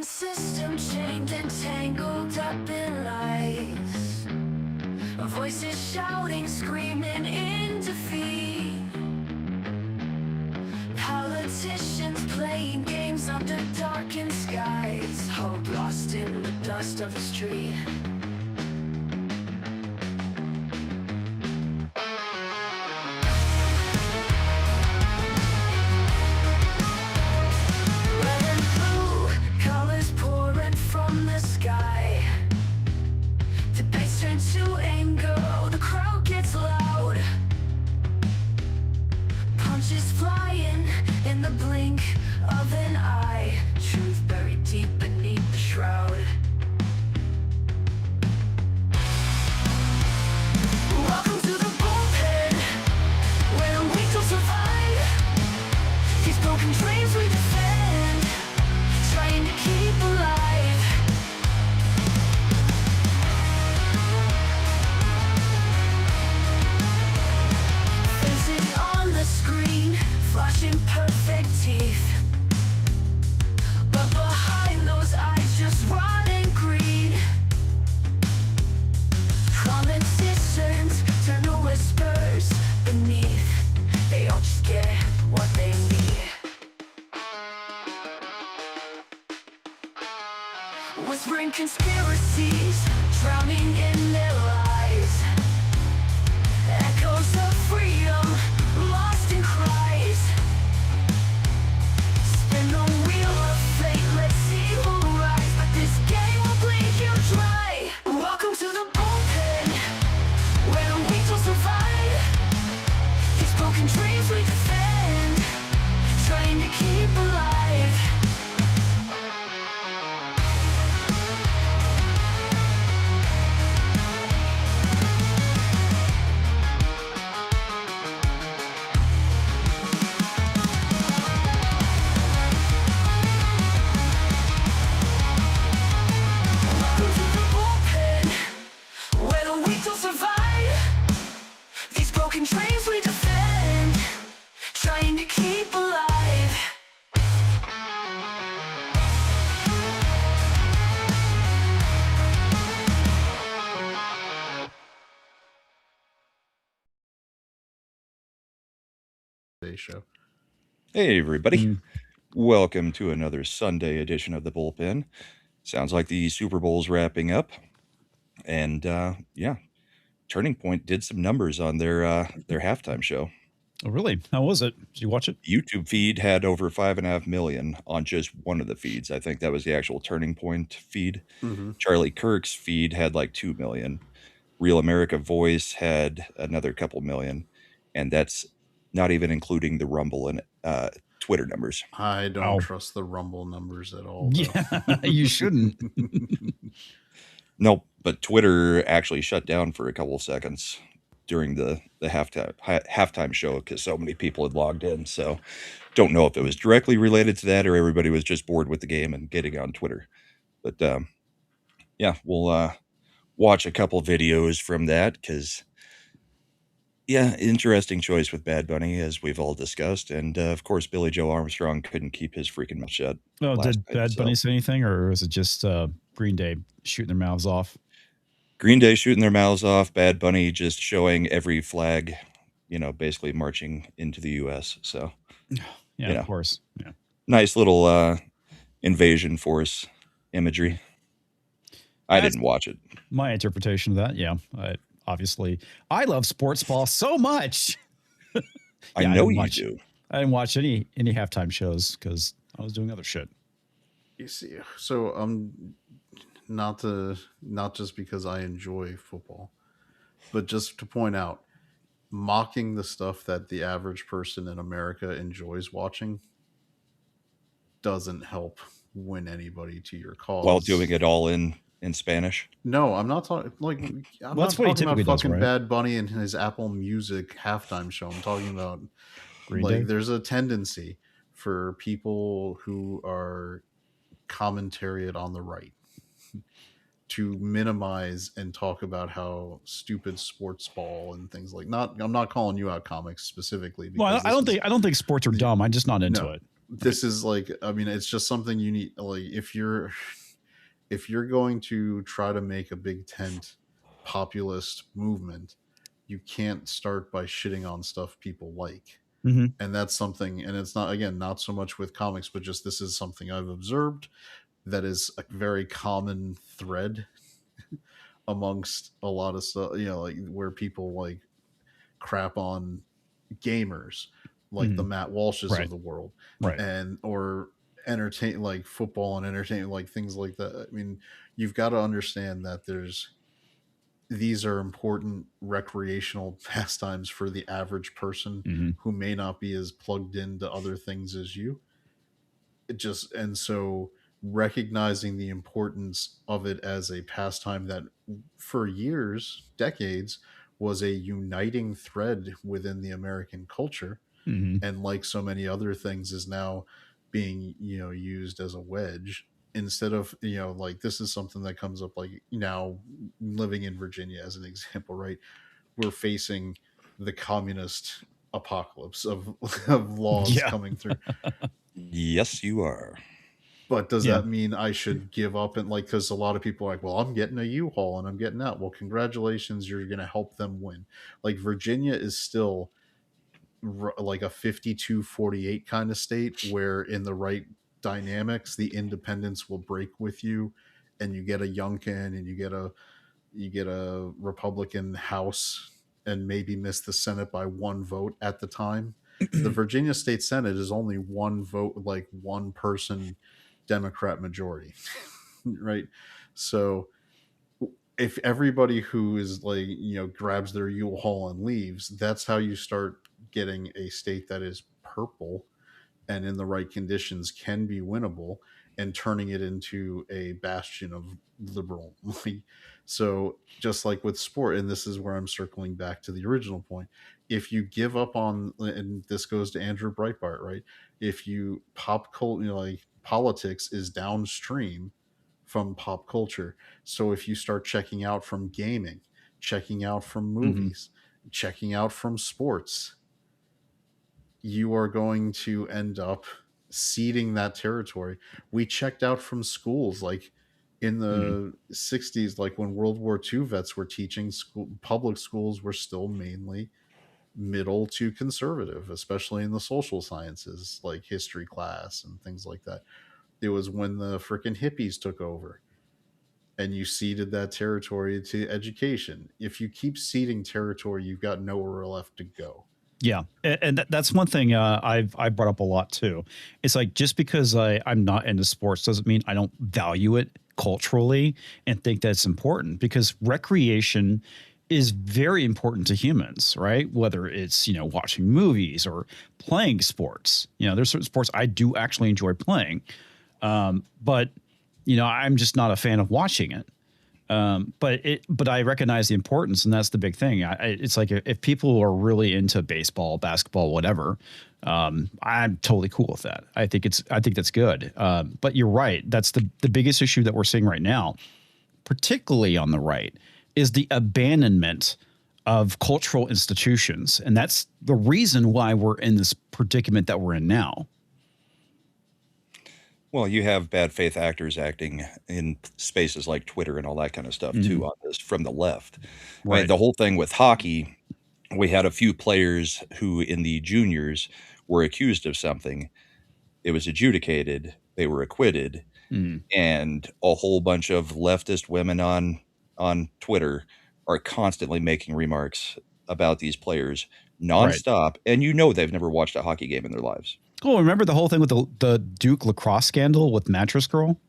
system chained and tangled up in lies. Voices shouting, screaming in defeat. Politicians playing games under darkened skies. Hope lost in the dust of the street. To anger, the crowd gets loud. Punches flying in the blink of an eye. Truth buried deep beneath the shroud. Welcome to the bullpen, where the weak will survive. These broken dreams we defend, trying to keep alive. Flashing perfect teeth, but behind those eyes just rotting greed. Politicians turn to whispers beneath. They all just get what they need. Whispering conspiracies, drowning in their lies. Echoes of freedom, lost in cries. Spin the wheel of fate, let's see who rise. But this game will bleed you dry. Welcome to the bullpen, where the weak will survive. These broken dreams we defend, trying to keep alive. Dreams we defend, trying to keep alive. Show. Hey everybody, welcome to another Sunday edition of the Bullpen. Sounds like the Super Bowl's wrapping up, and yeah, Turning Point did some numbers on their halftime show. Oh, really? How was it? Did you watch it? YouTube feed had over 5.5 million on just one of the feeds. I think that was the actual Turning Point feed. Mm-hmm. Charlie Kirk's feed had like 2 million. Real America Voice had another couple million, and that's not even including the Rumble and Twitter numbers. I don't trust the Rumble numbers at all. Yeah, you shouldn't. Nope, but Twitter actually shut down for a couple of seconds during the halftime show because so many people had logged in. So don't know if it was directly related to that or everybody was just bored with the game and getting on Twitter. But yeah, we'll watch a couple videos from that because, yeah, interesting choice with Bad Bunny, as we've all discussed. And of course, Billy Joe Armstrong couldn't keep his freaking mouth shut. Oh, did Bad Bunny say anything, or was it just Green Day shooting their mouths off? Green Day shooting their mouths off, Bad Bunny just showing every flag, basically marching into the U.S. So, yeah, of course. Yeah. Nice little invasion force imagery. I didn't watch it. My interpretation of that, yeah. Obviously, I love sports ball so much. I know you do. I didn't watch any halftime shows because I was doing other shit. You see, so not just because I enjoy football, but just to point out, mocking the stuff that the average person in America enjoys watching doesn't help win anybody to your cause. While doing it all in Spanish? No, I'm not talking I'm not talking about fucking right? Bad Bunny and his Apple Music halftime show. I'm talking about there's a tendency for people who are commentariat on the right to minimize and talk about how stupid sports ball and things I'm not calling you out, Comix, specifically. Well, I don't think sports are dumb. I'm just not into it. this is like, I mean, it's just something you need. Like, if you're going to try to make a big tent populist movement, you can't start by shitting on stuff people like. Mm-hmm. And that's something, and it's not, again, not so much with comics, but just this is something I've observed that is a very common thread amongst a lot of stuff, you know, like where people like crap on gamers, like the Matt Walshes Right. of the world, Right. and or entertain, like football and entertainment, like things like that. I mean, you've got to understand that these are important recreational pastimes for the average person who may not be as plugged into other things as you. It just, and so recognizing the importance of it as a pastime that for years, decades, was a uniting thread within the American culture, and like so many other things is now being, you know, used as a wedge instead of, you know, like this is something that comes up like now living in Virginia as an example, right? We're facing the communist apocalypse of of laws coming through. Yes, you are. But does that mean I should give up? And like, because a lot of people are like, well, I'm getting a U-Haul and I'm getting out. Well, congratulations, you're going to help them win. Like Virginia is still like a 52-48 kind of state where in the right dynamics, the independents will break with you, and you get a Youngkin and you get a Republican House and maybe miss the Senate by one vote at the time. The Virginia State Senate is only one vote, like one person Democrat majority, right? So if everybody who is like, you know, grabs their U-Haul and leaves, that's how you start getting a state that is purple and in the right conditions can be winnable, and turning it into a bastion of liberal. So just like with sport, and this is where I'm circling back to the original point, if you give up on, and this goes to Andrew Breitbart, right? If you pop culture, you know, like politics is downstream from pop culture. So if you start checking out from gaming, checking out from movies, checking out from sports, you are going to end up ceding that territory. We checked out from schools like in the 60s, like when World War II vets were teaching school, public schools were still mainly middle to conservative, especially in the social sciences, like history class and things like that. It was when the freaking hippies took over and you ceded that territory to education. If you keep ceding territory, you've got nowhere left to go. Yeah, and that's one thing I've brought up a lot too. It's like just because I'm not into sports doesn't mean I don't value it culturally and think that's important, because recreation is very important to humans, right? Whether it's, you know, watching movies or playing sports. You know, there's certain sports I do actually enjoy playing, but you know, I'm just not a fan of watching it. But I recognize the importance, and that's the big thing. It's like if people are really into baseball, basketball, whatever, I'm totally cool with that. I think that's good. But you're right. That's the biggest issue that we're seeing right now, particularly on the right, is the abandonment of cultural institutions. And that's the reason why we're in this predicament that we're in now. Well, you have bad faith actors acting in spaces like Twitter and all that kind of stuff too on this from the left. Right. I mean, the whole thing with hockey, we had a few players who in the juniors were accused of something. It was adjudicated. They were acquitted. And a whole bunch of leftist women on Twitter are constantly making remarks about these players nonstop. Right. And you know they've never watched a hockey game in their lives. Oh, remember the whole thing with the Duke lacrosse scandal with Mattress Girl?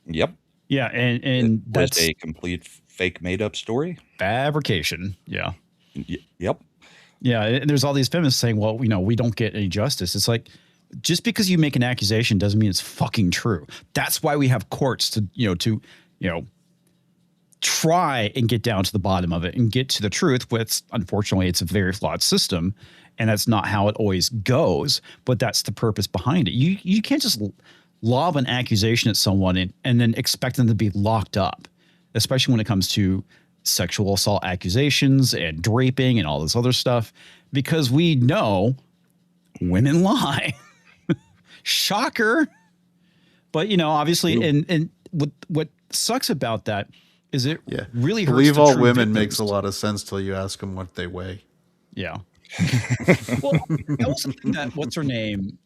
Yep. Yeah, and that's a complete fake made up story. Fabrication. Yeah. Yep. Yeah, and there's all these feminists saying, well, you know, we don't get any justice. It's like, just because you make an accusation doesn't mean it's fucking true. That's why we have courts to try and get down to the bottom of it and get to the truth. Which, unfortunately, it's a very flawed system. And that's not how it always goes, but that's the purpose behind it. You can't just lob an accusation at someone and then expect them to be locked up, especially when it comes to sexual assault accusations and draping and all this other stuff, because we know women lie. Shocker. But, you know, obviously, and what sucks about that is it really hurts. Believe all women makes a lot of sense till you ask them what they weigh. Yeah. Well, that was something that what's her name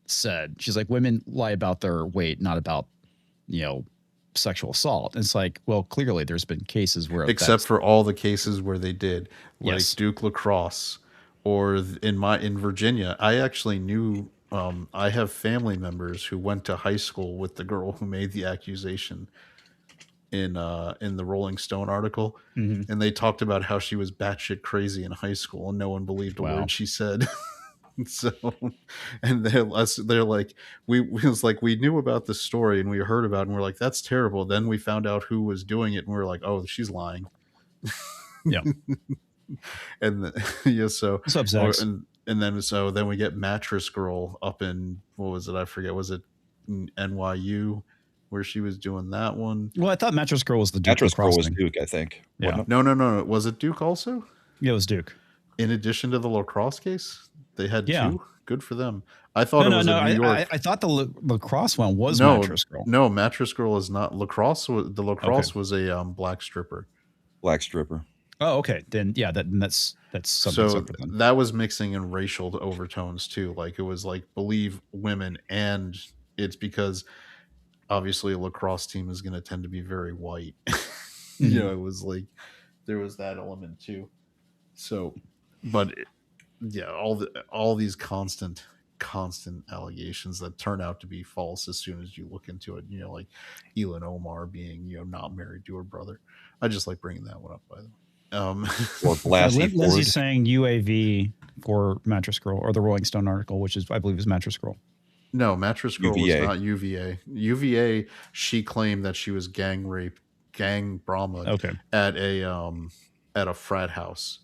said. She's like, women lie about their weight, not about, you know, sexual assault. And it's like, well, clearly there's been cases where, except for all the cases where they did, like Yes. Duke Lacrosse, or in Virginia. I actually knew. I have family members who went to high school with the girl who made the accusation in the Rolling Stone article, and they talked about how she was batshit crazy in high school and no one believed a word she said. So, and they're like, we was like, we knew about this story and we heard about it and we're like, that's terrible. Then we found out who was doing it and we were like, oh, she's lying. Yeah. And yeah, so what's up, Zach? And then we get Mattress Girl up in, what was it? I forget. Was it NYU where she was doing that one? Well, I thought Mattress Girl was the Duke. Mattress Girl was Duke, I think. Yeah. No. Was it Duke also? Yeah, it was Duke. In addition to the lacrosse case, they had two. Good for them. I thought it was in New York. I thought the lacrosse one was Mattress Girl. No, Mattress Girl is not lacrosse. The lacrosse was a black stripper. Black stripper. Oh, okay. Then yeah, that's something. So that was mixing in racial overtones too. Like it was like believe women, and it's because obviously a lacrosse team is going to tend to be very white. You know, it was like there was that element too. So, but all these constant allegations that turn out to be false as soon as you look into it. You know, like Elin Omar being not married to her brother. I just like bringing that one up, by the way. Or Blassie Lindsay's saying UAV for Mattress Girl, or the Rolling Stone article, which is I believe is Mattress Girl. No, Mattress Girl was not UVA. UVA, she claimed that she was gang Brahma at a frat house.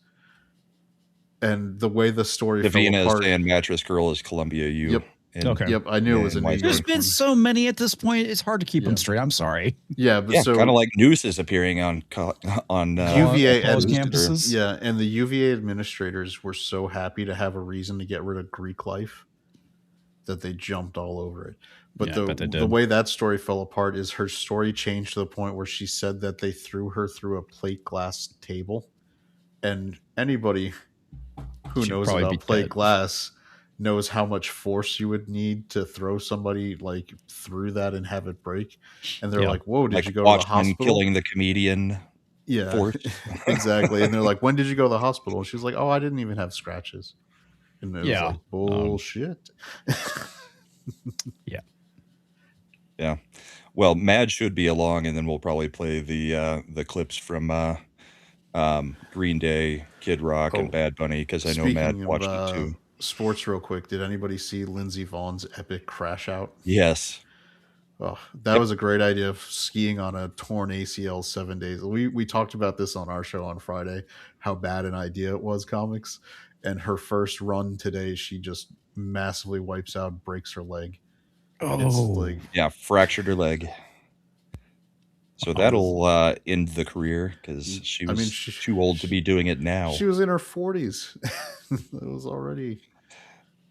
And the way the story Davina fell apart, is saying Mattress Girl is Columbia U. Yep. Yep, I knew it was a New York. There's been so many at this point; it's hard to keep them straight. I'm sorry. Yeah, but kind of like Noose is appearing on UVA campuses. Yeah, and the UVA administrators were so happy to have a reason to get rid of Greek life that they jumped all over it. But the way that story fell apart is her story changed to the point where she said that they threw her through a plate glass table, and anybody who knows about plate glass knows how much force you would need to throw somebody like through that and have it break. And they're like, whoa, did you go to the hospital? Killing the comedian. Yeah, force. Exactly. And they're like, when did you go to the hospital? And she's like, oh, I didn't even have scratches. And it was like, bullshit. Yeah. Well, Mad should be along, and then we'll probably play the clips from Green Day, Kid Rock, and Bad Bunny, because I know Mad watched it too. Sports real quick. Did anybody see Lindsey Vogn's epic crash out? Yes. Oh, that was a great idea of skiing on a torn ACL 7 days. We talked about this on our show on Friday, how bad an idea it was, Comix. And her first run today, she just massively wipes out, breaks her leg. Yeah, fractured her leg. So that'll end the career, because she was too old to be doing it now. She was in her 40s. That was already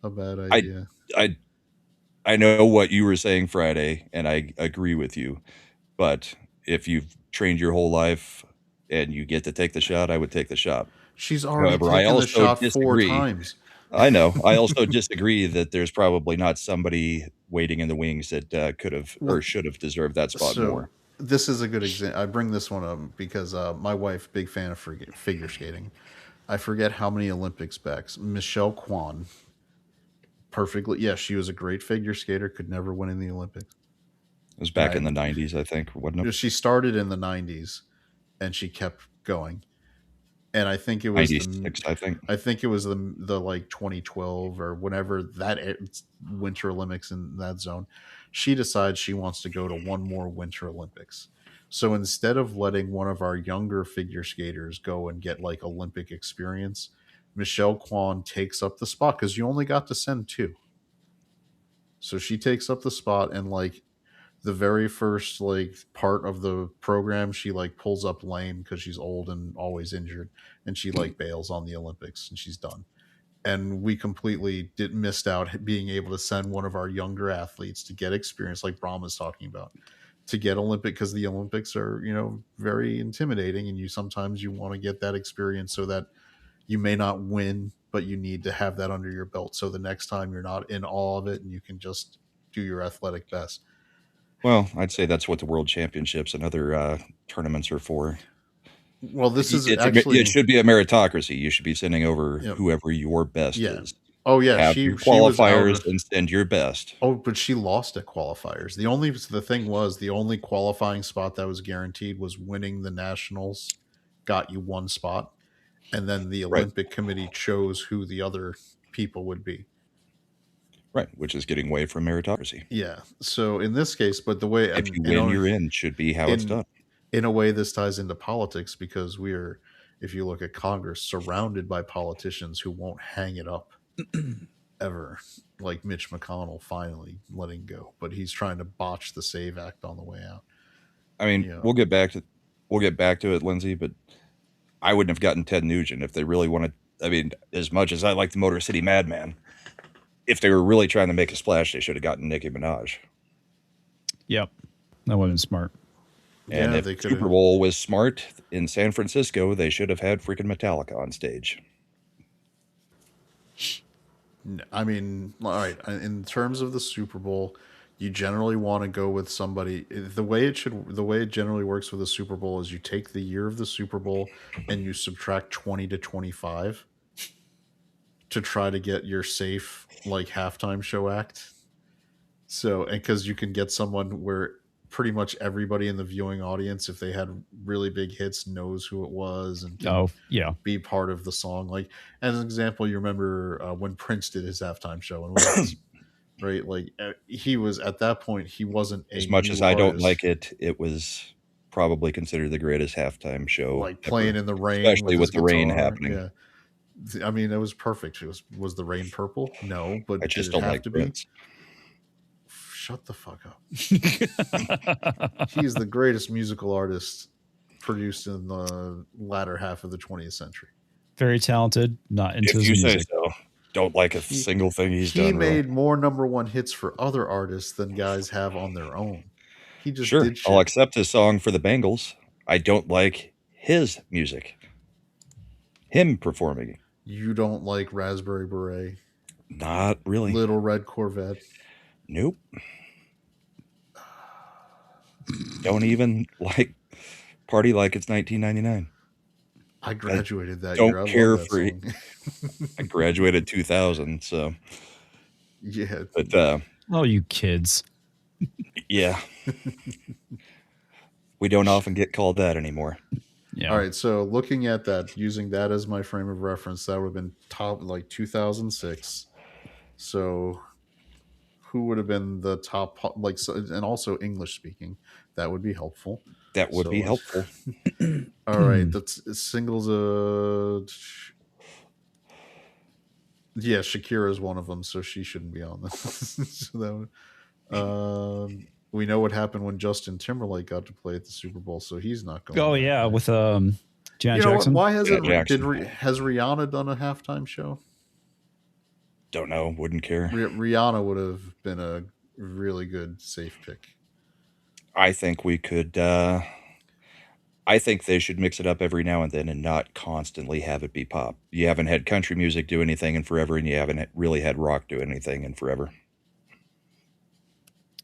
a bad idea. I know what you were saying Friday, and I agree with you. But if you've trained your whole life and you get to take the shot, I would take the shot. She's already taken the shot 4 times. I know. I also disagree that there's probably not somebody waiting in the wings that could have or should have deserved that spot more. This is a good example. I bring this one up because my wife, big fan of figure skating. I forget how many Olympics back. Michelle Kwan, perfectly. Yeah, she was a great figure skater. Could never win in the Olympics. It was back in the 90s, I think, wasn't it? She started in the 90s, and she kept going. And I think it was 96, I think it was the like 2012 or whenever that Winter Olympics in that zone. She decides she wants to go to one more Winter Olympics. So instead of letting one of our younger figure skaters go and get like Olympic experience, Michelle Kwan takes up the spot because you only got to send 2. So she takes up the spot, and like the very first like part of the program, she like pulls up lame because she's old and always injured, and she like bails on the Olympics and she's done. and we completely missed out being able to send one of our younger athletes to get experience, like Brahm is talking about, to get Olympic, because the Olympics are, very intimidating, and sometimes you want to get that experience so that you may not win, but you need to have that under your belt, so the next time you're not in awe of it and you can just do your athletic best. Well, I'd say that's what the World Championships and other tournaments are for. Well, this is it should be a meritocracy. You should be sending over whoever your best is. Oh yeah, have your qualifiers and send your best. Oh, but she lost at qualifiers. The thing was, the only qualifying spot that was guaranteed was winning the nationals, got you one spot, and then the Olympic committee chose who the other people would be. Right, which is getting away from meritocracy. Yeah. So in this case, but the way if you win, you're in should be how it's done. In a way, this ties into politics, because we're, if you look at Congress, surrounded by politicians who won't hang it up ever, like Mitch McConnell finally letting go, but he's trying to botch the SAVE Act on the way out. I mean, we'll get back to it, Lindsay, but I wouldn't have gotten Ted Nugent if they really wanted. I mean, as much as I like the Motor City Madman, if they were really trying to make a splash, they should have gotten Nicki Minaj. Yep, that would have been smart. And if Super Bowl was smart in San Francisco, they should have had freaking Metallica on stage. I mean, all right, in terms of the Super Bowl, you generally want to go with somebody. The way it generally works with the Super Bowl is you take the year of the Super Bowl and you subtract 20 to 25 to try to get your safe, like, halftime show act. So, and because you can get someone where pretty much everybody in the viewing audience, if they had really big hits, knows who it was and can be part of the song. Like, as an example, you remember when Prince did his halftime show, and right, like, he was, at that point, he wasn't as much as I don't like it. It was probably considered the greatest halftime show, like playing ever, in the rain, especially with the rain happening. Yeah, I mean, it was perfect. It was the rain purple? No, but I just don't like Prince. Shut the fuck up. He's the greatest musical artist produced in the latter half of the 20th century. Very talented, not into his music. Say so. Don't like a single thing he's done. He made more #1 hits for other artists than guys have on their own. He just did shit. I'll accept his song for the Bengals. I don't like his music. Him performing. You don't like Raspberry Beret? Not really. Little Red Corvette? Nope. Don't even like Party Like It's 1999. I graduated that year. Don't care for I graduated 2000, so yeah. But oh, you kids. Yeah. We don't often get called that anymore. Yeah. All right, so looking at that, using that as my frame of reference, that would have been top, like, 2006. So who would have been the top, like, and also English speaking? That would be helpful. That would be helpful. All right, that's singles. Yeah, Shakira is one of them, so she shouldn't be on this. So that would, we know what happened when Justin Timberlake got to play at the Super Bowl, so he's not going. Oh yeah, with Janet Jackson. Why hasn't has Rihanna done a halftime show? Don't know. Wouldn't care. Rihanna would have been a really good safe pick. I think we could. I think they should mix it up every now and then and not constantly have it be pop. You haven't had country music do anything in forever, and you haven't really had rock do anything in forever.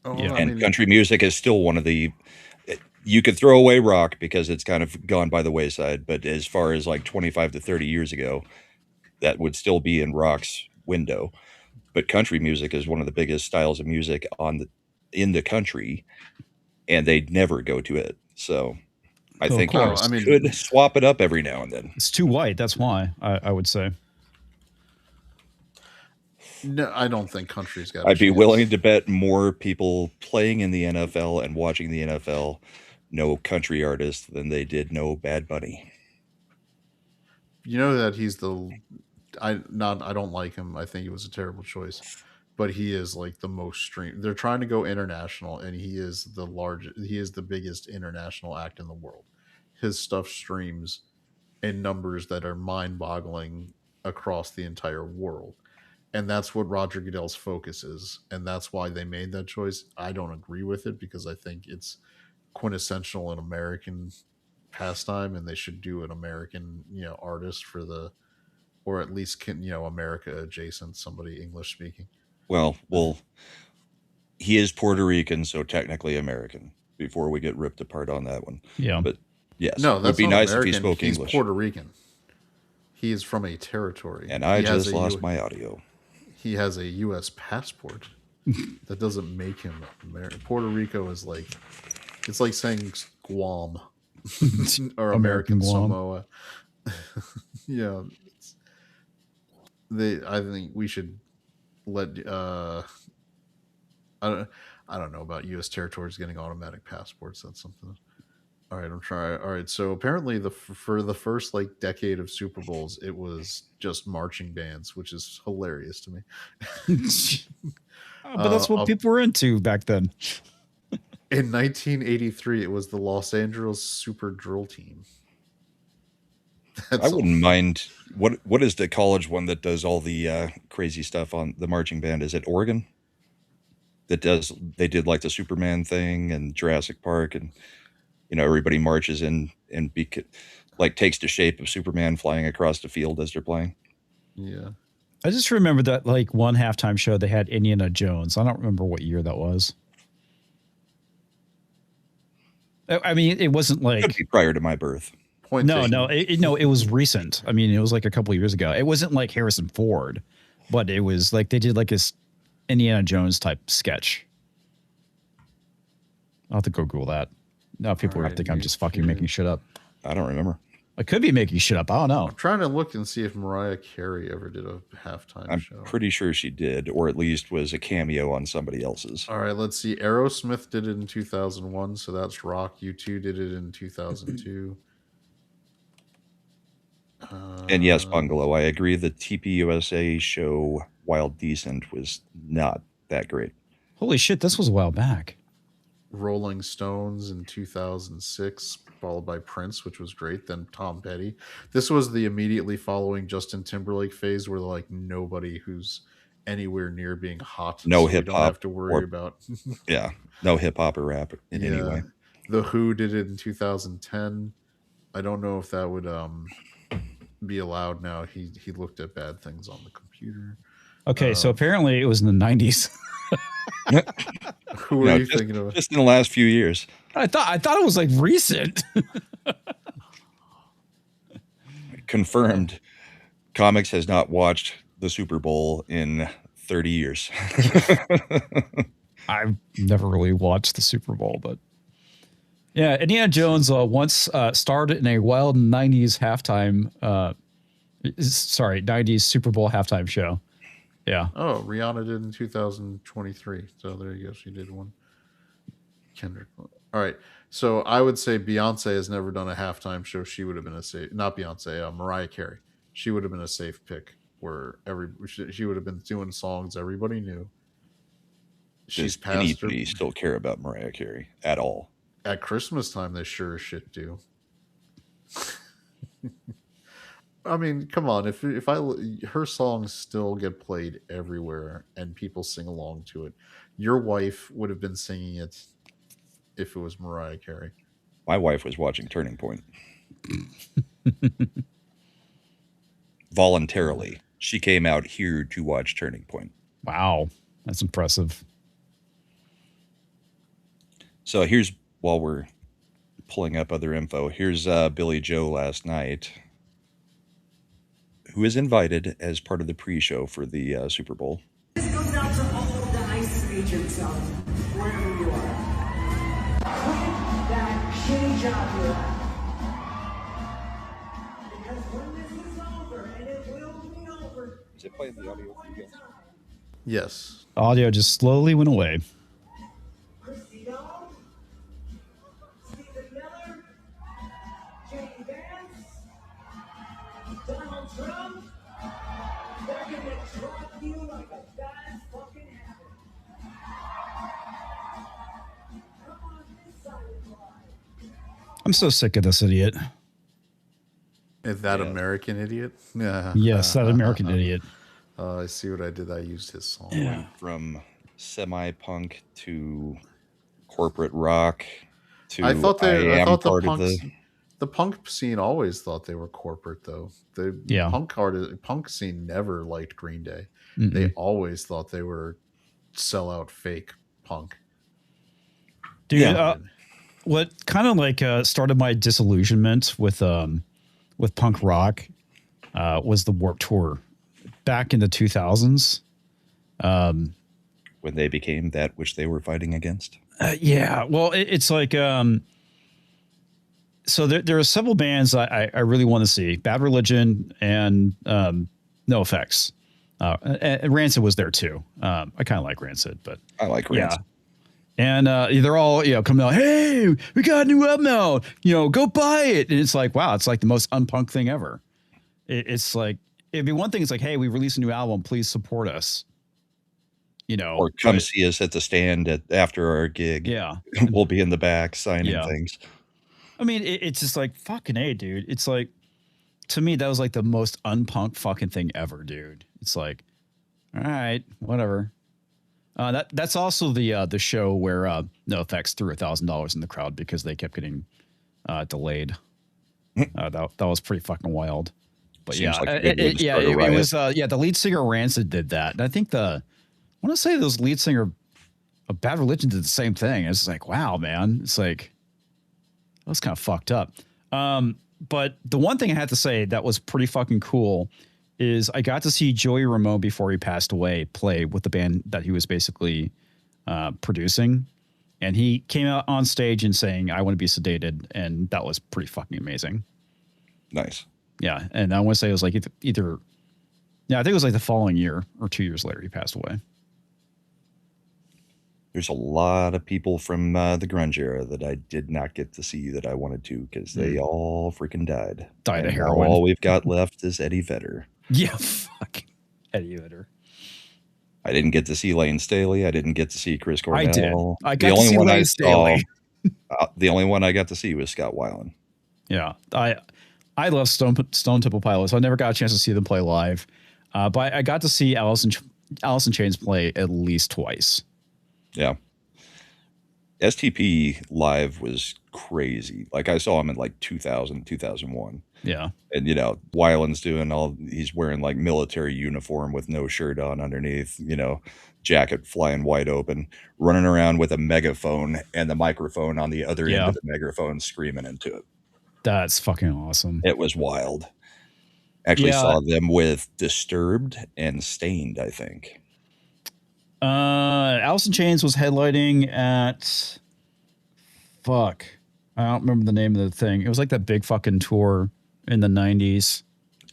Oh, yeah. And country music is still one of the. You could throw away rock because it's kind of gone by the wayside, but as far as like 25 to 30 years ago, that would still be in rock's window. But country music is one of the biggest styles of music in the country, and they'd never go to it. So I think you could swap it up every now and then. It's too white. That's why I would say. No, I don't think country's got. I'd be willing to bet more people playing in the NFL and watching the NFL know country artists than they did know Bad Bunny. You know that he's I don't like him. I think he was a terrible choice, but he is like the most streamed. They're trying to go international, and he is the biggest international act in the world. His stuff streams in numbers that are mind-boggling across the entire world. And that's what Roger Goodell's focus is. And that's why they made that choice. I don't agree with it because I think it's quintessential an American pastime, and they should do an American, artist for the, or at least America adjacent, somebody English speaking. Well, he is Puerto Rican, so technically American. Before we get ripped apart on that one, Yeah, but yes, No, that's would be not nice American. if he spoke He's English. Puerto Rican. He is from a territory, And I just lost my audio. He has a U.S. passport. That doesn't make him American. Puerto Rico is like, it's like saying Guam or American Samoa. Yeah, I think we should let. I don't know about U.S. territories getting automatic passports. That's something. All right, I'm trying. All right, so apparently for the first like decade of Super Bowls, it was just marching bands, which is hilarious to me. But that's what people were into back then. In 1983, it was the Los Angeles Super Drill Team. I wouldn't mind. What is the college one that does all the crazy stuff on the marching band? Is it Oregon? They did like the Superman thing and Jurassic Park, and everybody marches in and takes the shape of Superman flying across the field as they're playing. Yeah. I just remember that like one halftime show they had Indiana Jones. I don't remember what year that was. I mean, it wasn't like could be prior to my birth. It was recent. I mean, it was like a couple of years ago. It wasn't like Harrison Ford, but it was like they did like this Indiana Jones type sketch. I'll have to go Google that. Now people are going to think I'm just fucking making shit up. I don't remember. I could be making shit up. I don't know. I'm trying to look and see if Mariah Carey ever did a halftime show. I'm pretty sure she did, or at least was a cameo on somebody else's. All right, let's see. Aerosmith did it in 2001, so that's rock. U2 did it in 2002. And yes, Bungalow, I agree. The TPUSA show, while decent, was not that great. Holy shit, this was a while back. Rolling Stones in 2006, followed by Prince, which was great. Then Tom Petty. This was the immediately following Justin Timberlake phase, where like nobody who's anywhere near being hot. No so hip hop. Don't have to worry about. Yeah, no hip hop or rap in any way. The Who did it in 2010. I don't know if that would be allowed now. He looked at bad things on the computer. Okay, so apparently it was in the 90s. Who are you thinking of? Just in the last few years. I thought it was like recent. Confirmed. Comix has not watched the Super Bowl in 30 years. I've never really watched the Super Bowl, but yeah, Indiana Jones once starred in a wild 90s 90s Super Bowl halftime show. Yeah. Oh, Rihanna did in 2023. So there you go. She did one. Kendrick. All right. So I would say Beyonce has never done a halftime show. She would have been a safe, not Beyonce, Mariah Carey. She would have been a safe pick where she would have been doing songs everybody knew. She's Does anybody still care about Mariah Carey at all? At Christmas time, they sure as shit do. I mean, come on. If her songs still get played everywhere and people sing along to it, your wife would have been singing it if it was Mariah Carey. My wife was watching Turning Point. Voluntarily. She came out here to watch Turning Point. Wow. That's impressive. So while we're pulling up other info, here's Billy Joe last night, who is invited as part of the pre-show for the Super Bowl. This goes out to all of the ICE agents out wherever you are. Quit that shitty job you're at. Because when this is over, and it will be over. Is it playing the audio for you guys? Yes. Audio just slowly went away. Christino, Stephen Miller, Jane Vance, Donald Trump, they're gonna drop you like a bad fucking habit. Come on this side of the line. I'm so sick of this idiot. Is that American Idiot? Yeah. Yes, that American Idiot. I see what I did. I used his song. Went from semi-punk to corporate rock to I thought the the punk scene always thought they were corporate though. The punk scene never liked Green Day. Mm-mm. They always thought they were sellout fake punk. Dude, what kind of like started my disillusionment with punk rock was the Warped Tour back in the 2000s. When they became that which they were fighting against. Yeah, well, it's like so there are several bands I really want to see: Bad Religion and No Effects. And Rancid was there too. I kind of like Rancid, but I like Rancid. Yeah. And they're all, coming out, hey, we got a new album out, go buy it. And it's like, wow, it's like the most unpunk thing ever. It's like, it'd be one thing. It's like, hey, we released a new album. Please support us. Or come see us at the stand after our gig. Yeah. We'll be in the back signing things. I mean, it's just like, fucking A, dude. It's like, to me, that was like the most unpunk fucking thing ever, dude. It's like, all right, whatever. That's also the show where No Effects threw $1,000 in the crowd because they kept getting delayed. That was pretty fucking wild. But Seems like it was the lead singer Rancid did that, and I think I want to say those lead singer of Bad Religion did the same thing. It's like, wow, man, it's like that was kind of fucked up. But the one thing I had to say that was pretty fucking cool is I got to see Joey Ramone before he passed away play with the band that he was basically producing. And he came out on stage and saying, I want to be sedated. And that was pretty fucking amazing. Nice. Yeah. And I want to say it was like I think it was like the following year or 2 years later, he passed away. There's a lot of people from the grunge era that I did not get to see that I wanted to because they all freaking died. Died of heroin. All we've got left is Eddie Vedder. Yeah, fuck Eddie Vedder. I didn't get to see Lane Staley. I didn't get to see Chris Cornell. I did. I got to see Lane Staley. The only one I got to see was Scott Weiland. Yeah, I love Stone Temple Pilots. I never got a chance to see them play live, but I got to see Alice in Chains play at least twice. Yeah. STP live was crazy. Like I saw him in like 2000, 2001. Yeah. And Weiland's he's wearing like military uniform with no shirt on underneath, jacket flying wide open, running around with a megaphone and the microphone on the other end of the megaphone screaming into it. That's fucking awesome. It was wild. Actually saw them with Disturbed and Stained, I think. Alice in Chains was headlining at I don't remember the name of the thing. It was like that big fucking tour in the 90s.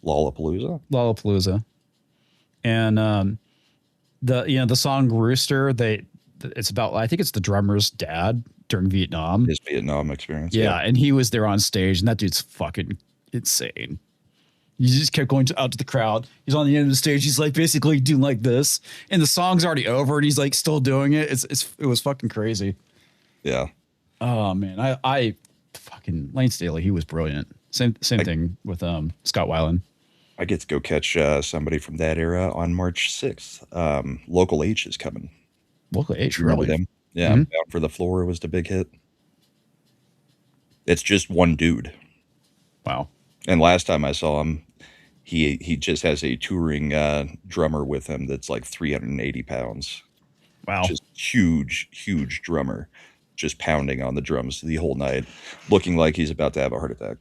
Lollapalooza. And the song Rooster, it's about, I think it's the drummer's dad during Vietnam. His Vietnam experience. Yeah, and he was there on stage, and that dude's fucking insane. He just kept going out to the crowd. He's on the end of the stage. He's like basically doing like this, and the song's already over, and he's like still doing it. It was fucking crazy. Yeah. Oh man, I fucking Lane Staley. He was brilliant. Same thing with Scott Weiland. I get to go catch somebody from that era on March 6th. Local H is coming. Local H, remember really? them? Yeah, Bound for the Floor was the big hit. It's just one dude. Wow. And last time I saw him, he just has a touring drummer with him that's like 380 pounds. Wow. Just huge drummer, just pounding on the drums the whole night, looking like he's about to have a heart attack.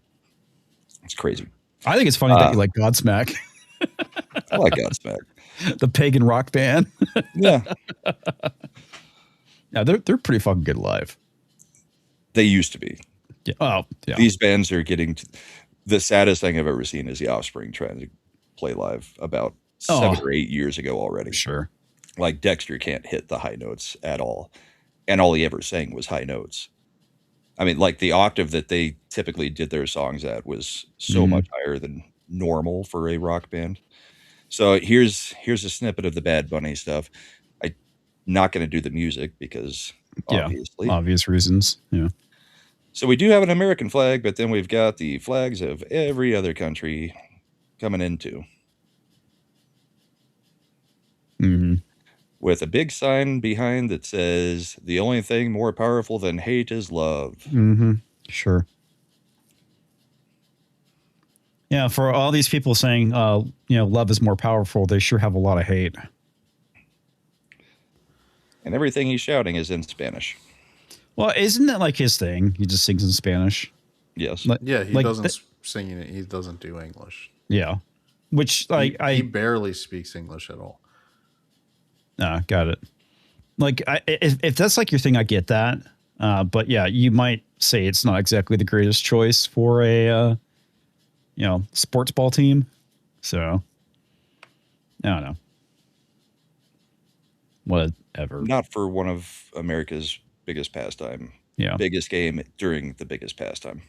It's crazy. I think it's funny that you like Godsmack. I like Godsmack. The pagan rock band. Yeah. Yeah, they're pretty fucking good live. They used to be. Yeah. Oh, yeah. These bands are getting the saddest thing I've ever seen is the Offspring trying to play live about 7 or 8 years ago already. Sure. Like Dexter can't hit the high notes at all. And all he ever sang was high notes. I mean, like the octave that they typically did their songs at was so much higher than normal for a rock band. So here's a snippet of the Bad Bunny stuff. I'm not going to do the music because obviously obvious reasons. Yeah. So we do have an American flag, but then we've got the flags of every other country coming in too. Mm-hmm. With a big sign behind that says, "The only thing more powerful than hate is love." Mm-hmm. Sure. Yeah, for all these people saying, love is more powerful, they sure have a lot of hate. And everything he's shouting is in Spanish. Well, isn't that like his thing? He just sings in Spanish. Yes. Yeah, he doesn't sing it. He doesn't do English. Yeah. Which, he barely speaks English at all. Got it. Like, if that's like your thing, I get that. But yeah, you might say it's not exactly the greatest choice for a, sports ball team. So, I don't know. Whatever. Not for one of America's biggest pastime. Yeah. Biggest game during the biggest pastime.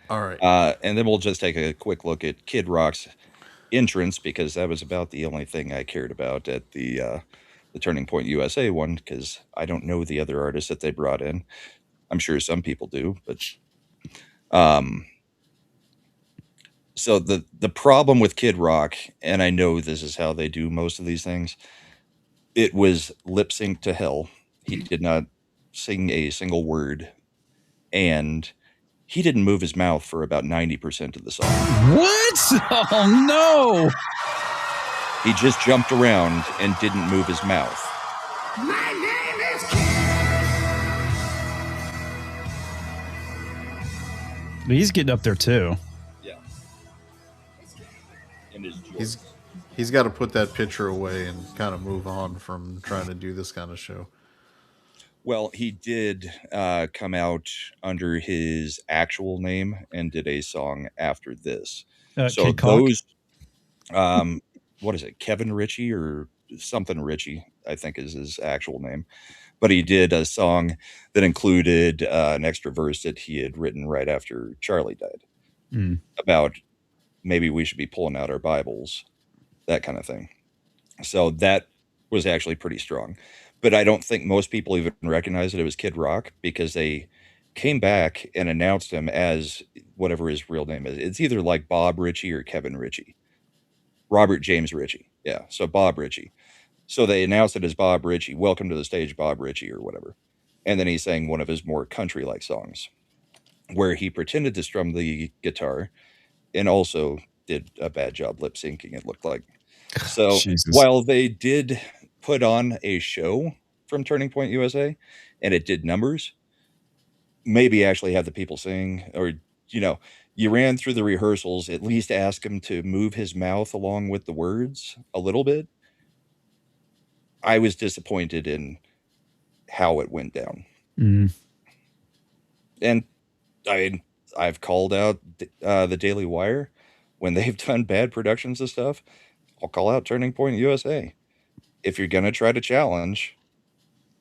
All right. And then we'll just take a quick look at Kid Rock's entrance, because that was about the only thing I cared about at the Turning Point USA one, because I don't know the other artists that they brought in. I'm sure some people do, but so the problem with Kid Rock, and I know this is how they do most of these things, it was lip sync to hell. He did not sing a single word, and he didn't move his mouth for about 90% of the song. What? Oh, no. He just jumped around and didn't move his mouth. My name is Keri. He's getting up there, too. Yeah. And he's got to put that picture away and kind of move on from trying to do this kind of show. Well, he did come out under his actual name and did a song after this. So those, what is it, Kevin Ritchie or something Ritchie, I think is his actual name. But he did a song that included an extra verse that he had written right after Charlie died about maybe we should be pulling out our Bibles, that kind of thing. So that was actually pretty strong. But I don't think most people even recognize that it was Kid Rock, because they came back and announced him as whatever his real name is. It's either like Bob Ritchie or Kevin Ritchie. Robert James Ritchie. Yeah, so Bob Ritchie. So they announced it as Bob Ritchie. Welcome to the stage, Bob Ritchie, or whatever. And then he sang one of his more country-like songs where he pretended to strum the guitar and also did a bad job lip syncing, it looked like. So while they did put on a show from Turning Point USA and it did numbers, maybe actually have the people sing, or you ran through the rehearsals, at least ask him to move his mouth along with the words a little bit. I was disappointed in how it went down. And I've called out the Daily Wire when they've done bad productions of stuff. I'll call out Turning Point USA. If you're going to try to challenge,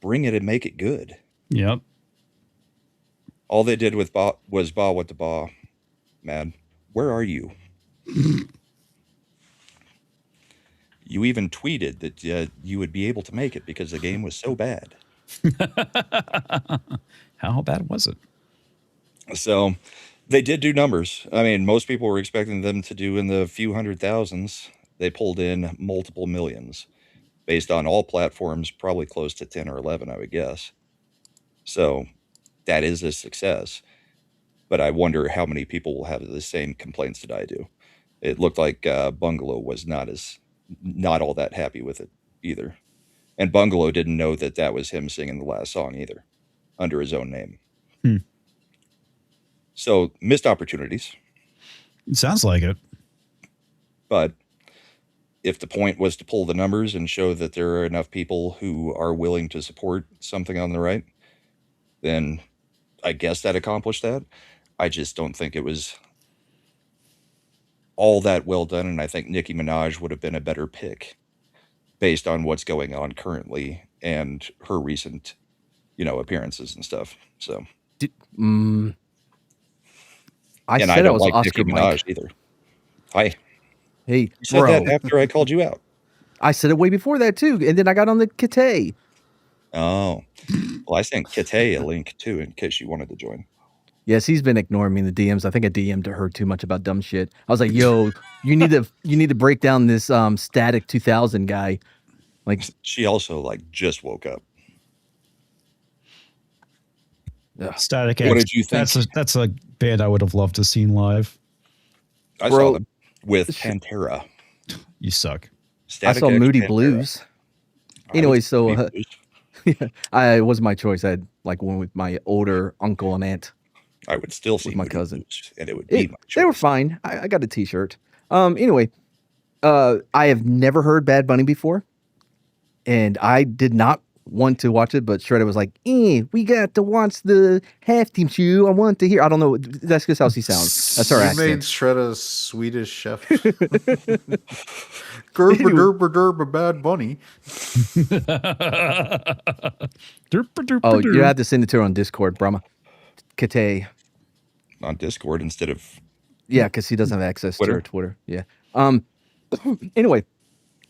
bring it and make it good. Yep. All they did with was Ba What the Ba. Mad, where are you? You even tweeted that you would be able to make it because the game was so bad. How bad was it? So they did do numbers. I mean, most people were expecting them to do in the few hundred thousands. They pulled in multiple millions based on all platforms, probably close to 10 or 11, I would guess. So that is a success. But I wonder how many people will have the same complaints that I do. It looked like Bungalow was not all that happy with it either. And Bungalow didn't know that that was him singing the last song either, under his own name. So missed opportunities. It sounds like it. But if the point was to pull the numbers and show that there are enough people who are willing to support something on the right, then I guess that accomplished that. I just don't think it was all that well done, and I think Nicki Minaj would have been a better pick based on what's going on currently and her recent, appearances and stuff. So, I don't was like Oscar Nicki Minaj Mike. either. Hi. Hey, You said bro. that after I called you out. I said it way before that too, and then I got on the Kate. Oh, well, I sent Kate a link too in case you wanted to join. Yes, he's been ignoring me in the DMs. I think I DM'd her too much about dumb shit. I was like, "Yo, you need to break down this Static 2000 guy." Like, she also like just woke up. Static What X. did you think? That's a band I would have loved to seen live. I saw them with Pantera. You suck. Static I saw X, Moody Pantera. Blues. Anyway, so it was my choice. I had like one with my older uncle and aunt. I would still see my Moody cousin, Blues, and it would be my choice. They were fine. I got a T-shirt. Anyway, I have never heard Bad Bunny before, and I did not want to watch it, but Shredder was like, we got to watch the halftime show. I want to hear. I don't know. That's just how she sounds. That's her accent. You made Shredder Swedish chef. Gerber derber derber Bad Bunny. Oh, you have to send it to her on Discord, Brahma. Kate. On Discord instead of because he doesn't have access to her Twitter. Yeah. Anyway,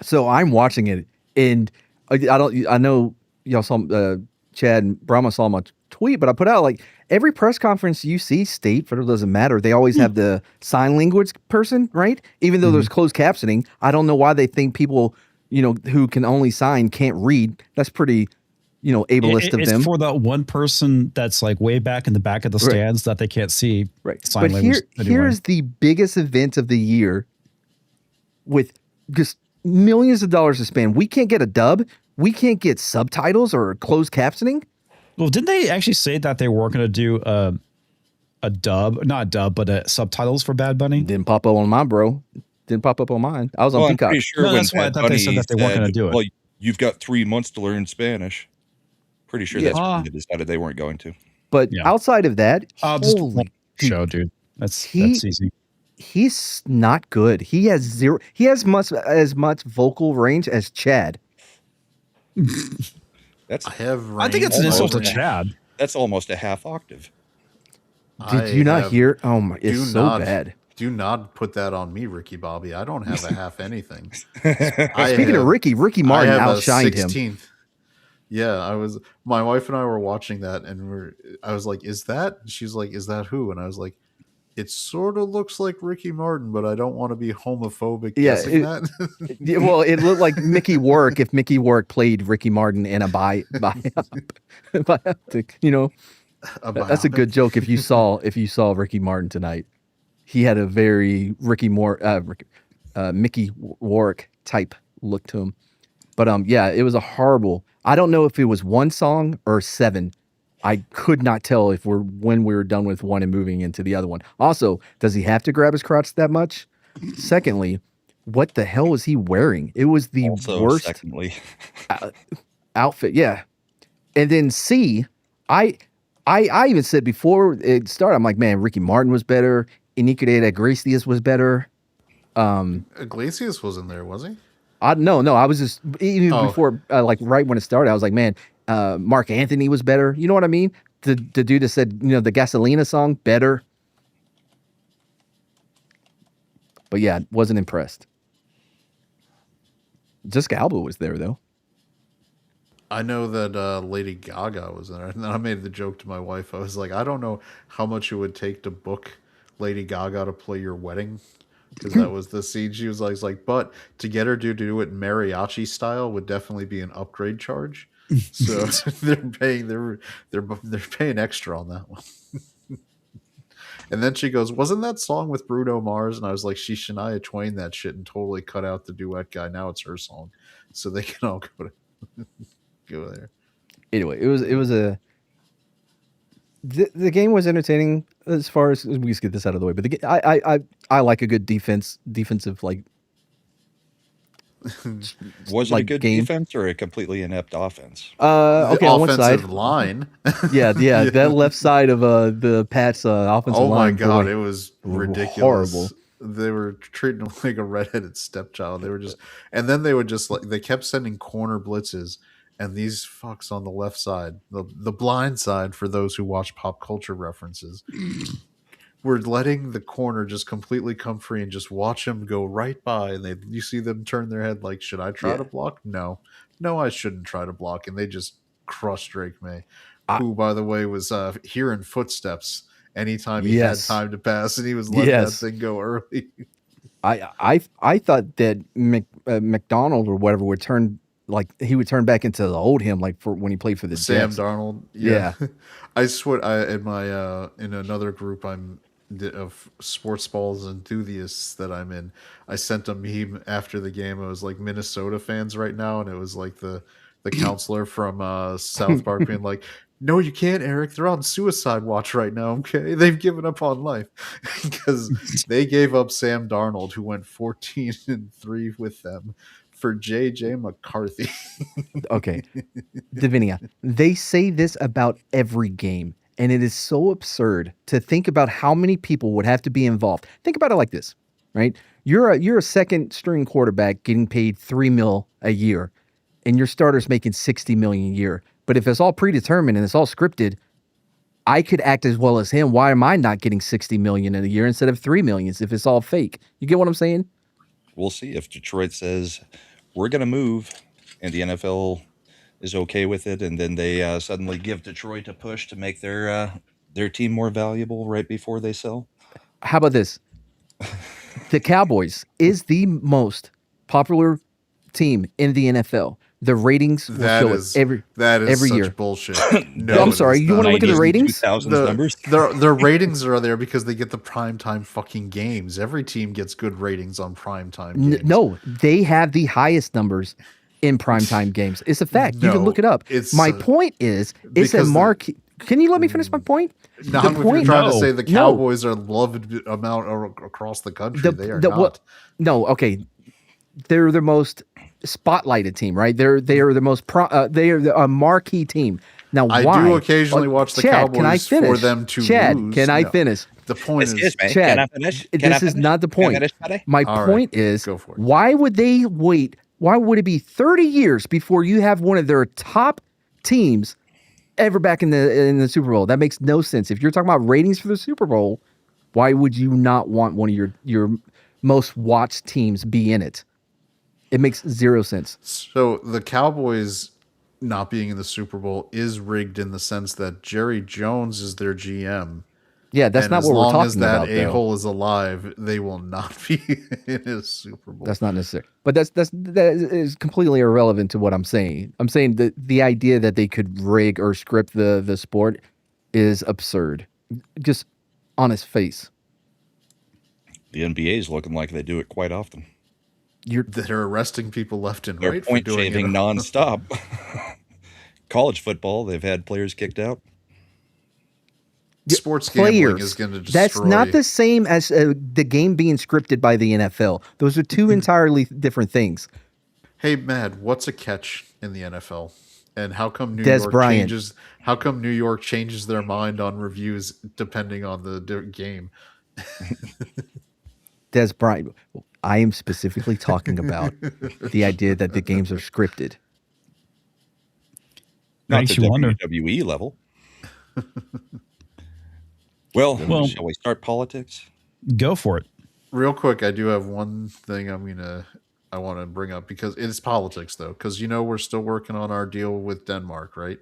so I'm watching it, and I know y'all saw Chad and Brahma saw my tweet, but I put out like every press conference you see, state, federal, doesn't matter. They always have the sign language person, right? Even though there's closed captioning. I don't know why they think people, who can only sign can't read. That's pretty, ableist of them. It's for that one person that's like way back in the back of the stands that they can't see. Right. Sign But language here's the biggest event of the year with just millions of dollars to spend. We can't get a dub. We can't get subtitles or closed captioning. Well, didn't they actually say that they were going to do a dub, not a dub, but subtitles for Bad Bunny? Didn't pop up on mine, bro. Didn't pop up on mine. I was on Peacock. I'm pretty sure that's why I thought they said that they weren't going to do it. Well, you've got 3 months to learn Spanish. Pretty sure that's when they decided they weren't going to. But outside of that, holy show, dude. That's easy. He's not good. He has zero. He has as much vocal range as Chad. I think it's an insult to Chad. That's almost a half octave. Did you not hear? Oh my! It's so bad. Do not put that on me, Ricky Bobby. I don't have a half anything. Speaking of Ricky Martin outshined him. Yeah, my wife and I were watching that, and I was like, "Is that?" She's like, "Is that who?" And I was like, "It sort of looks like Ricky Martin, but I don't want to be homophobic guessing that." Well, it looked like Mickey Rourke if Mickey Rourke played Ricky Martin in a biopic. That's a good joke. If you saw Ricky Martin tonight, he had a very Mickey Rourke type look to him. But it was a horrible. I don't know if it was one song or 7. I could not tell when we were done with one and moving into the other one. Also, does he have to grab his crotch that much? Secondly, what the hell was he wearing? It was the worst outfit. Yeah. And then C, I even said before it started, I'm like, man, Ricky Martin was better. Iniquidad Iglesias was better. Iglesias was in there, was he? No. I was just before, like right when it started, I was like, man, Mark Anthony was better. You know what I mean? The dude that said, the Gasolina song, better. But yeah, wasn't impressed. Jessica Alba was there though. I know that Lady Gaga was there, and then I made the joke to my wife. I was like, I don't know how much it would take to book Lady Gaga to play your wedding, because that was the scene. She was like, but to get her to do it mariachi style would definitely be an upgrade charge. So they're paying extra on that one. And then she goes, wasn't that song with Bruno Mars? And I was like, she Shania Twain that shit and totally cut out the duet guy. Now it's her song, so they can all go there. Anyway, it was the game was entertaining as far as we just get this out of the way. But I like a good defensive like. Was it a good defense or a completely inept offense? Okay, the on one side, offensive line. yeah, that left side of the Pats offensive line. Oh my god, it was ridiculous. Horrible. They were treating him like a redheaded stepchild. They were just, and then they would just they kept sending corner blitzes, and these fucks on the left side, the blind side for those who watch pop culture references. We're letting the corner just completely come free and just watch him go right by, and you see them turn their head like, should I try to block? No, I shouldn't try to block, and they just crushed Drake May, who, by the way, was hearing footsteps anytime he had time to pass, and he was letting that thing go early. I thought that McDonald or whatever would turn back into the old him, like for when he played for the Sam Jets. Darnold. Yeah. I swear, in my in another group of sports balls enthusiasts that I'm in, I sent a meme after the game. It was like Minnesota fans right now, and it was like the counselor from South Park being like, "No, you can't, Eric. They're on suicide watch right now. Okay, they've given up on life because they gave up Sam Darnold, who went 14-3 with them, for JJ McCarthy." Okay, Davinia, they say this about every game, and it is so absurd to think about how many people would have to be involved. Think about it like this, right? You're a second string quarterback getting paid $3 million a year, and your starter's making $60 million a year. But if it's all predetermined and it's all scripted, I could act as well as him. Why am I not getting $60 million in a year instead of $3 million if it's all fake? You get what I'm saying? We'll see if Detroit says we're going to move, and the NFL is okay with it, and then they suddenly give Detroit a push to make their team more valuable right before they sell. How about this? The Cowboys is the most popular team in the NFL. The ratings will show it every year. Bullshit. No, I'm sorry. You want to look at the ratings? Their ratings are there because they get the primetime fucking games. Every team gets good ratings on primetime games. No, they have the highest numbers in primetime games. It's a fact. You can look it up. My point is, it's a mark. Can you let me finish my point? No, if you're trying to say the Cowboys are loved amount across the country, they are not. No, okay. They're the most spotlighted team, right? They are the most they are a marquee team. Now, why? I do occasionally watch the Chad, Cowboys can I finish? For them to Chad, lose. can I finish? The point is, Chad, can I finish? This is not the point. My point is, why would they wait? Why would it be 30 years before you have one of their top teams ever back in the Super Bowl? That makes no sense. If you're talking about ratings for the Super Bowl, why would you not want one of your most watched teams be in it? It makes zero sense. So the Cowboys not being in the Super Bowl is rigged in the sense that Jerry Jones is their GM. Yeah, that's not what we're talking about. As long as that a-hole is alive, they will not be in a Super Bowl. That's not necessary. But that is completely irrelevant to what I'm saying. I'm saying that the idea that they could rig or script the sport is absurd. Just on its face. The NBA is looking like they do it quite often. They're arresting people left and They're right point for doing shaving it nonstop. College football, they've had players kicked out. Sports gambling is going to destroy. That's not the same as the game being scripted by the NFL. Those are two entirely different things. Hey, Mad, what's a catch in the NFL? And how come New York changes their mind on reviews depending on the game? Des Bryant. I am specifically talking about the idea that the games are scripted. Not Makes the you wonder. WWE level. Well, shall we start politics? Go for it. Real quick, I do have one thing I want to bring up because it's politics though, because we're still working on our deal with Denmark, right?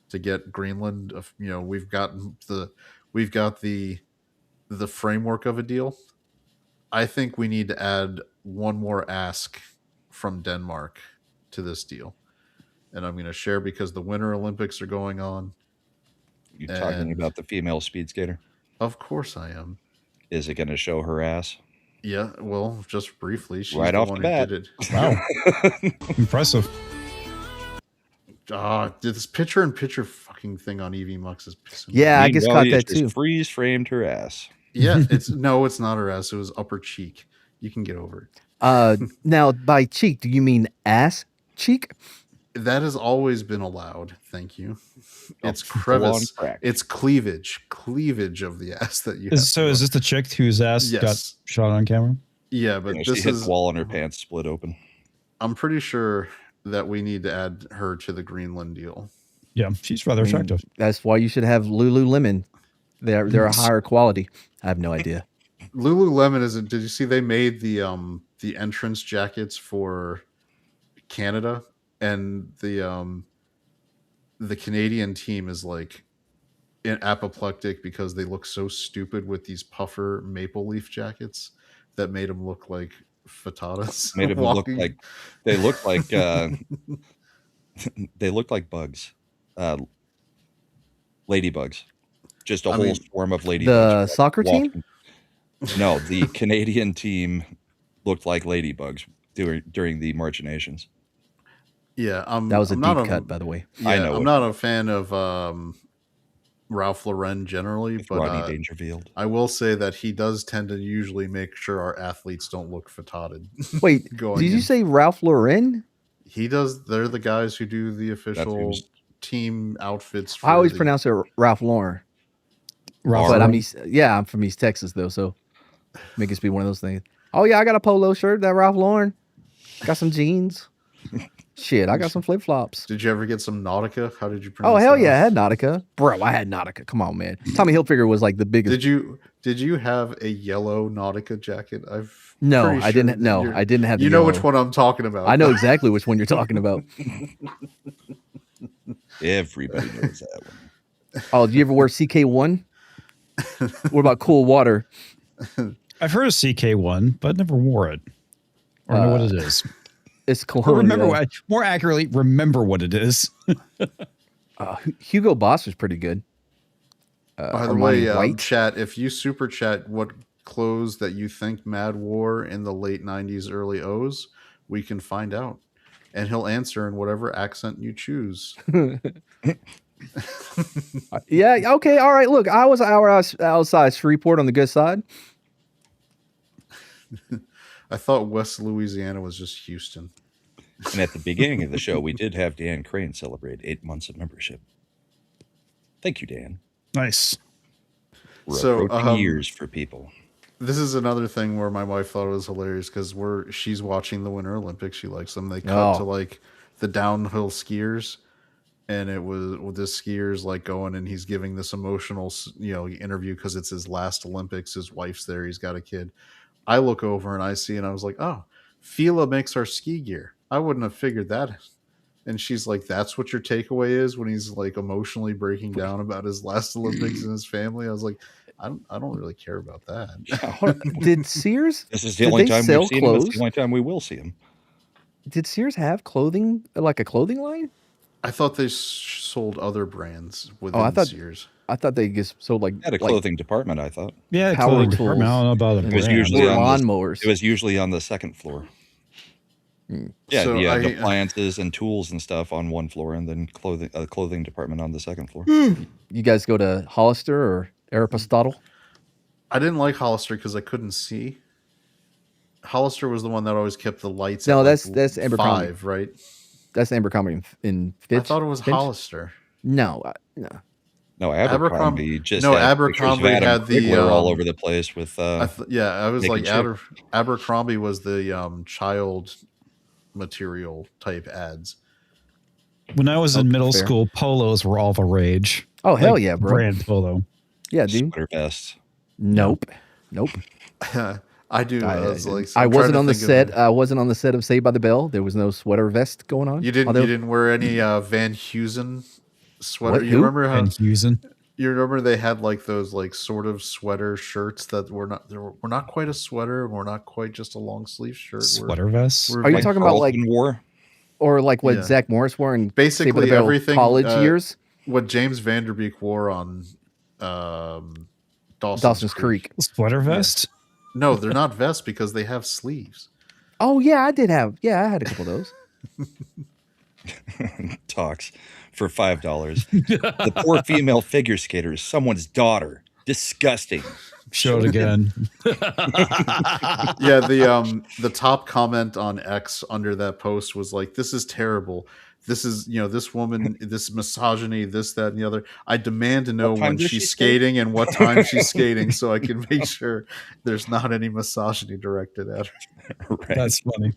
To get Greenland. We've got the framework of a deal. I think we need to add one more ask from Denmark to this deal. And I'm going to share because the Winter Olympics are going on. You talking about the female speed skater? Of course I am. Is it going to show her ass? Yeah, well, just briefly. She's right the off one the bat. who did it. Wow. Impressive. This picture-in-picture fucking thing on EV Mux is pissing me Yeah, off. I just caught that too. Freeze framed her ass. Yeah, it's not her ass. It was upper cheek. You can get over it. Now, by cheek, do you mean ass cheek? That has always been allowed. Thank you. It's crevice. It's cleavage of the ass that you. So is this the chick whose ass got shot on camera? Yeah, but she hit the wall and her pants split open. I'm pretty sure that we need to add her to the Greenland deal. Yeah, she's rather attractive. That's why you should have Lululemon. They're a higher quality. I have no idea. Lululemon isn't. Did you see they made the entrance jackets for Canada, and the Canadian team is like apoplectic because they look so stupid with these puffer maple leaf jackets that made them look like frittatas. Made them look like they look like they look like bugs, ladybugs. Just a whole swarm of ladybugs. The soccer team? No, the Canadian team looked like ladybugs during the March of Nations. Yeah, that was a deep cut, by the way. Yeah, I know. I'm not a fan of Ralph Lauren generally, with but Rodney Dangerfield. I will say that he does tend to usually make sure our athletes don't look fatotted. Wait, did you say Ralph Lauren? He does. They're the guys who do the official team outfits. I always pronounce it Ralph Lauren. But I'm from East Texas though, so make it be one of those things. Oh yeah, I got a polo shirt, that Ralph Lauren. Got some jeans. Shit, I got some flip flops. Did you ever get some Nautica? How did you pronounce? Oh hell yeah, I had Nautica, bro. I had Nautica. Come on, man. Tommy Hilfiger was like the biggest. Did you have a yellow Nautica jacket? I didn't. No, I didn't have. You know which one I'm talking about. I know exactly which one you're talking about. Everybody knows that one. Oh, did you ever wear CK1? What about Cool Water? I've heard of CK1, but never wore it or know what it is. It's cologne. Remember more accurately, remember what it is. Hugo Boss was pretty good. By the way, chat, if you super chat what clothes that you think Mad wore in the late 90s, early O's, we can find out. And he'll answer in whatever accent you choose. Yeah, okay, all right. Look, I was outside Shreveport on the good side. I thought West Louisiana was just Houston. And at the beginning of the show, we did have Dan Crane celebrate 8 months of membership. Thank you, Dan. Nice. We're approaching years for people. This is another thing where my wife thought it was hilarious because she's watching the Winter Olympics. She likes them. They cut to like the downhill skiers, and it was this skier's like going and he's giving this emotional, interview because it's his last Olympics. His wife's there. He's got a kid. I look over and I see, and I was like, oh, Fila makes our ski gear. I wouldn't have figured that. And she's like, that's what your takeaway is when he's like emotionally breaking down about his last Olympics and his family. I was like, I don't really care about that. Did Sears? This is the only time we've seen him. It's the only time we will see him. Did Sears have clothing, like a clothing line? I thought they sold other brands within Sears. I thought they just sold like had a clothing department. I thought. Yeah, power tools. I don't know about it was usually on lawnmowers. It was usually on the second floor. Yeah, so the appliances and tools and stuff on one floor, and then clothing department on the second floor. You guys go to Hollister or Aeropostale? I didn't like Hollister because I couldn't see. Hollister was the one that always kept the lights. No, that's Abercrombie, 5, right? That's Abercrombie in Fitch. I thought it was Hollister. No. No, Abercrombie just Abercrombie had the all over the place with. I was like Abercrombie was the child material type ads. When I was in middle school, polos were all the rage. Oh hell yeah, bro! Brand polo. Yeah, dude. Sweater vests. Nope. I do. I wasn't on the set. I wasn't on the set of Saved by the Bell. There was no sweater vest going on. You didn't wear any Van Heusen sweater. What, you remember how Van Heusen? You remember they had like those like sort of sweater shirts that were not quite a sweater, and were not quite just a long sleeve shirt. Sweater vests. Are you talking about like war, or like what Zach Morris wore in basically everything college years? What James Vanderbeek wore on Dawson's Creek. Sweater vest? Yeah. No, they're not vests because they have sleeves. Oh yeah, I did have. Yeah, I had a couple of those. Talks for $5. The poor female figure skater is someone's daughter. Disgusting. Show it again. Yeah, the top comment on X under that post was like, "This is terrible. This is, this woman, this misogyny, this, that, and the other. I demand to know when she's skating and what time she's skating so I can make sure there's not any misogyny directed at her." Right. That's funny.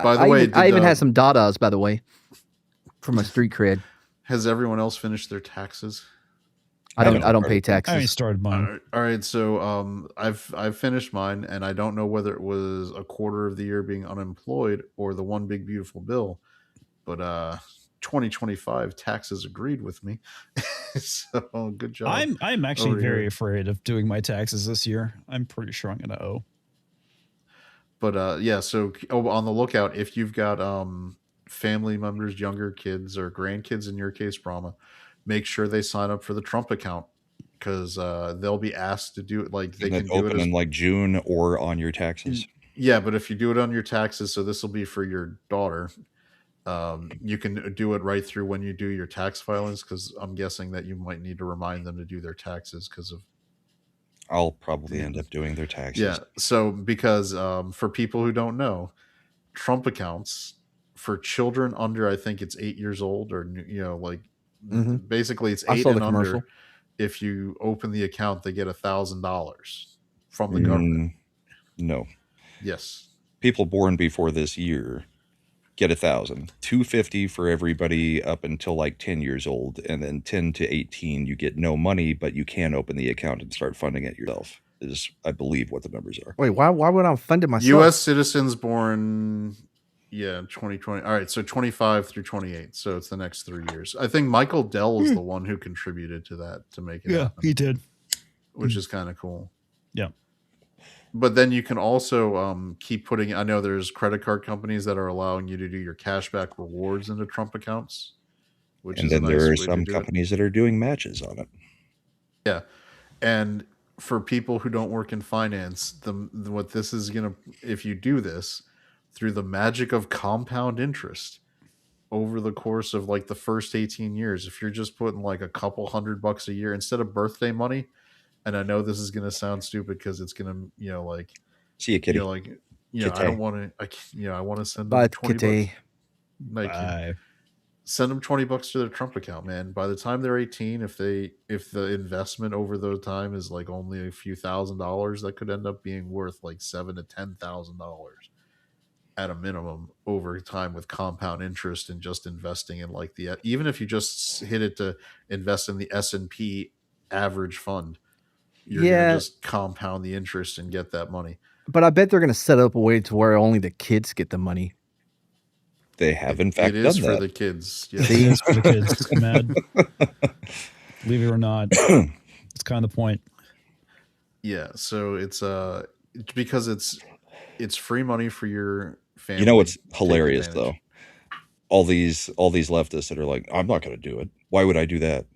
By the way, I even had some Dadas, by the way, for my street cred. Has everyone else finished their taxes? I don't pay I taxes. already started mine. All right, so I've finished mine, and I don't know whether it was a quarter of the year being unemployed or the one big beautiful bill, but 2025 taxes agreed with me. So good job. I'm actually over very here. afraid of doing my taxes this year. I'm pretty sure I'm going to owe. But yeah, so on the lookout if you've got family members, younger kids or grandkids in your case, Brahma, make sure they sign up for the Trump account because they'll be asked to do it. Like they can do open it in like June or on your taxes. Yeah, but if you do it on your taxes, so this will be for your daughter. You can do it right through when you do your tax filings because I'm guessing that you might need to remind them to do their taxes because of. I'll probably end up doing their taxes. Yeah, so because for people who don't know, Trump accounts for children under, I think it's 8 years old, or like basically it's 8 and under. If you open the account, they get $1,000 from the government. No. Yes. People born before this year get $1,000. $250 for everybody up until like 10 years old, and then 10 to 18 you get no money, but you can open the account and start funding it yourself. Is I believe what the numbers are. Wait, why would I fund it myself? U.S. citizens born, 2020. All right, so 25 through 28. So it's the next 3 years. I think Michael Dell is the one who contributed to that to make it happen, he did, which is kind of cool. Yeah. But then you can also keep putting. I know there's credit card companies that are allowing you to do your cashback rewards into Trump accounts, and then there are some companies that are doing matches on it. Yeah, and for people who don't work in finance, what this is gonna, if you do this through the magic of compound interest over the course of like the first 18 years, if you're just putting like a couple $100 a year instead of birthday money. And I know this is going to sound stupid because it's going to, like, see you, kitty. I don't want to, I want to send them $20. Like, send them $20 to their Trump account, man. By the time they're 18, if the investment over the time is like only a few $1,000s, that could end up being worth like $7,000 to $10,000 at a minimum over time with compound interest and just investing in like even if you just hit it to invest in the S&P average fund. You're gonna just compound the interest and get that money. But I bet they're gonna set up a way to where only the kids get the money. They have, in fact, it is for the kids. Yes. It is for the kids. Mad. Believe it or not, it's kind of the point. Yeah, so it's because it's free money for your family. You know what's hilarious though? All these leftists that are like, I'm not going to do it. Why would I do that?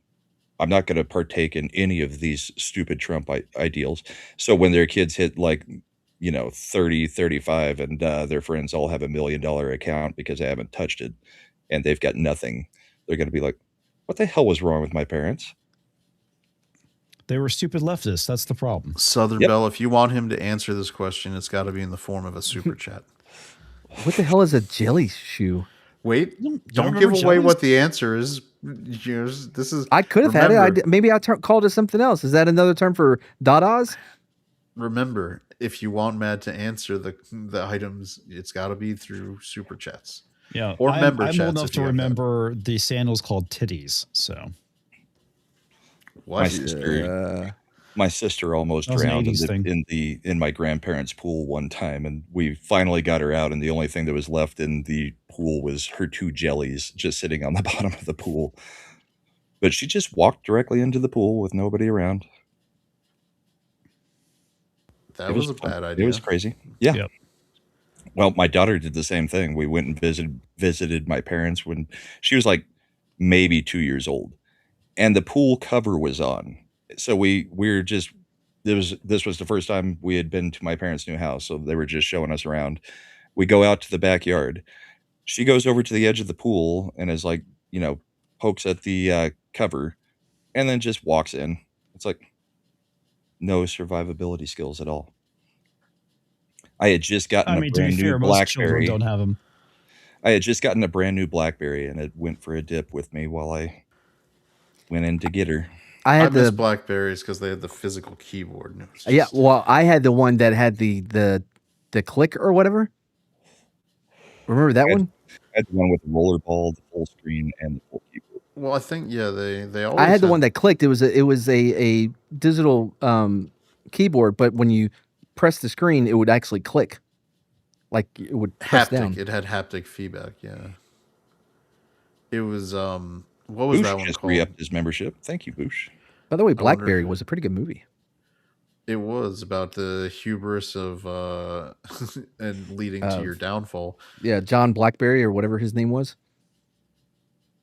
I'm not going to partake in any of these stupid Trump ideals. So when their kids hit like, 30, 35 and their friends all have $1 million account because they haven't touched it and they've got nothing, they're going to be like, what the hell was wrong with my parents? They were stupid leftists. That's the problem. Southern Belle, if you want him to answer this question, it's got to be in the form of a super chat. What the hell is a jelly shoe? Wait, don't give away what the answer is. This is. I could have had it. Maybe I called it something else. Is that another term for dadas? Remember, if you want Mad to answer the items, it's got to be through super chats. Yeah, or member chats. I'm old enough to remember the sandals called titties. So, what? My sister almost drowned in my grandparents' pool one time, and we finally got her out. And the only thing that was left in the pool was her 2 jellies just sitting on the bottom of the pool. But she just walked directly into the pool with nobody around. That was a bad idea. It was crazy. Yeah. Yep. Well, my daughter did the same thing. We went and visited my parents when she was like maybe 2 years old, and the pool cover was on. So we're just, this was the first time we had been to my parents' new house. So they were just showing us around. We go out to the backyard. She goes over to the edge of the pool and is like, pokes at the cover and then just walks in. It's like no survivability skills at all. I had just gotten a brand new BlackBerry. Don't have them. I had just gotten a brand new BlackBerry and it went for a dip with me while I went in to get her. I miss Blackberries because they had the physical keyboard. Yeah, well, I had the one that had the click or whatever. Remember that one? I had the one with the rollerball, the full screen, and the full keyboard. Well, I think they always. I had the one that clicked. It was a digital keyboard, but when you press the screen, it would actually click, like it would press haptic. down. It had haptic feedback. Yeah. It was what was Boosh that one just called? re-upped his membership. Thank you, Boosh. By the way, Blackberry was a pretty good movie. It was about the hubris of and leading to your downfall. Yeah, John Blackberry or whatever his name was.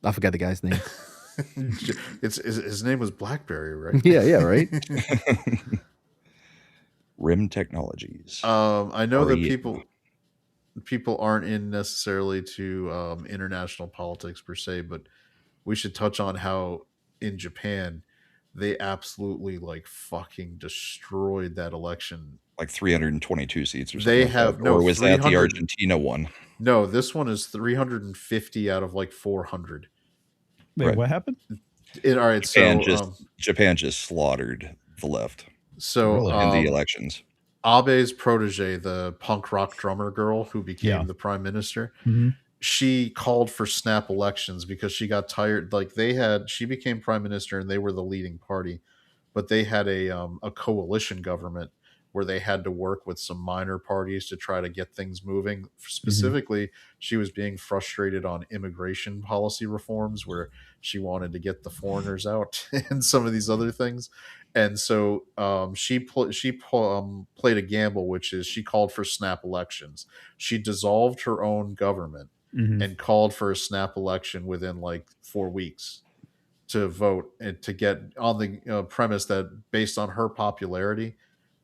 I forgot the guy's name. His name was Blackberry, right? Yeah, right. Rim Technologies. I know that people aren't in necessarily to international politics per se, but we should touch on how in Japan they absolutely like fucking destroyed that election. Like 322 seats or something. They like have that. no. Or was that the Argentina one? No, this one is 350 out of like 400. Wait, Right. what happened? All right, Japan just slaughtered the left. So in the elections. Abe's protege, the punk rock drummer girl who became the prime minister, she called for snap elections because she got tired. Like she became prime minister and they were the leading party, but they had a coalition government where they had to work with some minor parties to try to get things moving. Specifically, she was being frustrated on immigration policy reforms where she wanted to get the foreigners out and some of these other things. And so she played a gamble, which is she called for snap elections. She dissolved her own government and called for a snap election within like 4 weeks to vote and to get on the premise that based on her popularity,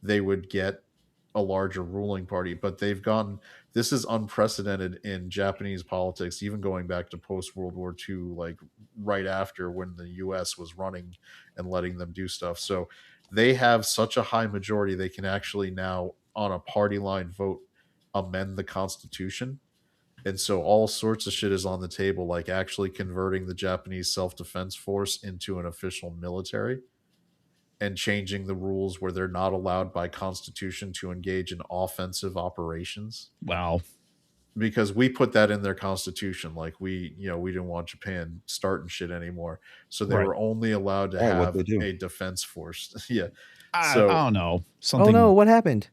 they would get a larger ruling party. But this is unprecedented in Japanese politics, even going back to post World War II, like right after when the US was running and letting them do stuff. So they have such a high majority, they can actually now on a party line vote amend the Constitution. And so all sorts of shit is on the table, like actually converting the Japanese self-defense force into an official military and changing the rules where they're not allowed by Constitution to engage in offensive operations. Wow. Because we put that in their Constitution. Like we didn't want Japan starting shit anymore. So they were only allowed to have a defense force. Yeah. I don't know. Oh no, what happened?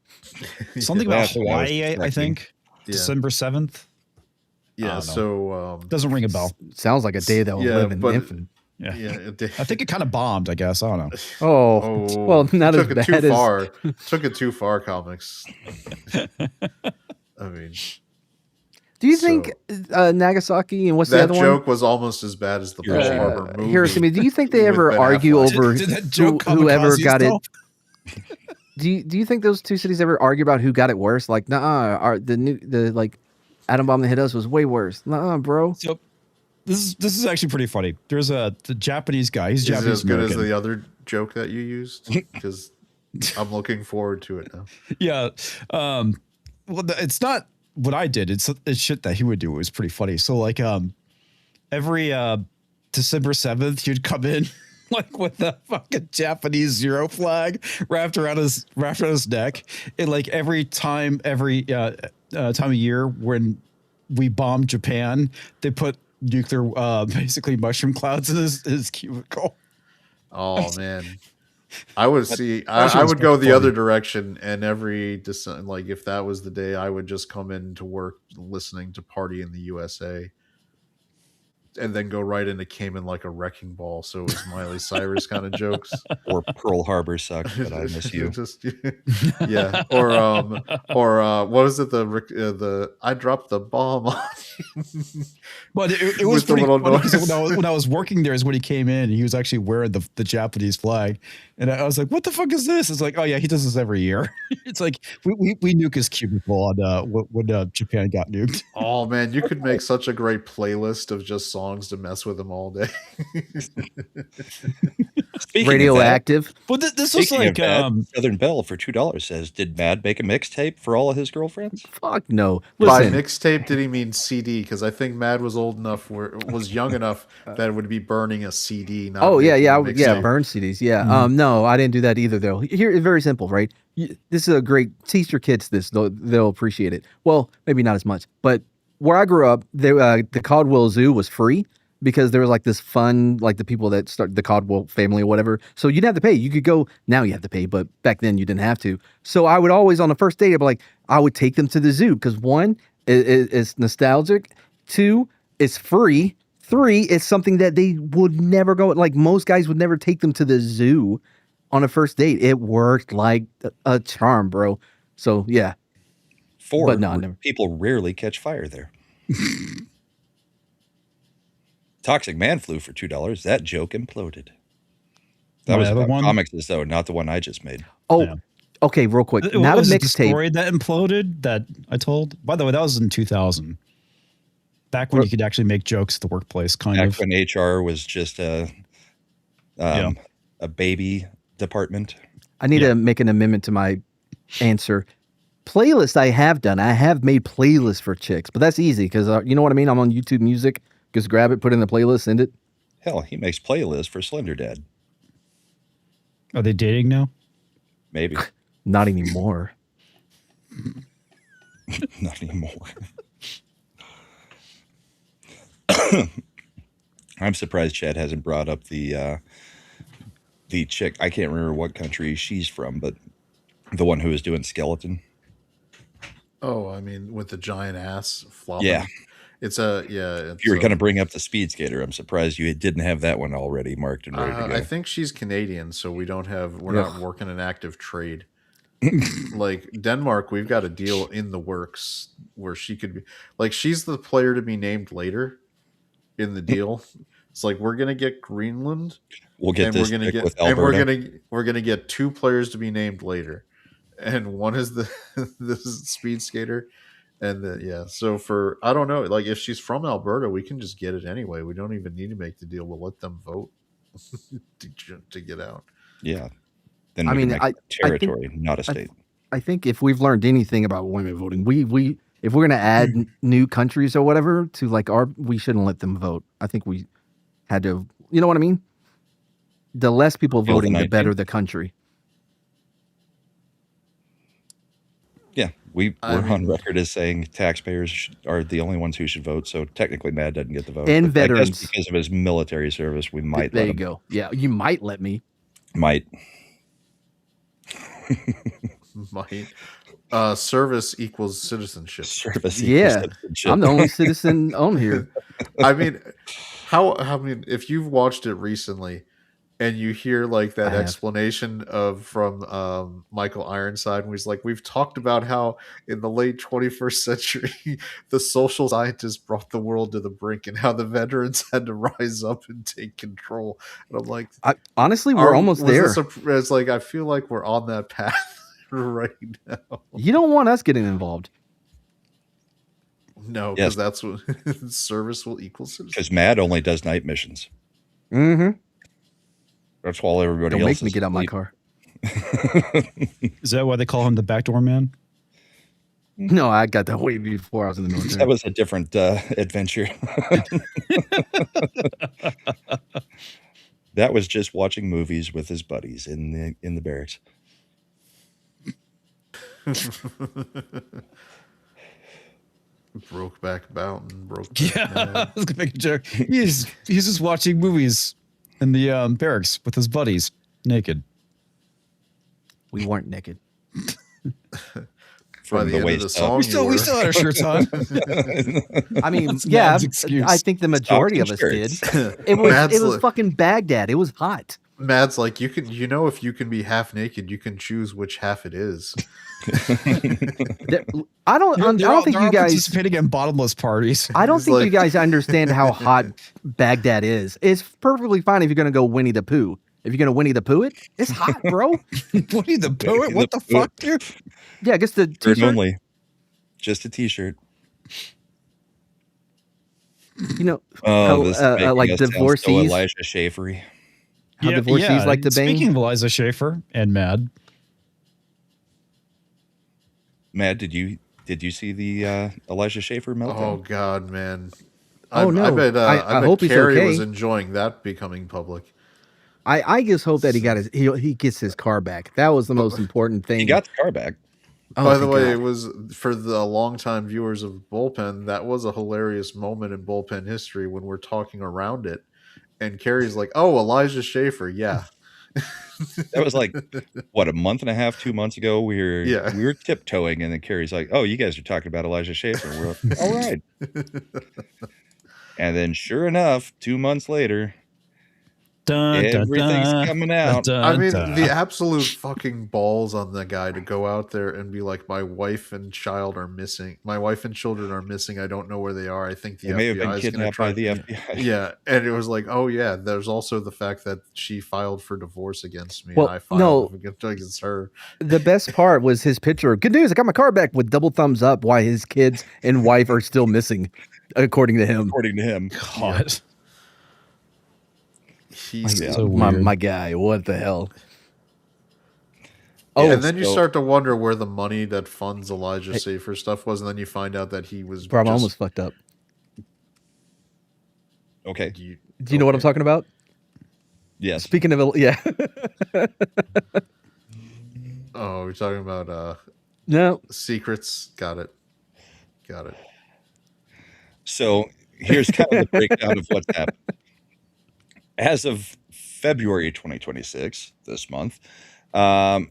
Something about Hawaii, I think. Yeah. December 7th. Yeah, so doesn't ring a bell. Sounds like a day that will live in infinite. Yeah, I think it kind of bombed. I guess I don't know. Oh, well, not as bad too far. Took it too far, Comix. I mean, do you think Nagasaki and what's the other one? That joke was almost as bad as the Pearl Harbor movie. Harrison, do you think they ever argue over whoever got it? Do you think those two cities ever argue about who got it worse? Like, the like atom bomb that hit us was way worse. Bro. So this is actually pretty funny. There's the Japanese guy. He's Japanese. Is it as good as the other joke that you used? Because I'm looking forward to it now. Yeah. Well, it's not what I did. It's shit that he would do. It was pretty funny. So like every December 7th, you'd come in like with the fucking Japanese zero flag wrapped around his neck, and like every time of year when we bombed Japan, they put nuclear basically mushroom clouds in his cubicle. Oh man, I would I would go the other direction, and every like if that was the day, I would just come into work listening to Party in the USA. And then go right into Came in like a wrecking ball. So it was Miley Cyrus kind of jokes. Or Pearl Harbor sucks, but I miss you. Yeah. Or what was it? The I dropped the bomb on you. But it was pretty funny because when I was working there is when he came in. He was actually wearing the Japanese flag, and I was like, "What the fuck is this?" It's like, "Oh yeah, he does this every year." It's like we nuke his cubicle on when Japan got nuked. Oh man, you could make such a great playlist of just songs to mess with him all day. Radioactive. But this was like Southern Belle for $2 says, "Did Mad make a mixtape for all of his girlfriends?" Fuck no. By mixtape, did he mean CD? Because I think Mad was was young enough that it would be burning a CD. Not burn CDs. Yeah. Mm-hmm. No, I didn't do that either though. Here, it's very simple, right? This is a great teach your kids this. They'll appreciate it. Well, maybe not as much, but where I grew up, the Caldwell Zoo was free because there was like this fun, like the people that start the Caldwell family or whatever. So you didn't have to pay. You could go. Now you have to pay, but back then you didn't have to. So I would always on the first date, I'd be like, I would take them to the zoo because one, it's nostalgic. Two, it's free. Three, it's something that they would never go. Like most guys would never take them to the zoo on a first date. It worked like a charm, bro. So yeah. Four, but no, never. People rarely catch fire there. Toxic Man flew for $2. That joke imploded. That was about Comix, though, not the one I just made. Oh, yeah. Okay, real quick. Not a mixtape. Story that imploded that I told. By the way, that was in 2000. Back when you could actually make jokes at the workplace, kind of. Back when HR was just a baby department. I need to make an amendment to my answer. Playlist I have done. I have made playlists for chicks, but that's easy because you know what I mean? I'm on YouTube Music. Just grab it, put it in the playlist, send it. Hell, he makes playlists for Slenderdad. Are they dating now? Maybe. Not anymore. Not anymore. I'm surprised Chad hasn't brought up the chick. I can't remember what country she's from, but the one who was doing skeleton. Oh, I mean, with the giant ass flopping. Yeah. If you were going to bring up the speed skater, I'm surprised you didn't have that one already marked and ready to go. I think she's Canadian, so we're not working an active trade. Like Denmark, we've got a deal in the works where she could be like, she's the player to be named later in the deal. It's like, we're going to get Greenland. We'll get this with Alberta. And we're going to get 2 players to be named later. And one is this is speed skater. And so for, I don't know, like if she's from Alberta, we can just get it anyway. We don't even need to make the deal. We'll let them vote to get out. Yeah. Then we can make territory, not a state. I think if we've learned anything about women voting, we if we're going to add new countries or whatever to like we shouldn't let them vote. I think we had to, you know what I mean? The less people voting, the better the country. Yeah, we're on record as saying taxpayers are the only ones who should vote. So technically, Mad doesn't get the vote. And veterans, I guess because of his military service, we might. There you go. Yeah, you might let me. Might. Might. Service equals citizenship. Service equals citizenship. I'm the only citizen on here. I mean, if you've watched it recently, and you hear like that explanation from Michael Ironside, where he's like, we've talked about how in the late 21st century, the social scientists brought the world to the brink and how the veterans had to rise up and take control. And I'm like, honestly, we're almost there. It's like, I feel like we're on that path right now. You don't want us getting involved. No, because that's what service will equal citizenship. Because Mad only does night missions. Mm-hmm. That's why everybody Don't else make me get out my car. Is that why they call him the backdoor man? No, I got that way before I was in the military. That was a different adventure. That was just watching movies with his buddies in the barracks. Brokeback Mountain. I was gonna make a joke. He's just watching movies in the barracks with his buddies, naked. We weren't naked. From the end of the song, we still had our shirts on. I mean, yeah, I think the majority of us did. It was fucking Baghdad. It was hot. Mad's like, if you can be half naked, you can choose which half it is. I don't think you guys participating in bottomless parties. I don't think you guys understand how hot Baghdad is. It's perfectly fine if you're going to go Winnie the Pooh. If you're going to Winnie the Pooh it, it's hot, bro. Winnie the Pooh it? What the fuck, dude? Yeah, I guess the t-shirt. Only. Just a t-shirt. You know, like divorcees. So Elijah Schaefery. How divorcees like to bang. Speaking of Eliza Schaefer and Mad. Mad, did you see the Elijah Schaefer meltdown? Oh God, man! No! I bet I hope Keri he's okay. was enjoying that becoming public. I just hope that he gets his car back. That was the most important thing. He got the car back. By the way, it was for the longtime viewers of Bullpen. That was a hilarious moment in Bullpen history when we're talking around it, and Keri's like, "Oh, Elijah Schaefer, yeah." That was like what, a month and a half, 2 months ago. We Yeah. were tiptoeing, and then Keri's like, "Oh, you guys are talking about Elijah Schaefer." We're like, all right. And then, sure enough, 2 months later, everything's coming out. I mean, the absolute fucking balls on the guy to go out there and be like, "My wife and child are missing. My wife and children are missing. I don't know where they are. I think the They may have been FBI is going to kidnapped try." by the FBI. Yeah, and it was like, "Oh yeah." There's also the fact that she filed for divorce against me, Well, and I filed against her. The best part was his picture. Good news, I got my car back with double thumbs up. Why his kids and wife are still missing, according to him. According to him, God. Yeah. He's so my guy. What the hell? Oh, and then you start to wonder where the money that funds Elijah Schaefer stuff was, and then you find out that he was. Bro, I'm almost fucked up. Okay. Do you know what I'm talking about? Yes. Speaking of, yeah. Oh, we're talking about no secrets. Got it. So here's kind of the breakdown of what's happened. As of February 2026, this month,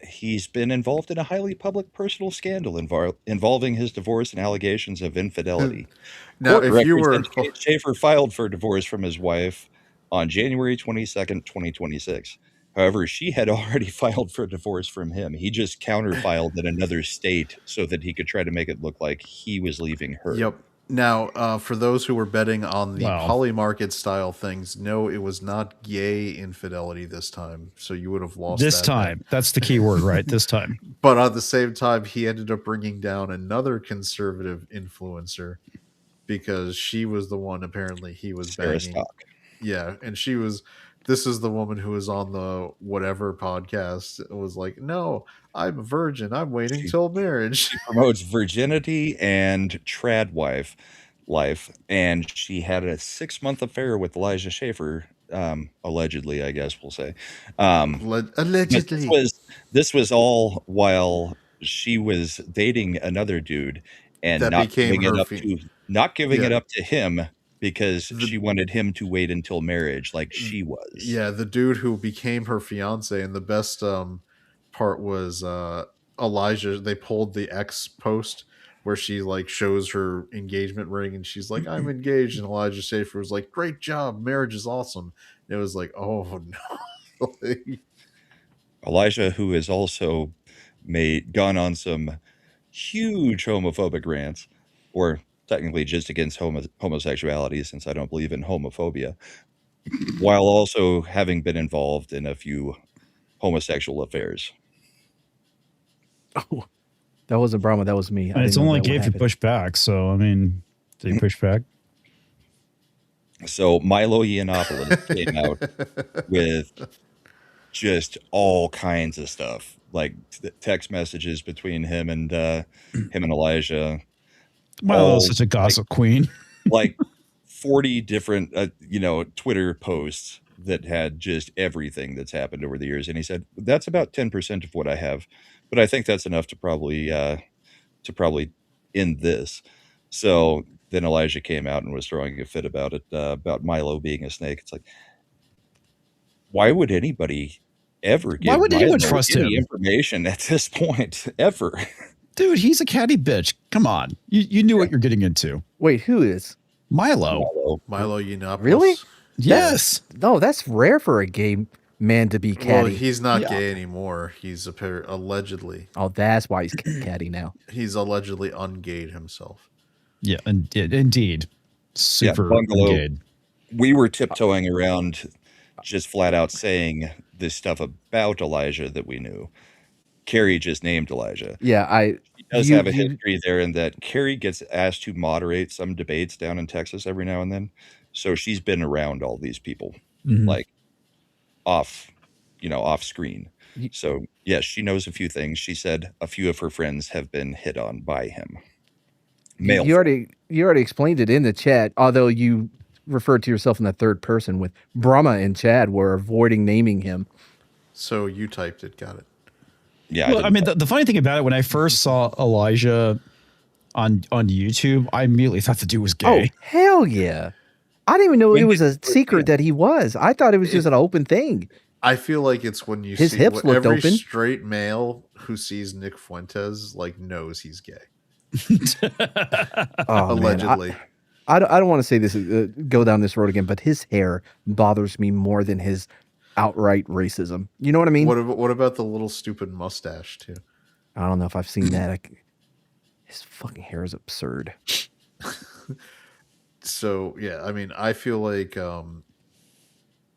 he's been involved in a highly public personal scandal involving his divorce and allegations of infidelity. Now, if you were Schaefer filed for divorce from his wife on January 22nd, 2026. However, she had already filed for divorce from him. He just counterfiled in another state so that he could try to make it look like he was leaving her. Yep. Now, for those who were betting on the polymarket style things, no, it was not gay infidelity this time. So you would have lost this time. Bet. That's the key word, right? This time. But at the same time, he ended up bringing down another conservative influencer because she was the one apparently he was banging. Stock. Yeah, and she was. This is the woman who was on the whatever podcast. It was like, no, I'm a virgin. I'm waiting till marriage. She promotes virginity and trad life, and she had a 6-month affair with Elijah Schaefer, allegedly, I guess we'll say. Allegedly. This was all while she was dating another dude and that not giving it up to him. Because she wanted him to wait until marriage like she was. Yeah, the dude who became her fiance. And the best part was Elijah. They pulled the X post where she like shows her engagement ring and she's like, "I'm engaged." And Elijah Schaefer was like, "Great job. Marriage is awesome." And it was like, oh no. Elijah, who has also gone on some huge homophobic rants, or technically just against homosexuality, since I don't believe in homophobia, while also having been involved in a few homosexual affairs. Oh, that wasn't Brahma, that was me. And it's only gay if you push back. So, I mean, did you push back? So Milo Yiannopoulos came out with just all kinds of stuff, like text messages between him and Elijah. Milo's such a gossip queen. Like 40 different, Twitter posts that had just everything that's happened over the years. And he said, that's about 10% of what I have, but I think that's enough to probably end this. So then Elijah came out and was throwing a fit about it, about Milo being a snake. It's like, why would anybody ever give anyone trust him? Information at this point ever? Dude, he's a catty bitch. Come on. You knew what you're getting into. Wait, who is? Milo Yiannopoulos. Really? Yes. No, that's rare for a gay man to be catty. Well, he's not gay anymore. He's allegedly. Oh, that's why he's catty now. He's allegedly ungayed himself. Yeah, indeed. Super ungayed. We were tiptoeing around just flat out saying this stuff about Elijah that we knew. Keri just named Elijah. Yeah, She does have a history there in that Keri gets asked to moderate some debates down in Texas every now and then. So she's been around all these people, like off screen. So yes, she knows a few things. She said a few of her friends have been hit on by him. You already explained it in the chat, although you referred to yourself in the third person with Brahma and Chad were avoiding naming him. So you typed it, got it. Yeah. Well, I mean, the funny thing about it, when I first saw Elijah on YouTube, I immediately thought the dude was gay. Oh, hell yeah. I didn't even know it was a secret that he was. I thought it was just an open thing. I feel like it's when you His see hips looked every open. straight male who sees Nick Fuentes like knows he's gay. Allegedly. Man, I don't want to say this, go down this road again, but his hair bothers me more than his outright racism. You know what I mean? What about the little stupid mustache too? I don't know if I've seen that. His fucking hair is absurd. So yeah, I mean, I feel like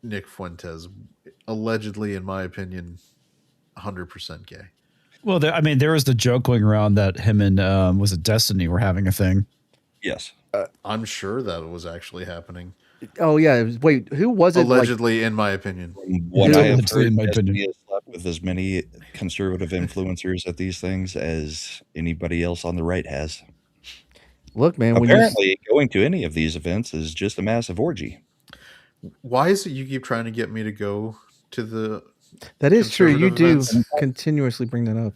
Nick Fuentes, allegedly, in my opinion, 100% gay. Well, there was the joke going around that him and was it Destiny were having a thing. Yes. I'm sure that was actually happening. Oh yeah. Wait, who was it? Allegedly, in my opinion. What I have heard, Destiny has slept with as many conservative influencers at these things as anybody else on the right has. Look, man. Apparently, going to any of these events is just a massive orgy. Why is it you keep trying to get me to go to the? That is true. You do events? continuously bring that up.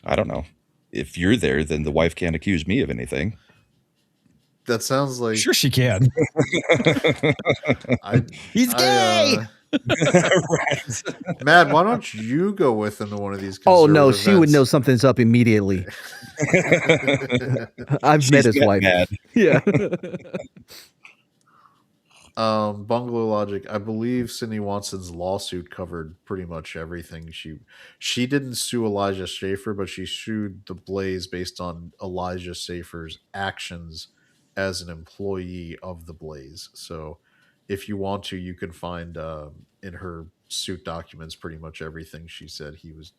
I don't know. If you're there, then the wife can't accuse me of anything. That sounds like Sure, she can. He's gay. Right. Mad, why don't you go with him to one of these? Oh no, conservative she would events? know something's up immediately. I've met his wife. Mad. Yeah. Bungalow Logic. I believe Sydney Watson's lawsuit covered pretty much everything. She didn't sue Elijah Schaefer, but she sued the Blaze based on Elijah Schaefer's actions as an employee of the Blaze. So if you want to, you can find in her suit documents pretty much everything she said he was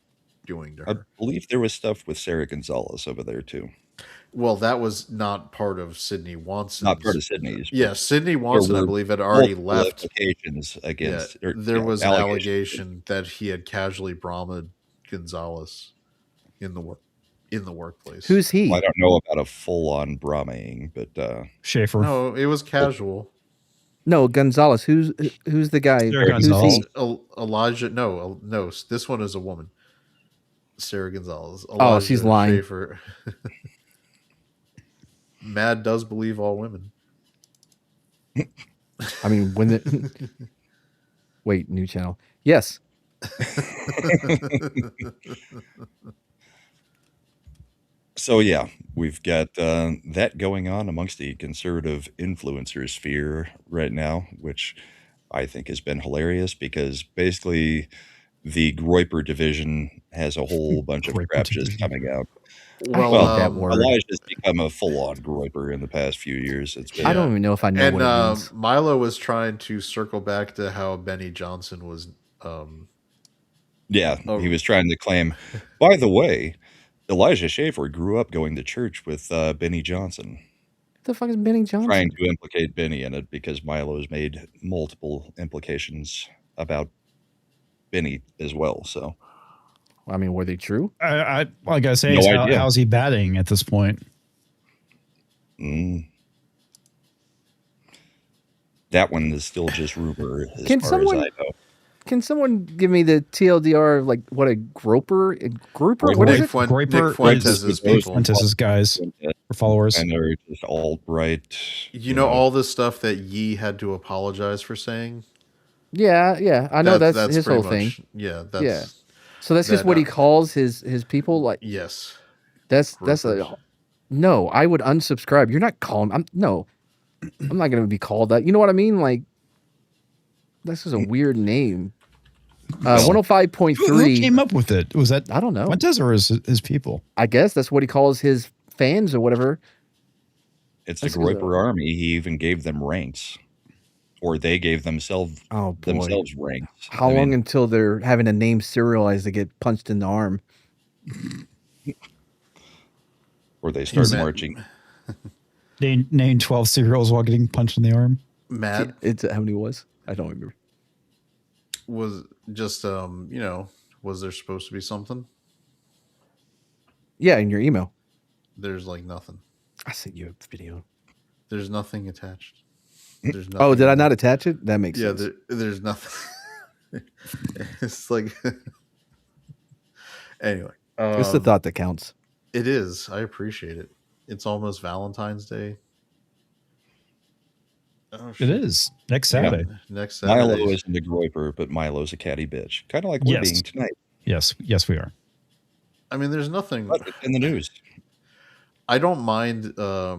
doing to her. I believe there was stuff with Sarah Gonzalez over there too. Well, that was not part of Sydney Watson's. Not part of Sydney's. Yeah, Sydney Watson, I believe, had already left. Applications against. Yeah, there was an allegation that he had casually brahmed Gonzalez in the workplace. Who's he? Well, I don't know about a full-on brahming, but Schaefer. No, it was casual. No, Gonzalez. Who's the guy? Sarah Who's Gonzalez. he? Elijah. No. This one is a woman. Sarah Gonzalez. Oh, she's lying. Schaefer. Mad does believe all women. I mean, when the wait, new channel. Yes. So yeah, we've got that going on amongst the conservative influencer sphere right now, which I think has been hilarious because basically the Groyper division has a whole bunch of crap just coming out. Well, that word. Elijah's become a full-on Groyper in the past few years. It's been, I don't even know if I know what it means. Milo was trying to circle back to how Benny Johnson was. He was trying to claim. By the way, Elijah Schaefer grew up going to church with Benny Johnson. What the fuck is Benny Johnson? Trying to implicate Benny in it because Milo's made multiple implications about Benny as well. So, I mean, were they true? I gotta say, how's he batting at this point? That one is still just rumor as far as I know. Can someone give me the TLDR of like what a grouper? What is it? Groyper Nick Fuentes' people. Fuentes' guys or followers. And they're just alt-right. You know all the stuff that Yee had to apologize for saying? Yeah. I know that's his whole pretty much, thing. Yeah, So that's just what he calls his people. Like, yes, that's no. I would unsubscribe. You're not calling. I'm not going to be called that. You know what I mean? Like, that's just a weird name. 105.3. Who came up with it? Was that I don't know. Fuentes or his people? I guess that's what he calls his fans or whatever. It's the Groyper Army. He even gave them ranks, or they gave themselves ranks. How long until they're having a name serialized to get punched in the arm? Or they start marching. They named 12 cereals while getting punched in the arm. Mad. It's how many was? I don't remember. Was just was there supposed to be something? Yeah, in your email. There's like nothing. I sent you a video. There's nothing attached. There's nothing. Oh, did I not attach it? That makes sense. There's nothing. It's like anyway. It's the thought that counts. It is. I appreciate it. It's almost Valentine's Day. Oh, it is next Saturday. Yeah, next Saturday. Milo isn't a groiper, but Milo's a catty bitch. Kind of like we're being tonight. Yes, we are. I mean, there's nothing in the news. I don't mind a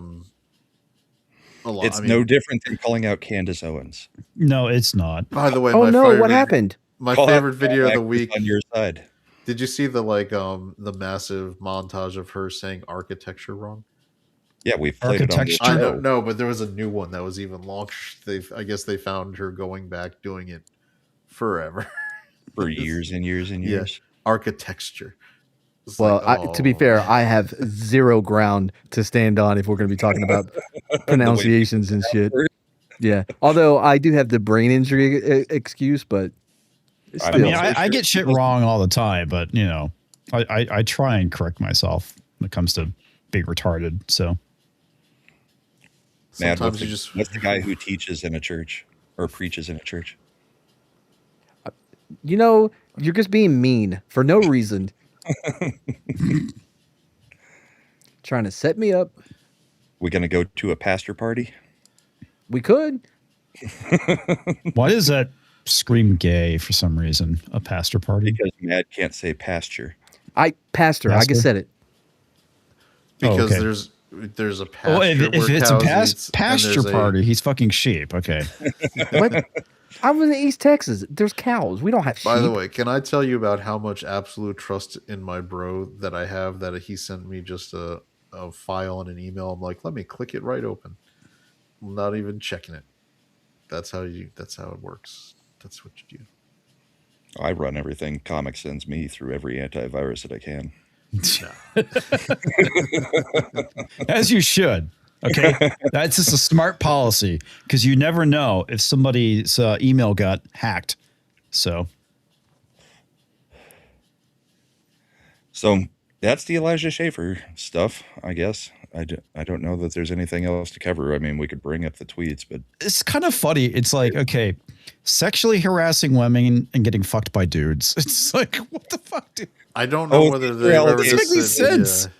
lot. It's no different than calling out Candace Owens. No, it's not. By the way, what happened? My favorite video of the week on your side. Did you see the the massive montage of her saying architecture wrong? Yeah, we've played it on the show. I don't know, but there was a new one that was even longer. I guess they found her going back doing it forever. For years and years and years. Yeah, architecture. Well, to be fair, I have zero ground to stand on if we're going to be talking about pronunciations and shit. Yeah. Although I do have the brain injury excuse, but still. I mean, I get shit wrong all the time, but you know, I try and correct myself when it comes to being retarded. So sometimes what's the guy who teaches in a church or preaches in a church? You know, you're just being mean for no reason. Trying to set me up. We gonna go to a pastor party? We could. Why does that scream gay for some reason? A pastor party? Because Mad can't say pasture. Pastor. I just said it. Because there's a pasture. Oh, if it's a pasture party, he's fucking sheep. Okay. What? I was in East Texas. There's cows. We don't have sheep. By the way, can I tell you about how much absolute trust in my bro that I have that he sent me just a file and an email? I'm like, let me click it right open. I'm not even checking it. That's how it works. That's what you do. I run everything Comix sends me through every antivirus that I can. As you should. Okay. That's just a smart policy because you never know if somebody's email got hacked. So that's the Elijah Schaffer stuff, I guess. I don't know that there's anything else to cover. I mean, we could bring up the tweets, but it's kind of funny. It's like, okay, sexually harassing women and getting fucked by dudes. It's like, what the fuck, dude? I don't know whether they ever doesn't make any sense. Yeah.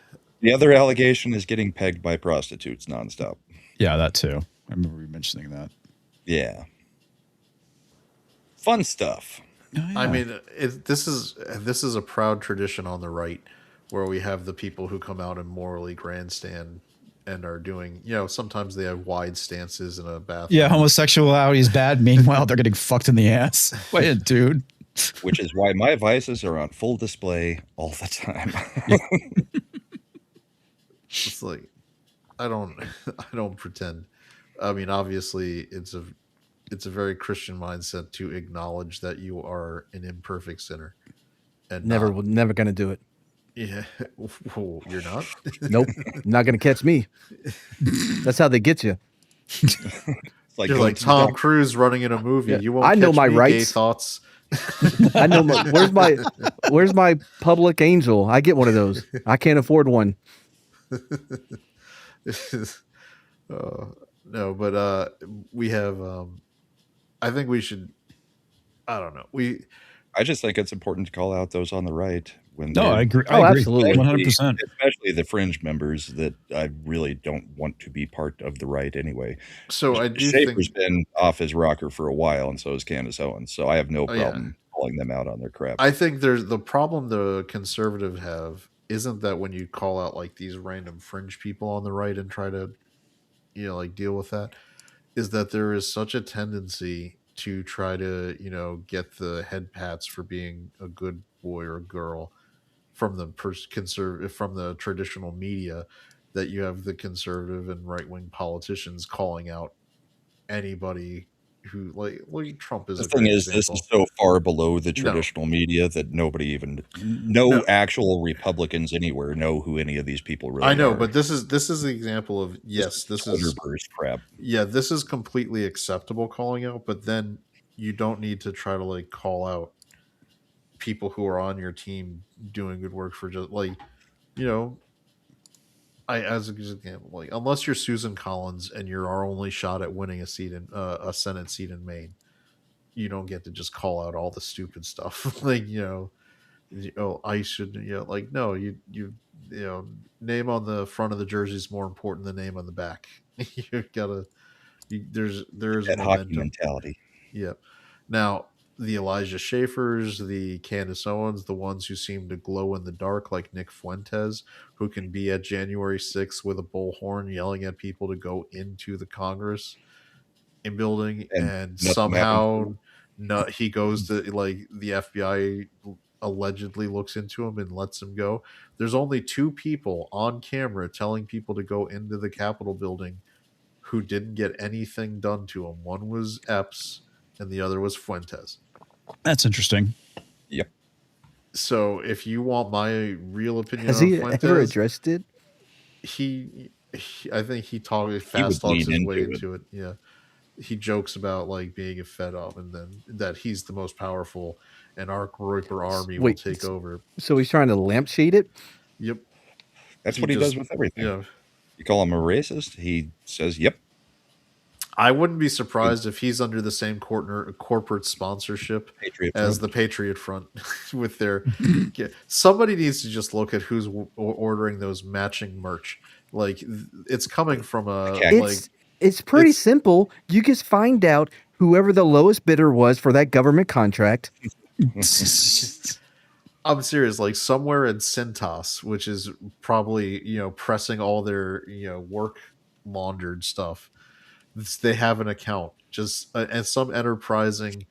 The other allegation is getting pegged by prostitutes nonstop. Yeah, that too. I remember you mentioning that. Yeah. Fun stuff. Oh, yeah. I mean, this is a proud tradition on the right where we have the people who come out and morally grandstand and are doing, sometimes they have wide stances in a bathroom. Yeah, homosexuality is bad. Meanwhile, they're getting fucked in the ass. Wait, dude. Which is why my vices are on full display all the time. It's like, I don't pretend. I mean, obviously it's a very Christian mindset to acknowledge that you are an imperfect sinner. And never going to do it. Yeah. Whoa, you're not? Nope. Not going to catch me. That's how they get you. You're like Tom Cruise running in a movie. Yeah. You won't I know catch my me, rights. Gay thoughts. I know where's my public angel? I get one of those. I can't afford one. No, but we have I think we should, I don't know. I just think it's important to call out those on the right when I agree. Absolutely. 100%. Especially the fringe members that I really don't want to be part of the right anyway. So I do Schaefer's been off his rocker for a while, and so is Candace Owens. So I have no problem calling them out on their crap. I think there's the problem the conservatives have isn't that when you call out like these random fringe people on the right and try to, like deal with that, is that there is such a tendency to try to, get the head pats for being a good boy or girl from the from the traditional media, that you have the conservative and right-wing politicians calling out anybody who like Trump is. The thing is, this is so far below the traditional media that nobody even, actual Republicans anywhere know who any of these people really are. I know, but this is the example of, this is crap. Yeah, this is completely acceptable calling out, but then you don't need to try to like call out people who are on your team doing good work for just like, as an example, like unless you're Susan Collins and you're our only shot at winning a seat in a Senate seat in Maine, you don't get to just call out all the stupid stuff. Like, I should, like, no, name on the front of the jersey is more important than name on the back. You gotta, there's that hockey mentality. Yeah. Now, the Elijah Schaefers, the Candace Owens, the ones who seem to glow in the dark, like Nick Fuentes, who can be at January 6th with a bullhorn yelling at people to go into the Congress in building, and somehow he goes to, like, the FBI allegedly looks into him and lets him go. There's only 2 people on camera telling people to go into the Capitol building who didn't get anything done to him. One was Epps and the other was Fuentes. That's interesting. Yep. So if you want my real opinion, has he ever addressed it? I think he talks his way into it. Yeah. He jokes about, like, being fed up, and then that he's the most powerful and our Groiper army will take over. So he's trying to lampshade it? Yep. That's what he does with everything. Yeah. You call him a racist, he says, yep. I wouldn't be surprised if he's under the same corporate sponsorship as the Patriot Front with their... Somebody needs to just look at who's ordering those matching merch. Like, it's coming from It's pretty simple. You just find out whoever the lowest bidder was for that government contract. I'm serious. Like, somewhere in Cintas, which is probably, pressing all their, work laundered stuff, they have an account. Just and some enterprising,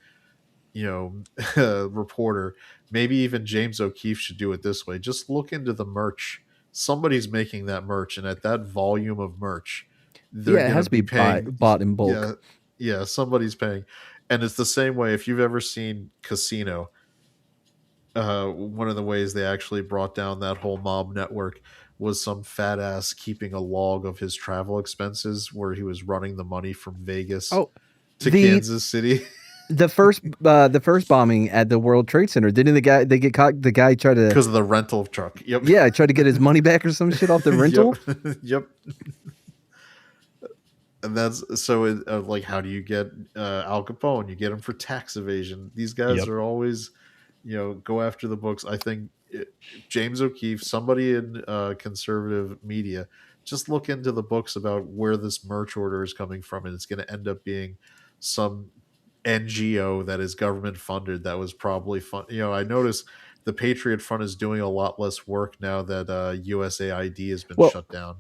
reporter, maybe even James O'Keefe should do it this way. Just look into the merch. Somebody's making that merch, and at that volume of merch, it has to be bought in bulk. Yeah, somebody's paying. And it's the same way if you've ever seen Casino. One of the ways they actually brought down that whole mob network was some fat ass keeping a log of his travel expenses, where he was running the money from Vegas to Kansas City. The first bombing at the World Trade Center, didn't the guy try to, because of the rental truck? Yep. Yeah, tried to get his money back or some shit off the rental. Yep. And that's so. Like, how do you get Al Capone? You get him for tax evasion. These guys are always, go after the books. I think James O'Keefe, somebody in conservative media, just look into the books about where this merch order is coming from, and it's going to end up being some NGO that is government funded. That was probably fun. I noticed the Patriot Front is doing a lot less work now that USAID has been shut down.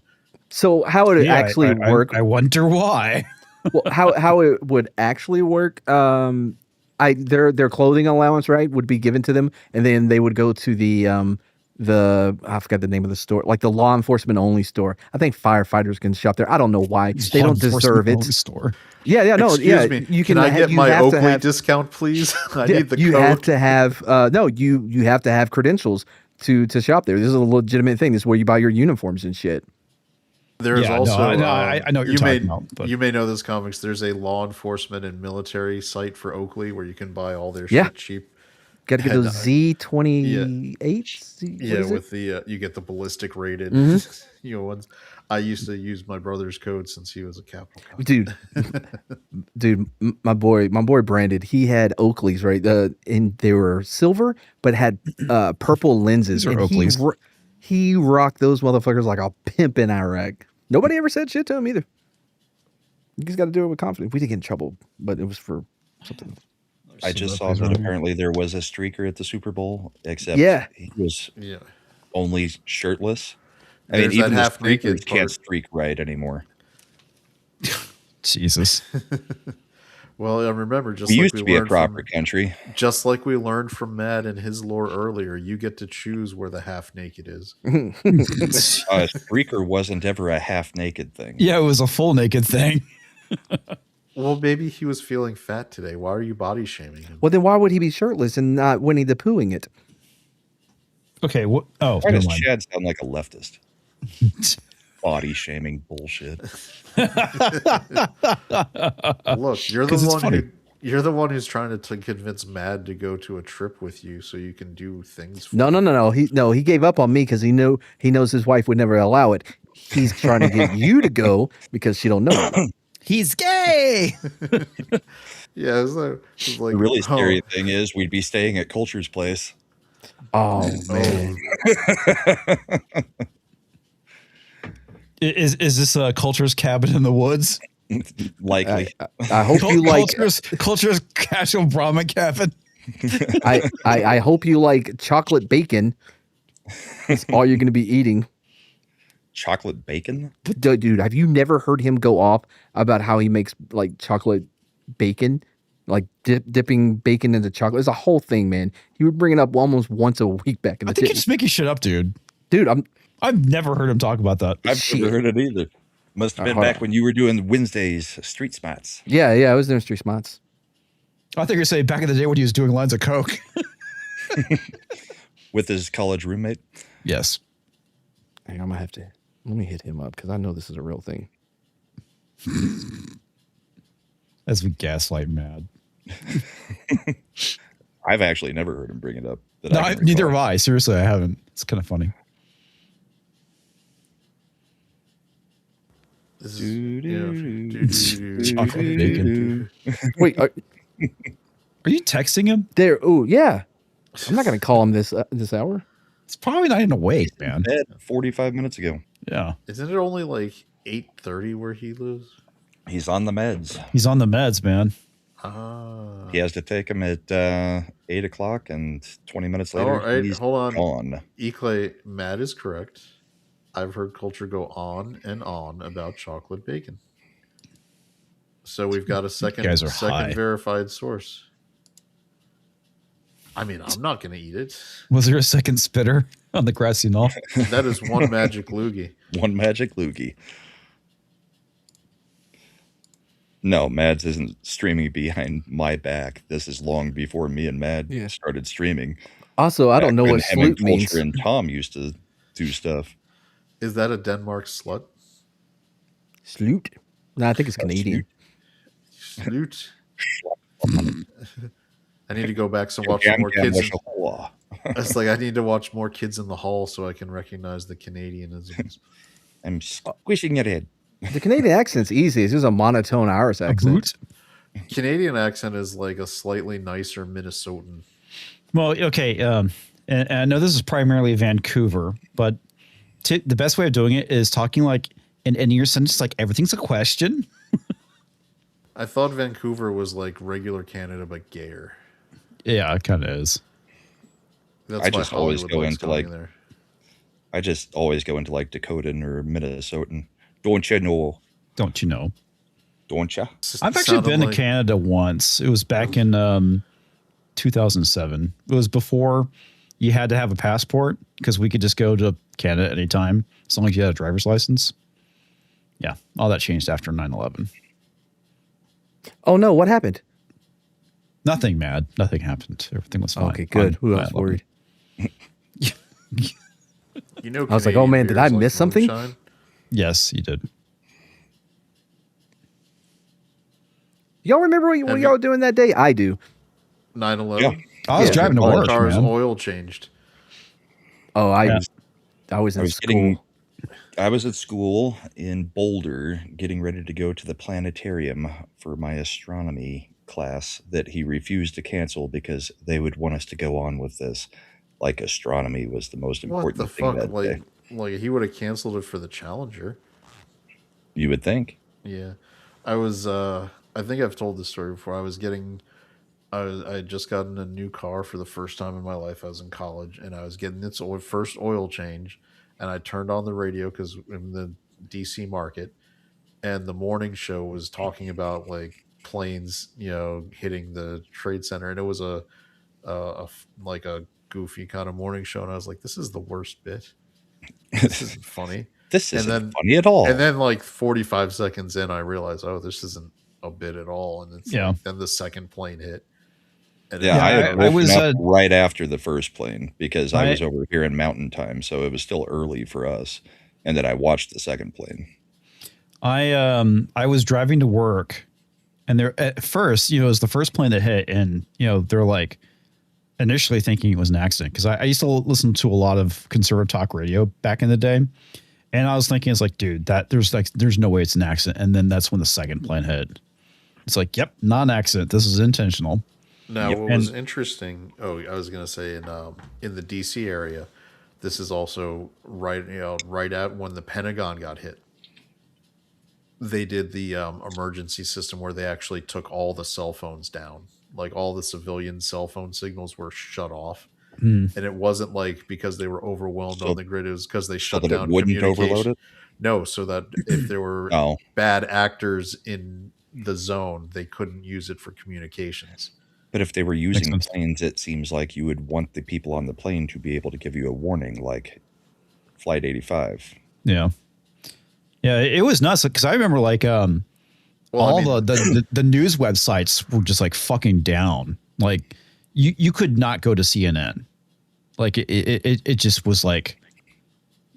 So how would it actually work? I wonder why. Well, how it would actually work? Their clothing allowance, right, would be given to them, and then they would go to the I forgot the name of the store, like the law enforcement only store. I think firefighters can shop there. I don't know why they don't deserve it. Store. Yeah, no, Excuse me. Can I get my Oakley discount, please? I need the code. You have to have you have to have credentials to shop there. This is a legitimate thing. This is where you buy your uniforms and shit. There's also I know what you're talking about. But. You may know this, Comix. There's a law enforcement and military site for Oakley where you can buy all their shit cheap. Got to get those Z28. Yeah, with the you get the ballistic rated ones. I used to use my brother's code since he was a Capitol cop. Dude, my boy Brandon, he had Oakleys, right? And they were silver, but had purple lenses. These are Oakleys. He rocked those motherfuckers like a pimp in Iraq. Nobody ever said shit to him either. You just got to do it with confidence. We didn't get in trouble, but it was for something. I just saw that apparently there was a streaker at the Super Bowl, except he was only shirtless. I mean, even the streakers can't streak right anymore. Jesus. Well, I remember, we used to be a proper country. Just like we learned from Mad and his lore earlier, you get to choose where the half naked is. A streaker wasn't ever a half naked thing. Yeah, it was a full naked thing. Well, maybe he was feeling fat today. Why are you body shaming him? Well, then why would he be shirtless and not Winnie the Poohing it? Okay. Why does Chad sound like a leftist? Body shaming bullshit. Look, you're the one who's trying to convince Mad to go to a trip with you so you can do things. No. He gave up on me because he knows his wife would never allow it. He's trying to get you to go because she don't know. He's gay. Yeah, it's like the really scary thing is we'd be staying at Culture's place. Oh man. Is this a Culture's cabin in the woods? Likely. I hope you like Culture's casual Brahma cabin. I hope you like chocolate bacon. That's all you're going to be eating. Chocolate bacon? Dude, have you never heard him go off about how he makes like chocolate bacon? Like dipping bacon into chocolate. It's a whole thing, man. He would bring it up almost once a week back in the day. I think you're just making shit up, dude. Dude, I've never heard him talk about that. I've never heard it either. Must have been back when you were doing Wednesday's Street Smarts. Yeah, I was doing Street Smarts. I think you're saying back in the day when he was doing lines of coke. With his college roommate? Yes. Hey, I'm gonna have to let me hit him up because I know this is a real thing. As we gaslight Mad. I've actually never heard him bring it up. No, neither have I. Seriously, I haven't. It's kind of funny. This is chocolate bacon. Wait, are you texting him? There. Oh yeah. I'm not gonna call him this hour. It's probably not even awake, man. 45 minutes ago. Yeah. Isn't it only like 8:30 where he lives? He's on the meds. He's on the meds, man. He has to take him at 8 o'clock, and 20 minutes later, all right, he's hold on. gone. Eclay, Matt is correct. I've heard Culture go on and on about chocolate bacon. So we've got a second verified source. I mean, I'm not going to eat it. Was there a second spitter on the grassy knoll? That is one magic loogie. One magic loogie. No, Mads isn't streaming behind my back. This is long before me and Mad started streaming. Also, I don't know what sloot means. Culture and Tom used to do stuff. Is that a Denmark slut? Sloot? No, I think it's Canadian. Sloot. I need to go back and watch some more kids. It's like I need to watch more Kids in the Hall so I can recognize the Canadianisms. I'm squishing your head. The Canadian accent's easy. It's just a monotone Irish accent. Canadian accent is like a slightly nicer Minnesotan. Well, okay. And I know this is primarily Vancouver, but the best way of doing it is talking like in your sentence, like everything's a question. I thought Vancouver was like regular Canada, but gayer. Yeah, it kind of is. That's why always go into like there. I just always go into like Dakotan or Minnesotan. Don't you know? Don't you know? Don't you? I've actually been to Canada once. It was back in 2007. It was before you had to have a passport because we could just go to Canada at any time as long as you had a driver's license. Yeah, all that changed after 9/11. Oh no, what happened? Nothing, Mad. Nothing happened. Everything was fine. Okay, good. Who else worried? You know, I was like, oh man, did I miss something? Yes, you did. Y'all remember what y'all were doing that day? I do. 9/11. Yeah. I was driving to work. Car's man. oil changed. Oh, I was in school. I was at school in Boulder getting ready to go to the planetarium for my astronomy class that he refused to cancel because they would want us to go on with this. Like astronomy was the most important thing that day. Like he would have canceled it for the Challenger. You would think. Yeah. I was I think I've told this story before. I had just gotten a new car for the first time in my life. I was in college and I was getting its first oil change, and I turned on the radio because in the DC market, and the morning show was talking about like planes, hitting the Trade Center, and it was a goofy kind of morning show, and I was like, this is the worst bit. This isn't funny. This isn't funny at all. And then like 45 seconds in, I realized, oh, this isn't a bit at all. And it's like, then the second plane hit. And I was up right after the first plane because I was over here in Mountain Time, so it was still early for us. And then I watched the second plane. I was driving to work, and there at first, it was the first plane that hit, and they're like initially thinking it was an accident because I used to listen to a lot of conservative talk radio back in the day, and I was thinking it's like, dude, there's no way it's an accident. And then that's when the second plane hit. It's like, yep, not an accident. This is intentional. Now, what was interesting? Oh, I was going to say in the DC area, this is also right at when the Pentagon got hit. They did the emergency system where they actually took all the cell phones down, like all the civilian cell phone signals were shut off. And it wasn't like because they were overwhelmed on the grid. It was because they shut down communication. No, so that if there were bad actors in the zone, they couldn't use it for communications. But if they were using planes, it seems like you would want the people on the plane to be able to give you a warning, like Flight 85. Yeah. Yeah, it was nuts because I remember like the news websites were just like fucking down. Like you could not go to CNN. Like it just was like,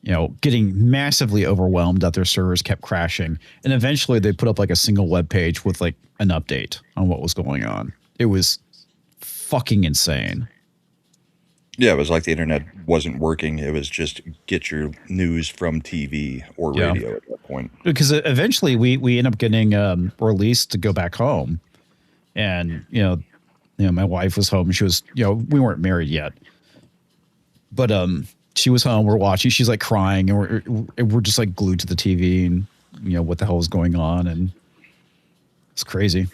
you know, getting massively overwhelmed that their servers kept crashing. And eventually they put up like a single web page with like an update on what was going on. It was fucking insane. Yeah, it was like the internet wasn't working. It was just get your news from TV or radio at that point. Because eventually we end up getting released to go back home. And, you know, my wife was home. She was, you know, we weren't married yet. But she was home. We're watching. She's like crying, and we're just like glued to the TV, and you know what the hell is going on, and it's crazy.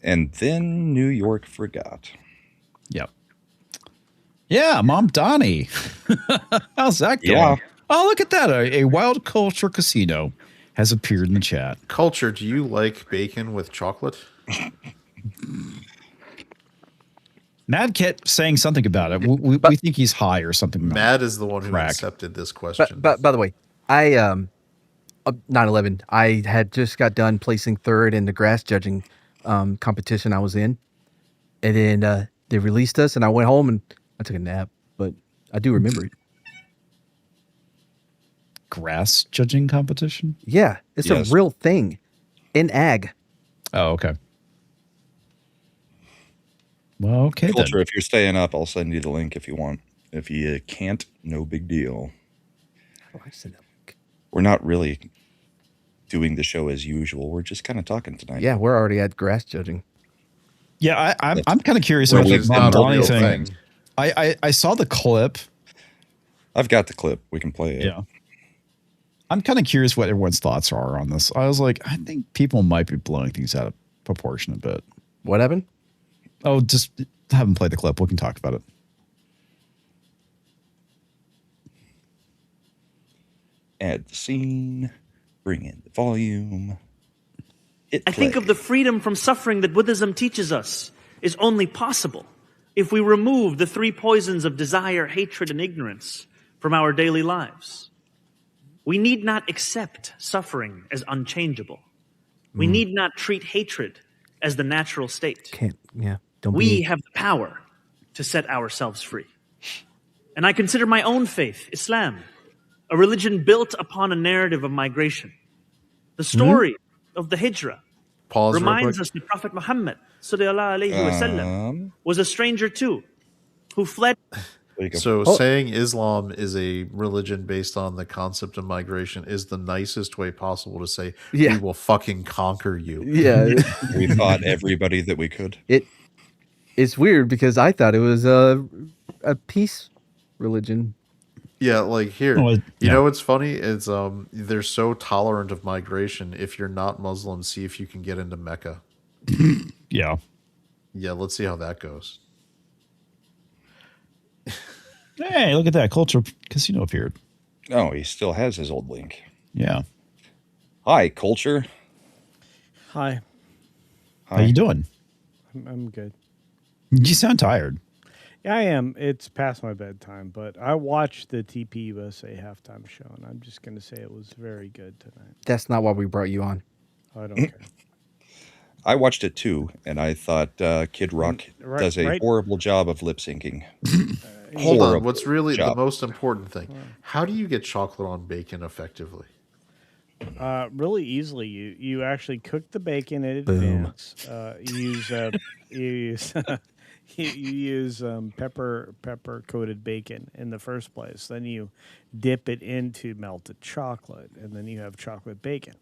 And then New York forgot. Yep. Yeah, Mom Donnie. How's that going? Yeah. Oh, look at that! A Wild Culture Casino has appeared in the chat. Culture, do you like bacon with chocolate? Mad kept saying something about it. We think he's high or something. Mad is the one who accepted this question. But by the way, I 9/11. I had just got done placing third in the grass judging competition I was in, and then they released us, and I went home and I took a nap. But I do remember it. Grass judging competition? Yeah, it's a real thing in ag. Oh, okay. Well, okay. Culture, then. if you're staying up, I'll send you the link if you want. If you can't, no big deal. Oh, I sent that link. We're not really doing the show as usual. We're just kind of talking tonight. Yeah, we're already at grass judging. Yeah, I'm kind of curious about the Mom Donnie thing. I saw the clip. I've got the clip. We can play it. Yeah. I'm kind of curious what everyone's thoughts are on this. I was like, I think people might be blowing things out of proportion a bit. What happened? Oh, just haven't played the clip. We can talk about it. Add the scene. Bring in the volume. I think of the freedom from suffering that Buddhism teaches us is only possible if we remove the three poisons of desire, hatred, and ignorance from our daily lives. We need not accept suffering as unchangeable. We need not treat hatred as the natural state. We have the power to set ourselves free. And I consider my own faith, Islam, a religion built upon a narrative of migration. The story of the Hijrah reminds us that Prophet Muhammad was a stranger too, who fled. So saying Islam is a religion based on the concept of migration is the nicest way possible to say we will fucking conquer you. Yeah. We fought everybody that we could. It's weird because I thought it was a peace religion. Yeah, like here. You know what's funny? It's they're so tolerant of migration. If you're not Muslim, see if you can get into Mecca. Yeah. Yeah, let's see how that goes. Hey, look at that. Culture Casino appeared. Oh, he still has his old link. Yeah. Hi, Culture. Hi. How you doing? I'm good. You sound tired. Yeah, I am. It's past my bedtime, but I watched the TP USA halftime show, and I'm just going to say it was very good tonight. That's not why we brought you on. I don't care. I watched it too, and I thought Kid Rock does a horrible job of lip syncing. Hold on. What's really the most important thing? How do you get chocolate on bacon effectively? Really easily. You actually cook the bacon in advance. You use pepper coated bacon in the first place. Then you dip it into melted chocolate, and then you have chocolate bacon.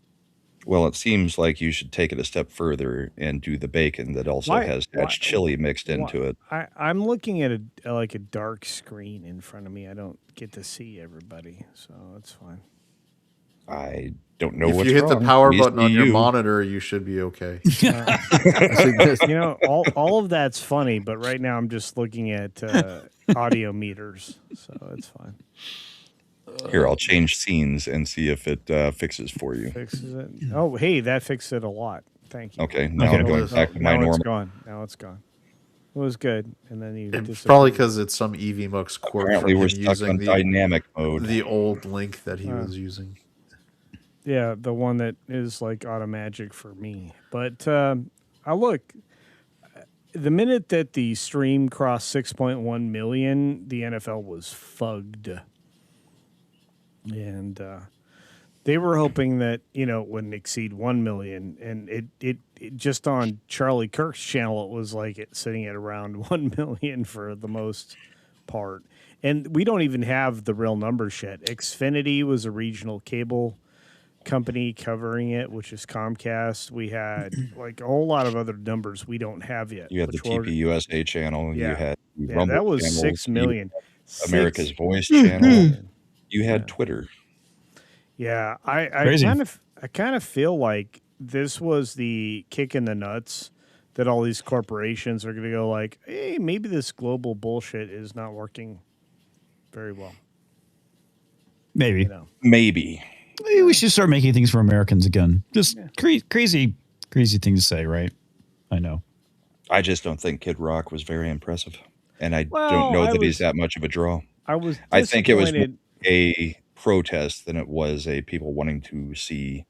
Well, it seems like you should take it a step further and do the bacon that also has Dutch chili mixed into it. I'm looking at a dark screen in front of me. I don't get to see everybody, so it's fine. I don't know if what's you hit wrong. the power button on your monitor, you should be okay. All of that's funny, but right now I'm just looking at audio meters, so it's fine. Here, I'll change scenes and see if it fixes for you. Fixes it. Oh, hey, that fixed it a lot. Thank you. Okay, now I'm going back to my normal. It's gone. Now it's gone. It was good, and then you. It's probably because it's some EVMux quirk. Apparently, from we're him stuck using on dynamic mode. The old link that he was using. Yeah, the one that is like automagic for me. But I look. The minute that the stream crossed 6.1 million, the NFL was fugged. And they were hoping that, it wouldn't exceed 1 million. And it just on Charlie Kirk's channel, it was like sitting at around 1 million for the most part. And we don't even have the real numbers yet. Xfinity was a regional cable company covering it, which is Comcast. We had like a whole lot of other numbers we don't have yet. You had the TPUSA channel. Yeah. You had Rumble that was channels, 6 million. America's Voice channel. You had Twitter. Yeah, I kind of feel like this was the kick in the nuts that all these corporations are going to go like, hey, maybe this global bullshit is not working very well. Maybe. Maybe we should start making things for Americans again. Just crazy thing to say, right? I know. I just don't think Kid Rock was very impressive, and I don't know that he's that much of a draw. I think it was a protest than it was a people wanting to see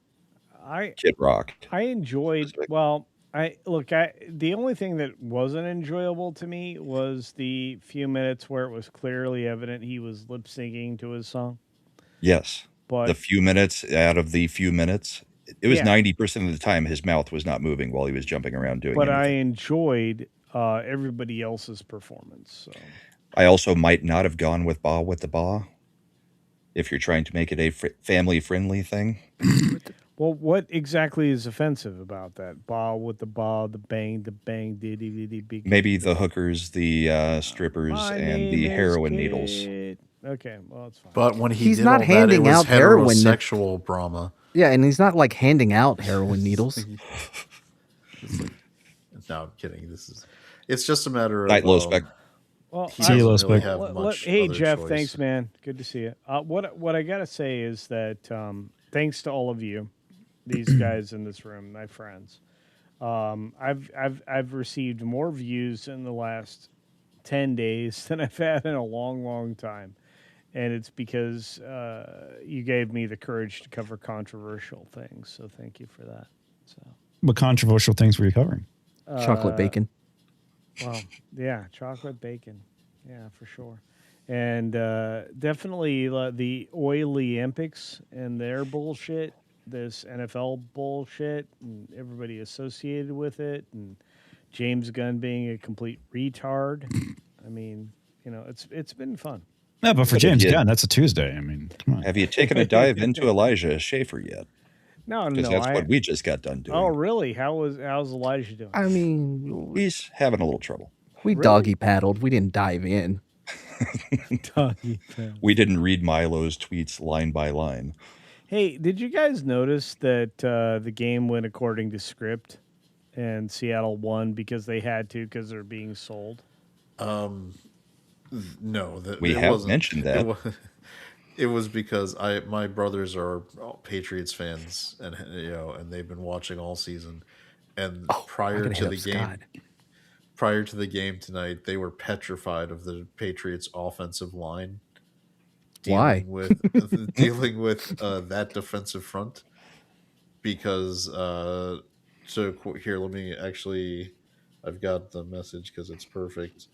Kid Rock. I enjoyed. Well, the only thing that wasn't enjoyable to me was the few minutes where it was clearly evident he was lip syncing to his song. Yes. But the few minutes out of the few minutes, it was 90% of the time his mouth was not moving while he was jumping around doing it. But anything. I enjoyed everybody else's performance. So. I also might not have gone with Ba with the Ba if you're trying to make it a family-friendly thing. Well, what exactly is offensive about that? Ba with the ba, the bang, diddy, big. Maybe the hookers, the strippers, and the heroin needles. Okay, well, it's fine. But when he's did not all handing that, it was out heroin, sexual Brahma. Yeah, and he's not like handing out heroin needles. No, I'm kidding. It's just a matter of night low spec. Well, really hey Jeff, choice. thanks, man. Good to see you. What I gotta say is that thanks to all of you, these guys in this room, my friends. I've received more views in the last 10 days than I've had in a long time. And it's because you gave me the courage to cover controversial things. So thank you for that. So, what controversial things were you covering? Chocolate bacon. Well, yeah, chocolate bacon. Yeah, for sure. And definitely the oily Olympics and their bullshit, this NFL bullshit, and everybody associated with it, and James Gunn being a complete retard. I mean, it's been fun. No, but for James Gunn, that's a Tuesday. I mean, come on. Have you taken a dive into Elijah Schaefer yet? No, because that's what we just got done doing. Oh, really? How's Elijah doing? I mean, he's having a little trouble. We doggy paddled. We didn't dive in. Doggy paddle. We didn't read Milo's tweets line by line. Hey, did you guys notice that the game went according to script, and Seattle won because they had to because they're being sold? No, we have mentioned that. It was because my brothers are Patriots fans, and and they've been watching all season. And prior to the game tonight, they were petrified of the Patriots' offensive line. Dealing with that defensive front, because here, let me actually, I've got the message because it's perfect.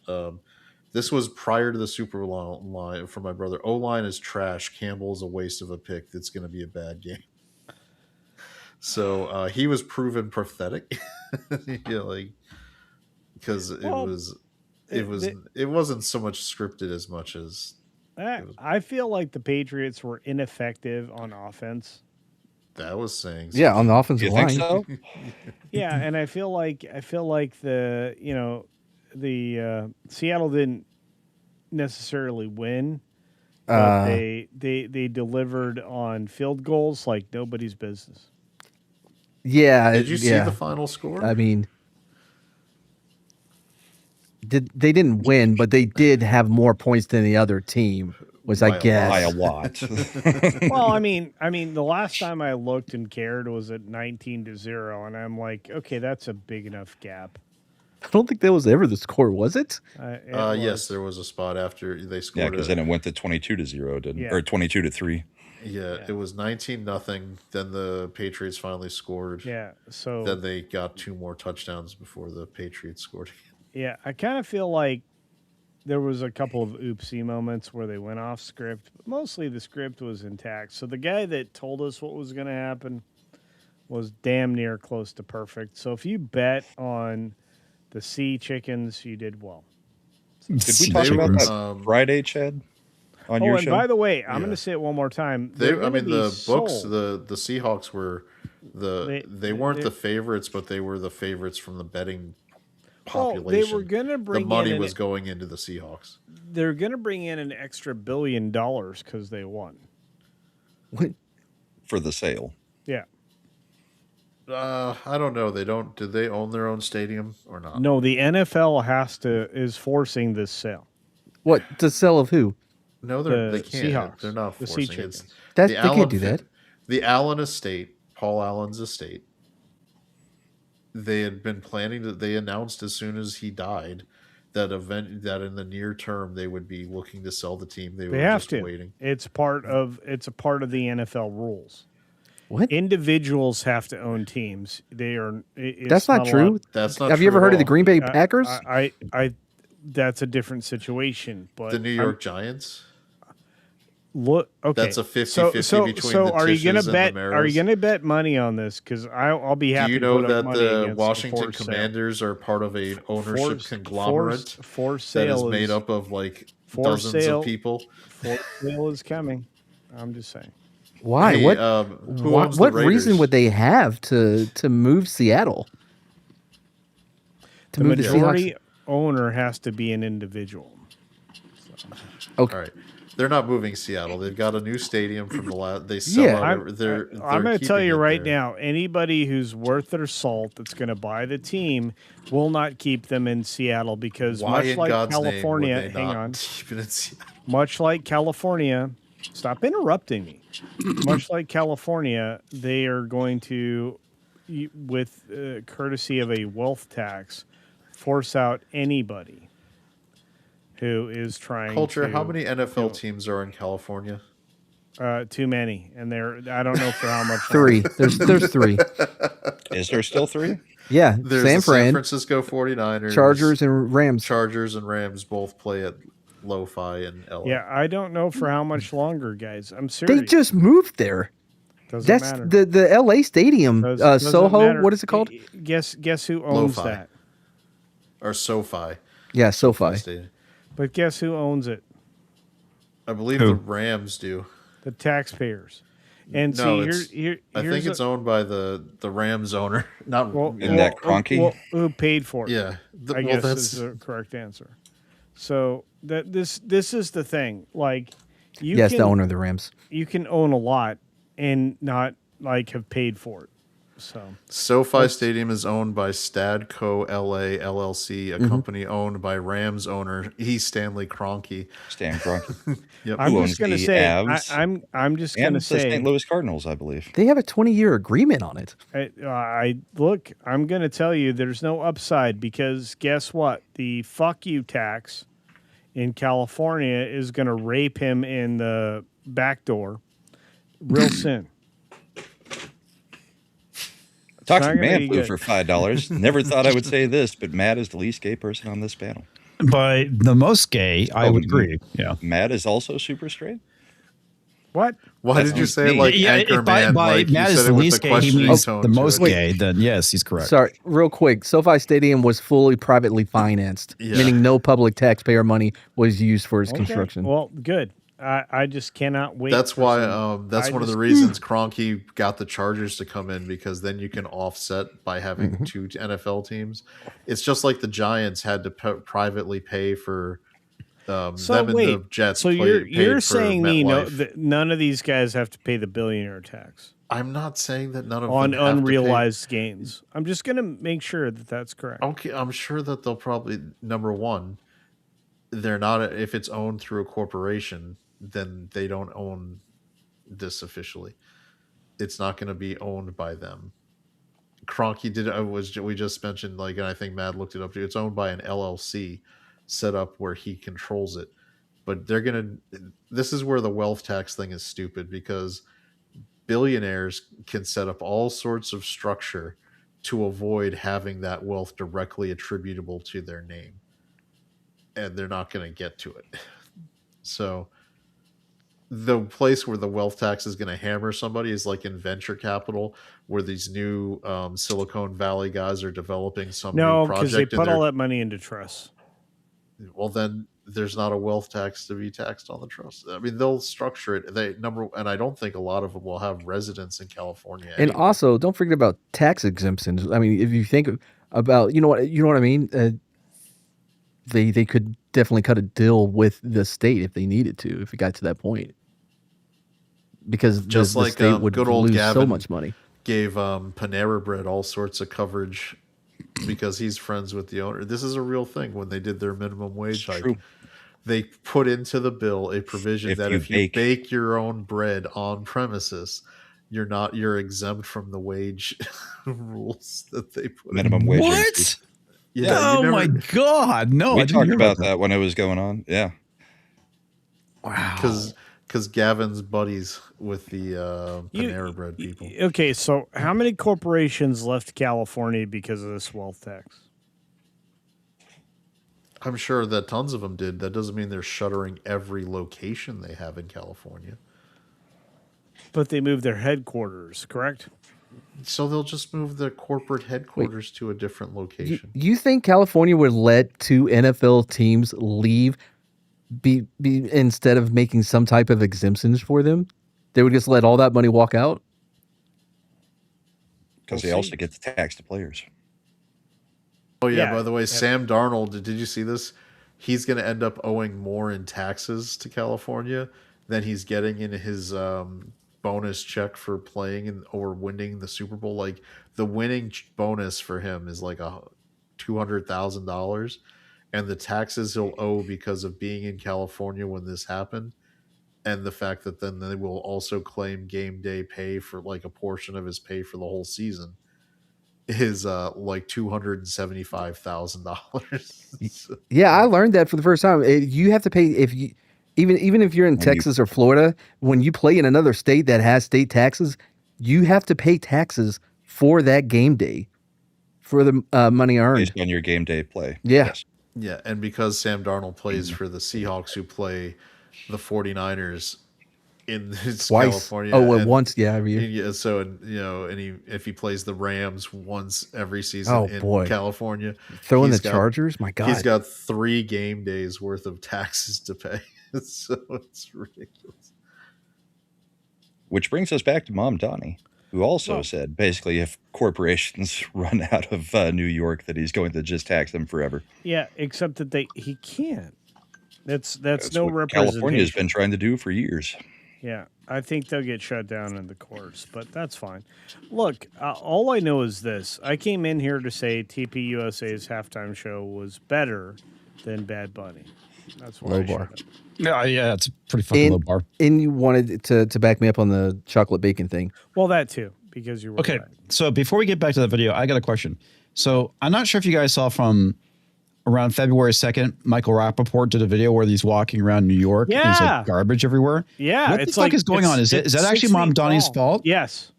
This was prior to the Super Bowl line for my brother. O-line is trash. Campbell's a waste of a pick. It's going to be a bad game. So he was proven pathetic. Because it wasn't so much scripted as much as I feel like the Patriots were ineffective on offense. That was saying Yeah, on the offensive You line. think so? Yeah, and I feel like the Seattle didn't necessarily win, but they delivered on field goals like nobody's business. Yeah. Did you see the final score? I mean, they didn't win, but they did have more points than the other team. I guess by a lot. Well, I mean, the last time I looked and cared was at 19-0, and I'm like, okay, that's a big enough gap. I don't think that was ever the score, was it? Yes, there was a spot after they scored. Yeah, because then it went to 22-0, didn't Yeah. or 22-3. Yeah, it was 19-0. Then the Patriots finally scored. Yeah, so then they got 2 more touchdowns before the Patriots scored. Yeah, I kind of feel like there was a couple of oopsie moments where they went off script, but mostly the script was intact. So the guy that told us what was going to happen was damn near close to perfect. So if you bet on the Sea Chickens, you did well. Did we talk about that Friday, Chad? On your and show? by the way, I'm going to say it one more time. The books, the Seahawks were they weren't the favorites, but they were the favorites from the betting population. They were going to bring the money was going into the Seahawks. They're going to bring in an extra $1 billion because they won. What? For the sale. Yeah. I don't know. Did they own their own stadium or not? No, the NFL is forcing this sale. What? The sale of who? No, they can't. Seahawks, They're not the forcing Sea it. Chickens. They can't do that. The Allen estate, Paul Allen's estate. They had been planning to. They announced as soon as he died that in the near term they would be looking to sell the team. They were just waiting. It's a part of the NFL rules. What? Individuals have to own teams. That's not true. That's not. Have you ever heard of the Green Bay Packers? I that's a different situation. But the New York Giants. Look, okay, that's a 50-50 between the are you gonna Tishes bet? and the Maras. Are you going to bet money on this? Because I'll be happy. Do you know to put up that money the against Washington the Commanders are part of a ownership conglomerate for sale that is made up of like dozens of people? For sale is coming. I'm just saying. Why? Hey, what reason would they have to move Seattle? The majority owner has to be an individual. So. Okay. All right. They're not moving Seattle. They've got a new stadium from the last. They sell out. They're I'm going to tell you right now. Anybody who's worth their salt that's going to buy the team will not keep them in Seattle because much like California, hang on. Much like California, stop interrupting me. Much like California, they are going to, with courtesy of a wealth tax, force out anybody who is trying to... How many NFL teams are in California? Too many. And I don't know for how much. 3. There's 3. Is there still 3? Yeah. There's the San Francisco 49ers. Chargers and Rams. Chargers and Rams both play at Lo-Fi and LA. Yeah, I don't know for how much longer, guys. I'm serious. They just moved there. Doesn't matter. The LA Stadium, Soho. Matter. What is it called? Guess who owns Lo-Fi. that? Or SoFi. Yeah, SoFi. But guess who owns it? I believe the Rams do. The taxpayers. And no, see, I think it's owned by the Rams owner. Not Isn't that Kroenke? Who paid for it? Yeah, I guess is the correct answer. So this is the thing. Like, the owner of the Rams. You can own a lot and not have paid for it. So SoFi Stadium is owned by Stadco LA LLC, a company owned by Rams owner Stanley Kroenke. Stan Kroenke. Yep. I'm just going to say, I'm just going to say, the St. Louis Cardinals, I believe they have a 20-year agreement on it. Look, I'm going to tell you, there's no upside because guess what? The fuck you tax in California is going to rape him in the back door real soon. Toxic Man Flu for $5. Never thought I would say this, but Matt is the least gay person on this panel. By the most gay, I would agree. Yeah, Matt is also super straight. What? Why did you say Anchorman? By Matt is the least gay, he means the most gay. Then yes, he's correct. Sorry, real quick. SoFi Stadium was fully privately financed, meaning no public taxpayer money was used for its construction. Well, good. I just cannot wait. That's why. That's one of the reasons Kroenke got the Chargers to come in, because then you can offset by having two NFL teams. It's just like the Giants had to privately pay for them, and the Jets. So you're saying none of these guys have to pay the billionaire tax? I'm not saying that none of on them have unrealized gains. I'm just going to make sure that that's correct. Okay, I'm sure that they'll probably, number one, they're not, if it's owned through a corporation, then they don't own this officially. It's not going to be owned by them. Kroenke we just mentioned, like, and I think Matt looked it up too. It's owned by an LLC set up where he controls it. But this is where the wealth tax thing is stupid, because billionaires can set up all sorts of structure to avoid having that wealth directly attributable to their name. And they're not going to get to it. So the place where the wealth tax is going to hammer somebody is like in venture capital, where these new Silicon Valley guys are developing some new project. No, because they put all that money into trusts. Well, then there's not a wealth tax to be taxed on the trust. I mean, they'll structure it. And I don't think a lot of them will have residence in California. And also, don't forget about tax exemptions. I mean, if you think about, you know what I mean? They could definitely cut a deal with the state if they needed to, if it got to that point. Because just the state would good old lose Gavin so much money. Gave Panera Bread all sorts of coverage because he's friends with the owner. This is a real thing. When they did their minimum wage hike, they put into the bill a provision that if you bake your own bread on premises, you're exempt from the wage rules that they put. Minimum wage. What? Yeah. Oh my God! No, we talked about that when it was going on. Yeah. Wow. Because Gavin's buddies with the Panera Bread people. Okay, so how many corporations left California because of this wealth tax? I'm sure that tons of them did. That doesn't mean they're shuttering every location they have in California. But they moved their headquarters, correct? So they'll just move the corporate headquarters to a different location. You think California would let two NFL teams leave be instead of making some type of exemptions for them? They would just let all that money walk out? Because they also get to tax the players. Oh, yeah. By the way, Sam Darnold, did you see this? He's going to end up owing more in taxes to California than he's getting in his bonus check for playing or winning the Super Bowl. Like, the winning bonus for him is like $200,000. And the taxes he'll owe because of being in California when this happened, and the fact that then they will also claim game day pay for like a portion of his pay for the whole season, is like $275,000. Yeah, I learned that for the first time. You have to pay even if you're in Texas or Florida, when you play in another state that has state taxes, you have to pay taxes for that game day, for the money earned based on your game day play. Yeah. Yes. Yeah, and because Sam Darnold plays for the Seahawks, who play the 49ers in California. Once, every year. Yeah, so if he plays the Rams once every season California, throwing the Chargers, my God, he's got 3 game days worth of taxes to pay. So it's ridiculous. Which brings us back to Mom Donnie, who also said basically if corporations run out of New York, that he's going to just tax them forever. Yeah, except that he can't. That's no what representation. California's been trying to do for years. Yeah, I think they'll get shut down in the courts, but that's fine. Look, all I know is this. I came in here to say TPUSA's halftime show was better than Bad Bunny. That's why low bar. Yeah, it's a pretty fucking low bar. And you wanted to back me up on the chocolate bacon thing. Well, that too, because you were okay. right. So before we get back to the video, I got a question. So I'm not sure if you guys saw from around February 2nd, Michael Rappaport did a video where he's walking around New York. Yeah. And there's like garbage everywhere. Yeah. What the fuck is going on? Is that actually Mom Donnie's fault? Yes.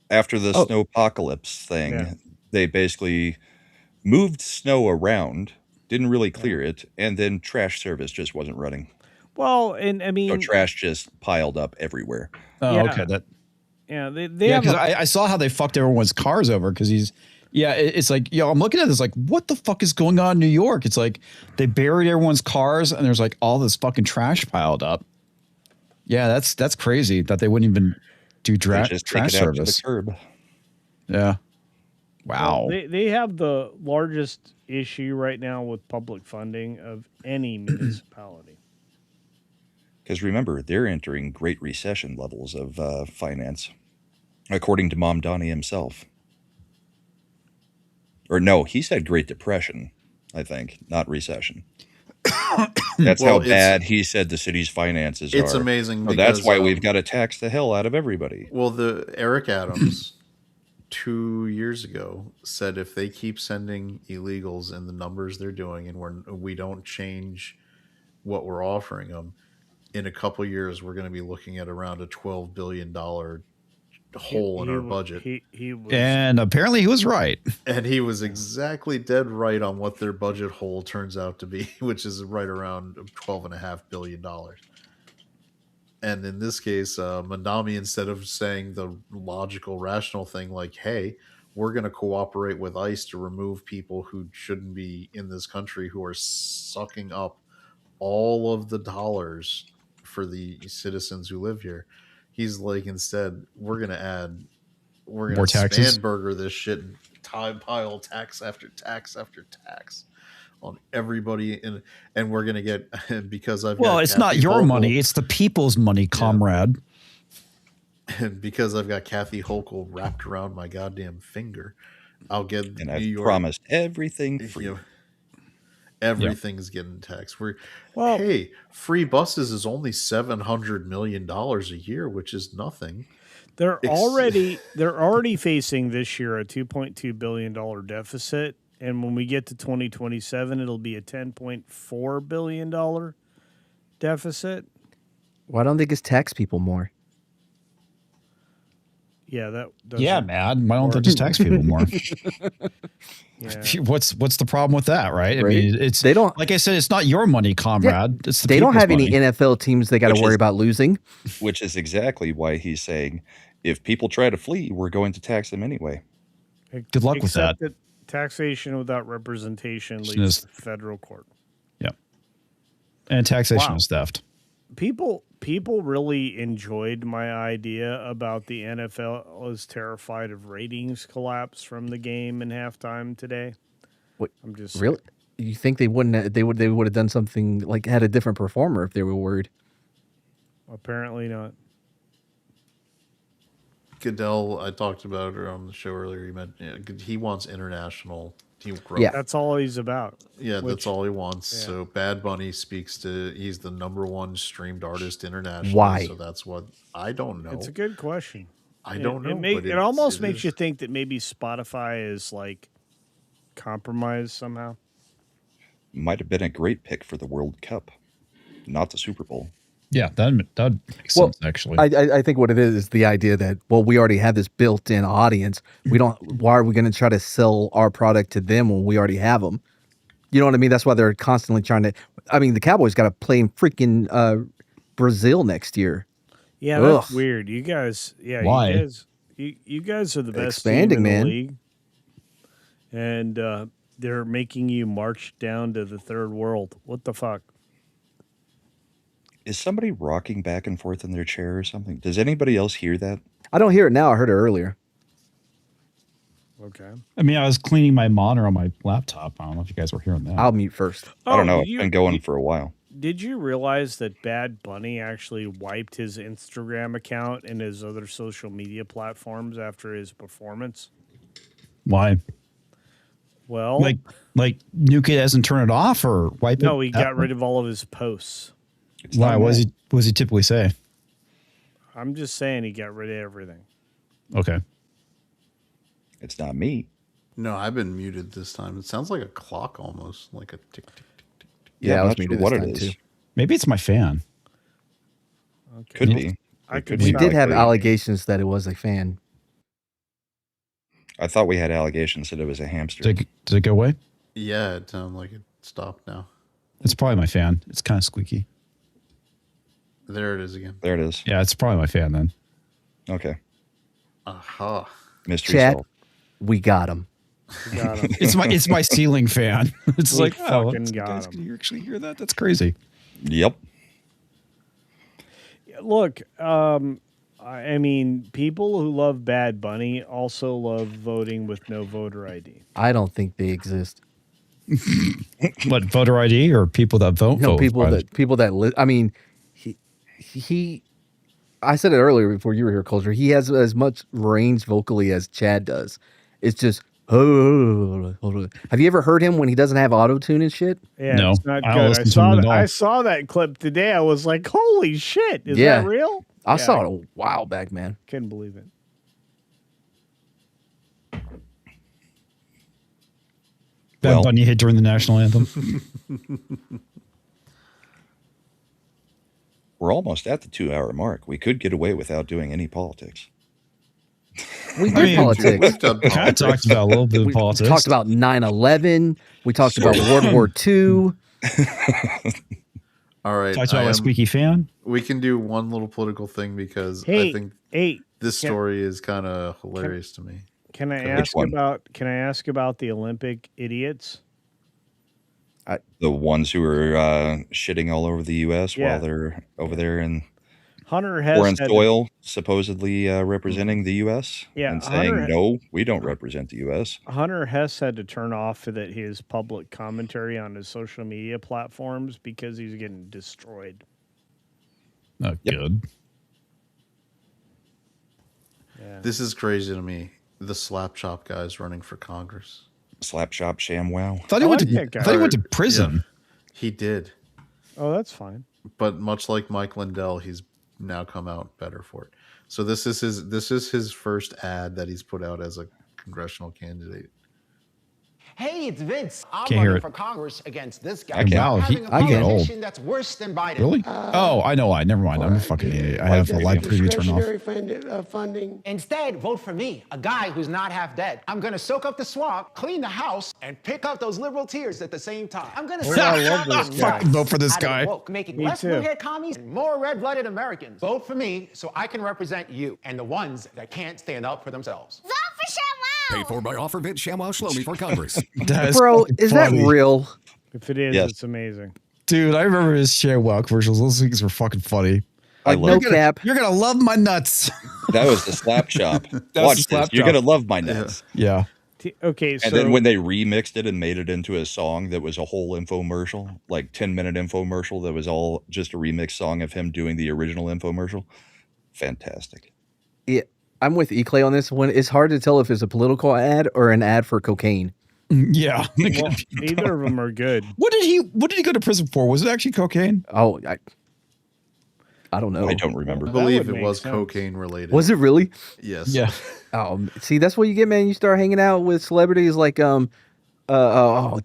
After the snowpocalypse thing, they basically moved snow around, didn't really clear it, and then trash service just wasn't running. Well, and I mean, so trash just piled up everywhere. Oh, okay. Because I saw how they fucked everyone's cars over because it's like, I'm looking at this like, what the fuck is going on in New York? It's like they buried everyone's cars and there's like all this fucking trash piled up. Yeah, that's crazy that they wouldn't even do just trash take it out to the service. curb. Yeah. Wow. Well, they have the largest issue right now with public funding of any municipality. Because remember, they're entering great recession levels of finance, according to Mom Donnie himself. Or no, he said Great Depression, I think, not recession. That's how bad he said the city's finances are. It's amazing. Well, that's why we've got to tax the hell out of everybody. Well, the Eric Adams 2 years ago said if they keep sending illegals in the numbers they're doing, and we don't change what we're offering them, in a couple of years we're going to be looking at around a $12 billion hole in our budget. He was, and apparently he was right. And he was exactly dead right on what their budget hole turns out to be, which is right around $12.5 billion. And in this case, Mandami, instead of saying the logical, rational thing like, hey, we're going to cooperate with ICE to remove people who shouldn't be in this country, who are sucking up all of the dollars for the citizens who live here. He's like, instead, we're going to Spanberger this shit and pile tax after tax after tax on everybody, and we're going to get, because I've got it's Kathy not your Hochul, money, it's the people's money, comrade. And because I've got Kathy Hochul wrapped around my goddamn finger, I'll get and New I've York, promised everything free. you know, everything's getting taxed. Hey, free buses is only $700 million a year, which is nothing. They're already facing this year a $2.2 billion deficit, and when we get to 2027, it'll be a $10.4 billion deficit. Why don't they just tax people more? Yeah, man. Why don't they just tax people more? Yeah. What's the problem with that, right? I mean, they don't, like I said, it's not your money, comrade. It's they don't have money. any NFL teams they got to worry about losing. Which is exactly why he's saying, if people try to flee, we're going to tax them anyway. Good luck with that. Taxation without representation leads to federal court. Yeah. And taxation is theft. People really enjoyed my idea about the NFL is terrified of ratings collapse from the game in halftime today. What, I'm just really? You think they wouldn't? They would have done something like had a different performer if they were worried. Apparently not. Goodell, I talked about her on the show earlier. He meant he wants international team growth. Yeah, that's all he's about. Yeah, that's all he wants. Yeah. So Bad Bunny speaks to, he's the #1 streamed artist internationally. Why? So that's what, I don't know. It's a good question. I don't know. It almost makes you think that maybe Spotify is like compromised somehow. Might have been a great pick for the World Cup, not the Super Bowl. Yeah, that makes sense, actually. I think what it is the idea that, we already have this built-in audience. Why are we going to try to sell our product to them when we already have them? You know what I mean? That's why they're constantly trying to, the Cowboys got to play in freaking Brazil next year. Yeah, that's weird. You guys, why? You guys are the best expanding, team in man. the league. And they're making you march down to the third world. What the fuck? Is somebody rocking back and forth in their chair or something? Does anybody else hear that? I don't hear it now. I heard it earlier. Okay. I mean, I was cleaning my monitor on my laptop. I don't know if you guys were hearing that. I'll mute first. I don't know. It's been going for a while. Did you realize that Bad Bunny actually wiped his Instagram account and his other social media platforms after his performance? Why? Well, like Nuke doesn't turn it off or wipe it? No, he got rid of all of his posts. Why? What does he typically say? I'm just saying he got rid of everything. Okay. It's not me. No, I've been muted this time. It sounds like a clock almost, like a tick, tick, tick, tick, tick. Yeah, I was muted what this it time is. too. Maybe it's my fan. Okay. Could be. We did have allegations that it was a fan. I thought we had allegations that it was a hamster. Did it go away? Yeah, it sounds like it stopped now. It's probably my fan. It's kind of squeaky. There it is again. There it is. Yeah, it's probably my fan then. Okay. Aha. Mystery Chat, solved. we got him. It's my ceiling fan. It's We like, fucking you got guys him. can you actually hear that? That's crazy. Yep. Look, I mean, people who love Bad Bunny also love voting with no voter ID. I don't think they exist. What, voter ID or people that vote? No, people that I mean, he. I said it earlier before you were here, Culture. He has as much range vocally as Chad does. It's just. Have you ever heard him when he doesn't have auto tune and shit? Yeah, No, it's not I don't good. listen to him at all. I saw that clip today. I was like, "Holy shit! Is that real?" I saw it a while back, man. Couldn't believe it. Bad Bunny hit during the national anthem. We're almost at the 2-hour mark. We could get away without doing any politics. We did politics. We've done I politics. talked about a little bit of We politics. talked about 9/11. We talked about World War II. All right. Talked about a squeaky fan. We can do one little political thing because I think this story is kind of hilarious to me. Can I ask about the Olympic idiots? The ones who are shitting all over the U.S. while they're over there in Hunter Hess foreign soil, supposedly representing the U.S. and saying, no, we don't represent the U.S. Hunter Hess had to turn off his public commentary on his social media platforms because he's getting destroyed. Oh, good. Yeah. This is crazy to me. The slap chop guy's running for Congress. Slap shop sham wow. I thought he went to prison. Yeah, he did. Oh, that's fine. But much like Mike Lindell, he's now come out better for it. So this is his first ad that he's put out as a congressional candidate. Hey, it's Vince. I'm Can't hear running it. for Congress against this guy. And wow, I get old. That's worse than Biden. Really? Oh, I know why. Never mind. I'm a fucking idiot. I have a live preview turned off. Funding. Instead, vote for me, a guy who's not half dead. I'm going to soak up the swamp, clean the house, and pick up those liberal tears at the same time. I'm going to Fucking vote for this guy. making Me less too. blue-haired commies and more red-blooded Americans. Vote for me so I can represent you and the ones that can't stand up for themselves. Vote for ShamWow! Paid for by Offer Vid ShamWow Shlomi for Congress. Bro, is that real? If it is, Yes. it's amazing. Dude, I remember his ShamWow commercials. Those things were fucking funny. I Like, love no cap. You're gonna love my nuts. that was the slap shop. was Watch the slap this. You're chop. gonna love my nuts. Yeah. Okay, so And then when they remixed it and made it into a song that was a whole infomercial, like 10-minute infomercial that was all just a remix song of him doing the original infomercial. Fantastic. Yeah, I'm with Eclay on this one. It's hard to tell if it's a political ad or an ad for cocaine. Yeah. well, neither of them are good. What did he go to prison for? Was it actually cocaine? Oh, I don't know. I don't remember. I believe would it make was sense. cocaine related. Was it really? Yes. Yeah. Oh, see, that's what you get, man. You start hanging out with celebrities like damn it, Jerry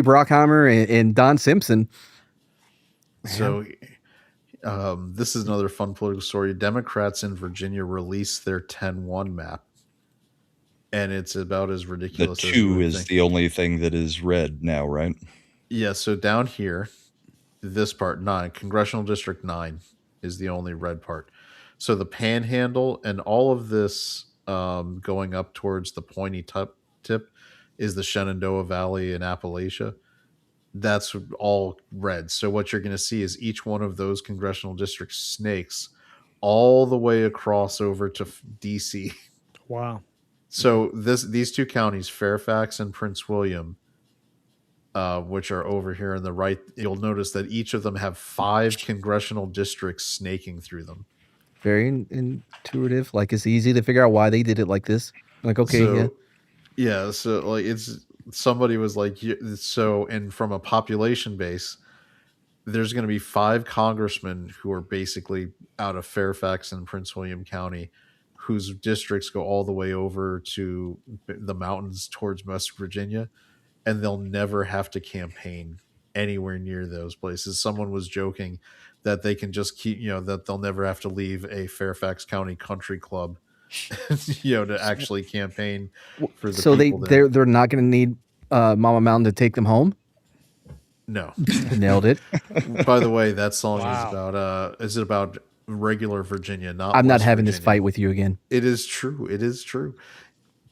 Bruckheimer and Don Simpson. So this is another fun political story. Democrats in Virginia released their 10-1 map. And it's about as The ridiculous as you 2 would is think. the only thing that is red now, right? Yeah, so down here, this part, 9, Congressional District 9 is the only red part. So the Panhandle and all of this going up towards the pointy tip is the Shenandoah Valley in Appalachia. That's all red. So what you're going to see is each one of those congressional district snakes all the way across over to D.C. Wow. So these two counties, Fairfax and Prince William, which are over here on the right, you'll notice that each of them have 5 congressional districts snaking through them. Very intuitive. Like, it's easy to figure out why they did it like this. Like, okay, So, yeah. So like somebody was like, so, and from a population base, there's going to be 5 congressmen who are basically out of Fairfax and Prince William County, whose districts go all the way over to the mountains towards West Virginia, and they'll never have to campaign anywhere near those places. Someone was joking that they can just keep, that they'll never have to leave a Fairfax County country club, to actually campaign for the so people there. they're not going to need Mama Mountain to take them home. No. Nailed it. By the way, that song Wow. is about regular Virginia, not I'm not West having this Virginia. fight with you again. It is true. It is true.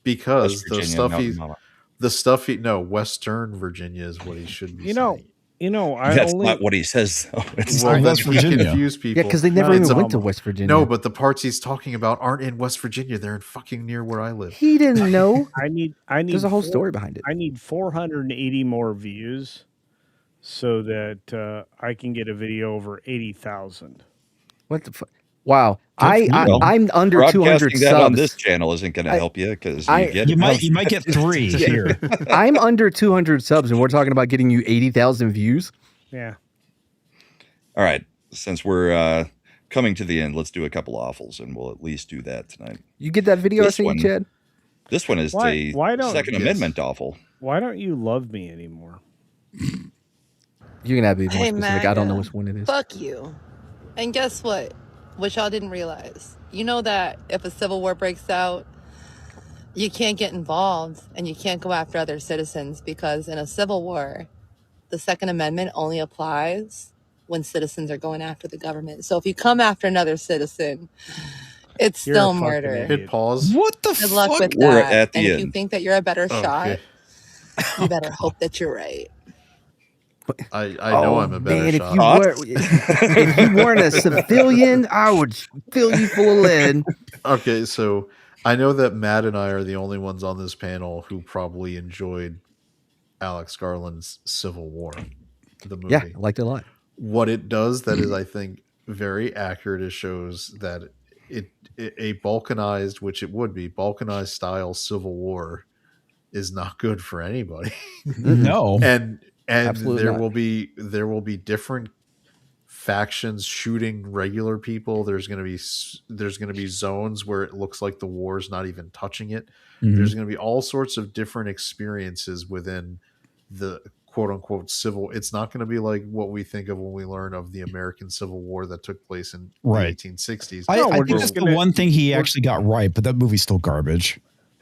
Because West Virginia, Western Virginia is what he should be saying. That's not what he says, though. It's Well, West Virginia. Confuse people. Yeah, because they never even went to West Virginia. No, but the parts he's talking about aren't in West Virginia. They're in fucking near where I live. He didn't know. I need. There's a whole story behind it. I need 480 more views so that I can get a video over 80,000. What the fuck? Wow. I'm under 200 that subs. on this channel isn't going to help you because you might get 3 here. I'm under 200 subs, and we're talking about getting you 80,000 views. Yeah. All right. Since we're coming to the end, let's do a couple awfuls, and we'll at least do that tonight. You get that video I sent you, Chad? This one is the Second Amendment awful. Why don't you love me anymore? You're going to have to be more specific. I don't know which one it is. Fuck you. And guess what? Which y'all didn't realize. You know that if a civil war breaks out, you can't get involved and you can't go after other citizens because in a civil war, the Second Amendment only applies when citizens are going after the government. So if you come after another citizen, it's still murder. Hit pause. What the Good luck with We're that. at the and if end. you think that you're a better shot, you better hope that you're right. I know I'm a better shot. If you weren't a civilian, I would fill you full of lead. Okay, so I know that Matt and I are the only ones on this panel who probably enjoyed Alex Garland's Civil War, the movie. Yeah, I liked it a lot. What it does that is, I think, very accurate. It shows that a balkanized, which it would be, balkanized style Civil War is not good for anybody. No. And Absolutely there not. will be different factions shooting regular people. There's going to be zones where it looks like the war is not even touching it. There's going to be all sorts of different experiences within the quote unquote civil. It's not going to be like what we think of when we learn of the American Civil War that took place in the 1860s. I think that's the one thing he actually got right, but that movie's still garbage.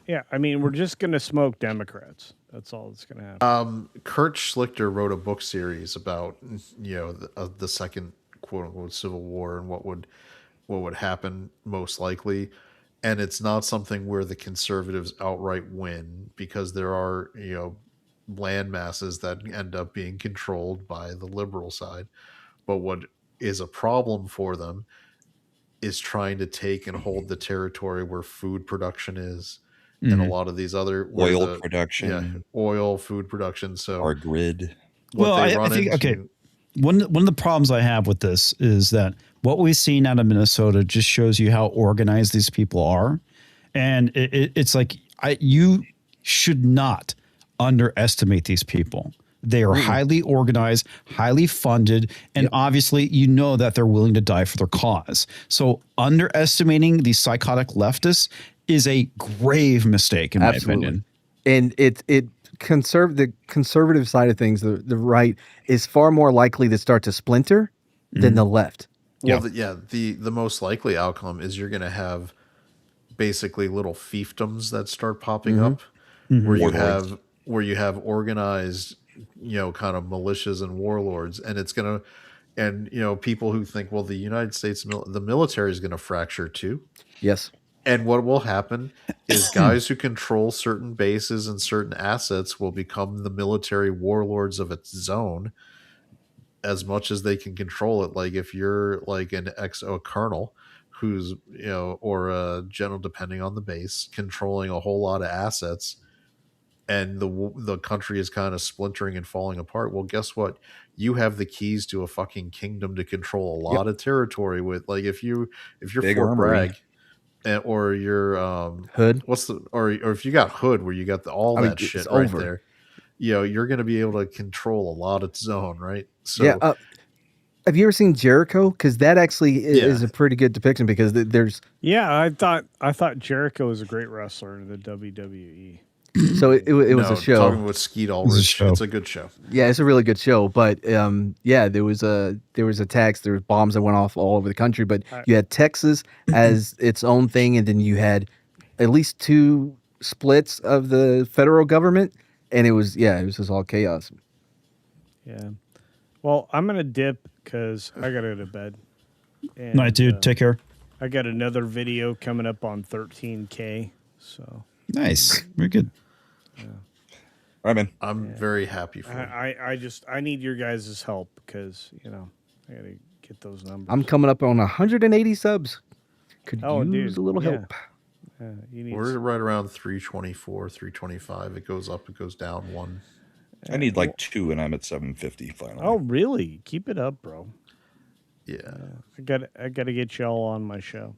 Yeah, I mean, we're just going to smoke Democrats. That's all that's going to happen. Kurt Schlichter wrote a book series about the second quote unquote Civil War and what would happen most likely, and it's not something where the conservatives outright win because there are land masses that end up being controlled by the liberal side, but what is a problem for them is trying to take and hold the territory where food production is. And a lot of these other oil production, food production. So our grid. Well, I think one of the problems I have with this is that what we've seen out of Minnesota just shows you how organized these people are, and it's like you should not underestimate these people. They are highly organized, highly funded, and obviously you know that they're willing to die for their cause. So underestimating these psychotic leftists is a grave mistake, in my opinion. And the conservative side of things, the right, is far more likely to start to splinter than the left. Well, the most likely outcome is you're going to have basically little fiefdoms that start popping up, where you have organized, kind of militias and warlords, and it's going to, and people who think, well, the United States, the military is going to fracture too. Yes. And what will happen is guys who control certain bases and certain assets will become the military warlords of its zone as much as they can control it. Like if you're like a colonel who's, or a general, depending on the base, controlling a whole lot of assets, and the country is kind of splintering and falling apart. Well, guess what? You have the keys to a fucking kingdom to control a lot of territory with, like, if you're Fort Bragg, or your Hood, or if you got Hood, where you got all that shit right there, you're going to be able to control a lot of zone, right? So have you ever seen Jericho? Because that actually is a pretty good depiction, because there's I thought Jericho was a great wrestler in the WWE. So it was a show. Talking with Skeet Ulrich, it's a good show. Yeah, it's a really good show. But there was attacks, there was bombs that went off all over the country. But you had Texas as its own thing, and then you had at least 2 splits of the federal government, and it was just all chaos. Yeah. Well, I'm gonna dip because I gotta go to bed. And, Night, dude. Take care. I got another video coming up on 13K. So nice. Very good. I'm very happy for you. I need your guys' help because, I got to get those numbers. I'm coming up on 180 subs. Could use dude, a little help. We're right around 324, 325. It goes up, it goes down one. I need like 2, and I'm at 750 finally. Oh, really? Keep it up, bro. Yeah. I got to get y'all on my show.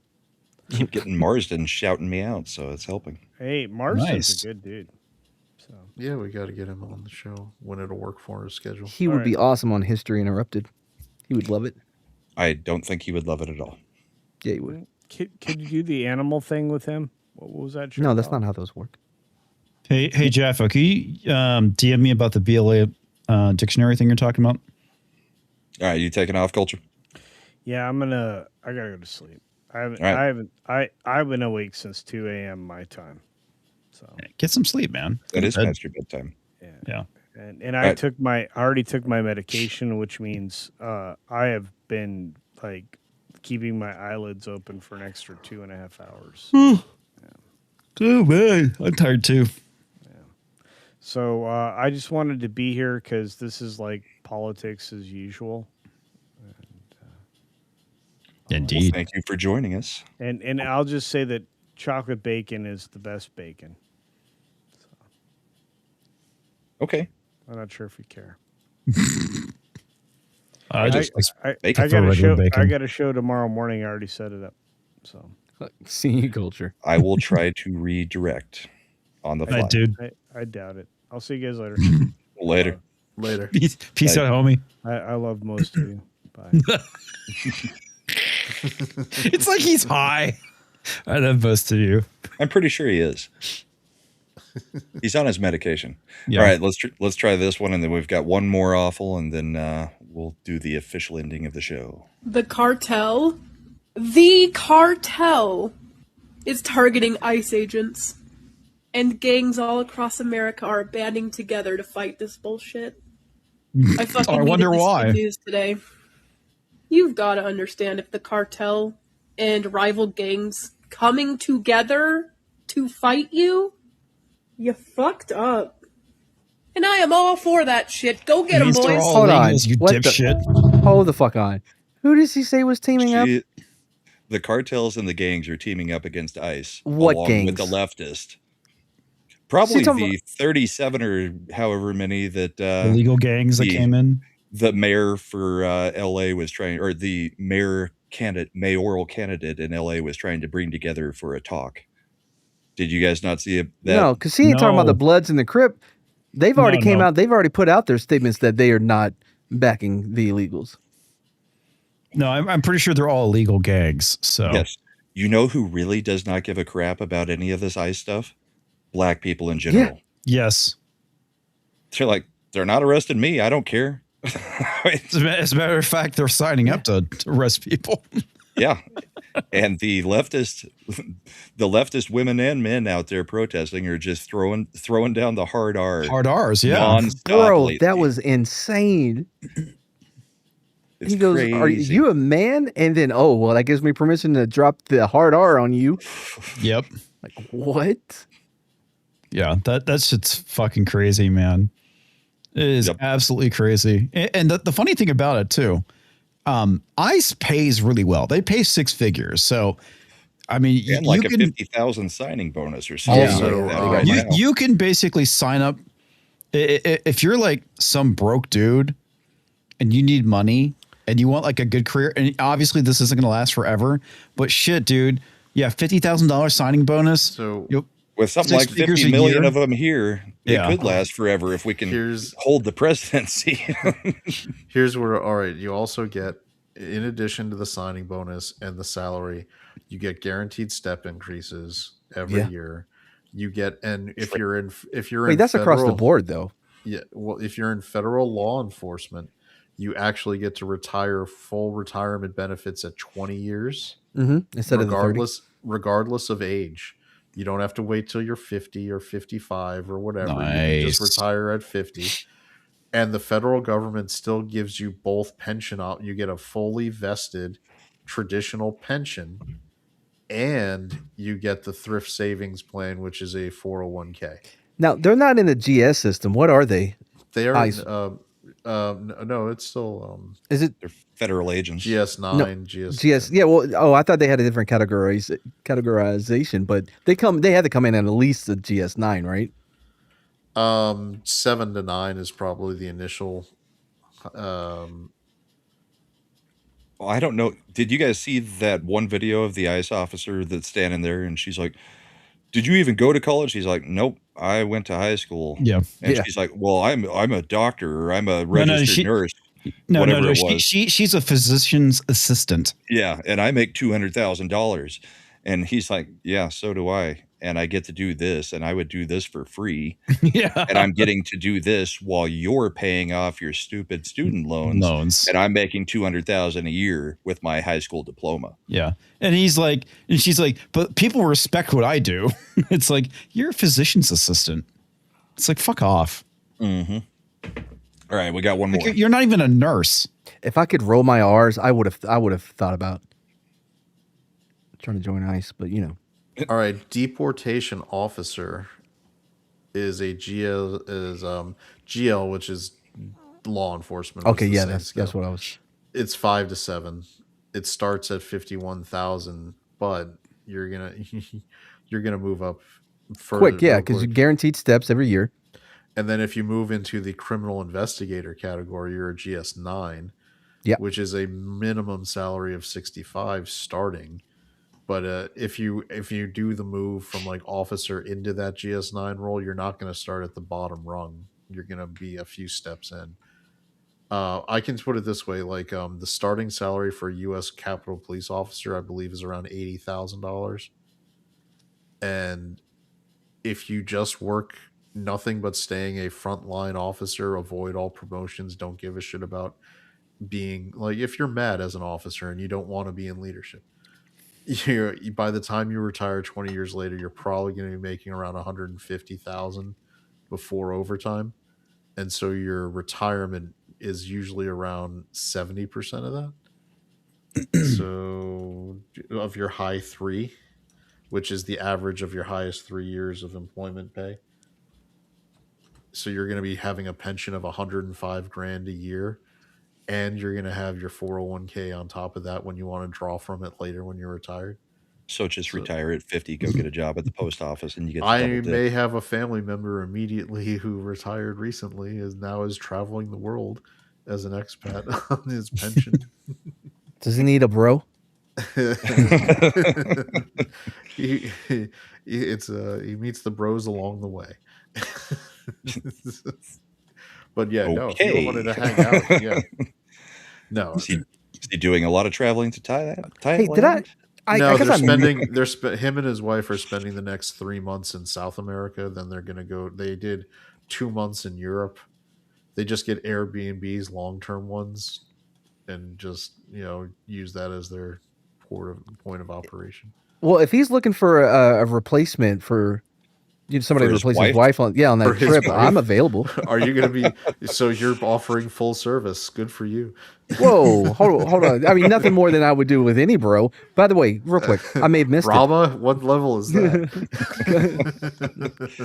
Keep getting Marsden shouting me out, so it's helping. Hey, Marsden's a good dude. So yeah, we got to get him on the show when it'll work for his schedule. He would be awesome on History Interrupted. He would love it. I don't think he would love it at all. Yeah, he would. Could you do the animal thing with him? What was that show? No, that's not how those work. Hey, Jeff, can you DM me about the BLA dictionary thing you're talking about? All right, you taking off, Culture? Yeah, I gotta go to sleep. I've been awake since 2 a.m. my time. So get some sleep, man. That is past your bedtime. Yeah. And I already took my medication, which means I have been like keeping my eyelids open for an extra 2.5 hours. Oh man, I'm tired too. So I just wanted to be here because this is like politics as usual. Indeed. Well, thank you for joining us. And I'll just say that chocolate bacon is the best bacon. So. Okay. I'm not sure if you care. I got a show tomorrow morning. I already set it up. So see you, Culture. I will try to redirect on the fly. Dude. I doubt it. I'll see you guys later. Later. Peace out, homie. I love most of you. Bye. It's like he's high. I love most of you. I'm pretty sure he is. He's on his medication. Yeah. All right, let's try this one, and then we've got one more awful, and then we'll do the official ending of the show. The cartel is targeting ICE agents, and gangs all across America are banding together to fight this bullshit. I fucking wonder needed this why. good news today. You've got to understand, if the cartel and rival gangs coming together to fight you, you fucked up. And I am all for that shit. Go get them, boys. Hold on. You What dipshit. Hold the fuck on. Who does he say was teaming up? The cartels and the gangs are teaming up against ICE. What along gangs? with the leftist. Probably the 37 or however many that illegal gangs that came in. The mayor for LA was trying, or the mayoral candidate in LA was trying to bring together for a talk. Did you guys not see that? No, because he ain't talking about the Bloods and the Crip. They've already came out. They've already put out their statements that they are not backing the illegals. No, I'm pretty sure they're all illegal gangs. So yes, you know who really does not give a crap about any of this ICE stuff? Black people in general. Yeah. Yes, they're like, they're not arresting me. I don't care. As a matter of fact, they're signing up to arrest people. Yeah. And the leftist women and men out there protesting are just throwing down the hard R. Hard R's, yeah. Bro, lately. that was insane. It's he goes, crazy. "Are you a man?" And then, "Oh, well, that gives me permission to drop the hard R on you." Yep. Like, what? Yeah, that's just fucking crazy, man. It is absolutely crazy. And the funny thing about it too, ICE pays really well. They pay 6 figures. So, I mean, and you like can, a 50,000 signing bonus or something. You can basically sign up if you're like some broke dude and you need money and you want like a good career. And obviously this isn't going to last forever, but shit, dude. Yeah. $50,000 signing bonus. So with something like 50 million of them here, it could last forever if we can hold the presidency. Here's where, all right, you also get, in addition to the signing bonus and the salary, you get guaranteed step increases every year. You get, and if you're in that's across the board though. Yeah. Well, if you're in federal law enforcement, you actually get to retire full retirement benefits at 20 years. Instead of regardless of age. You don't have to wait till you're 50 or 55 or whatever. Nice. You can just retire at 50. And the federal government still gives you both pension. You get a fully vested traditional pension, and you get the thrift savings plan, which is a 401k. Now they're not in the GS system. What are they? They are. No, it's still. Is it? They're federal agents. GS9, no, GS. Yeah. Well, I thought they had a different categorization, but they had to come in at least a GS9, right? 7 to 9 is probably the initial. Well, I don't know. Did you guys see that one video of the ICE officer that's standing there and she's like, "Did you even go to college?" He's like, "Nope, I went to high school." Yeah. And she's like, "Well, I'm a doctor, or I'm a registered nurse." No. She's a physician's assistant. Yeah, and I make $200,000. And he's like, "Yeah, so do I. And I get to do this, and I would do this for free. Yeah. And I'm getting to do this while you're paying off your stupid student loans. And I'm making $200,000 a year with my high school diploma." Yeah. And she's like, "But people respect what I do." It's like, you're a physician's assistant. It's like, fuck off. Mm-hmm. All right, we got one more. You're not even a nurse. If I could roll my R's, I would have thought about trying to join ICE, but you know. All right, deportation officer is a GL GL, which is law enforcement. Okay, yeah, that's what I was. It's 5 to 7. It starts at 51,000, but you're gonna move up further. Quick, yeah, because you guaranteed steps every year. And then if you move into the criminal investigator category, you're a GS9, which is a minimum salary of 65 starting. But if you do the move from like officer into that GS9 role, you're not going to start at the bottom rung. You're going to be a few steps in. I can put it this way: like the starting salary for a U.S. Capitol Police officer, I believe, is around $80,000. And if you just work nothing but staying a frontline officer, avoid all promotions, don't give a shit about being like, if you're mad as an officer and you don't want to be in leadership, by the time you retire 20 years later, you're probably going to be making around $150,000 before overtime. And so your retirement is usually around 70% of that. So of your high 3, which is the average of your highest 3 years of employment pay. So you're going to be having a pension of $105,000 a year. And you're going to have your 401k on top of that when you want to draw from it later when you're retired. So just retire at 50, go get a job at the post office, and you get. I may have a family member immediately who retired recently, is traveling the world as an expat on his pension. Does he need a bro? He meets the bros along the way. But yeah, no, if you wanted to hang out, yeah. No. Is he doing a lot of traveling to Thailand? Hey, did I they're spending. Him and his wife are spending the next 3 months in South America. Then they're going to go. They did 2 months in Europe. They just get Airbnbs, long-term ones, and just use that as their point of operation. Well, if he's looking for a replacement for somebody to replace his wife on that trip, I'm available. Are you going to be? So you're offering full service. Good for you. Whoa, hold on. I mean, nothing more than I would do with any bro. By the way, real quick, I may have missed Rama, what level is that?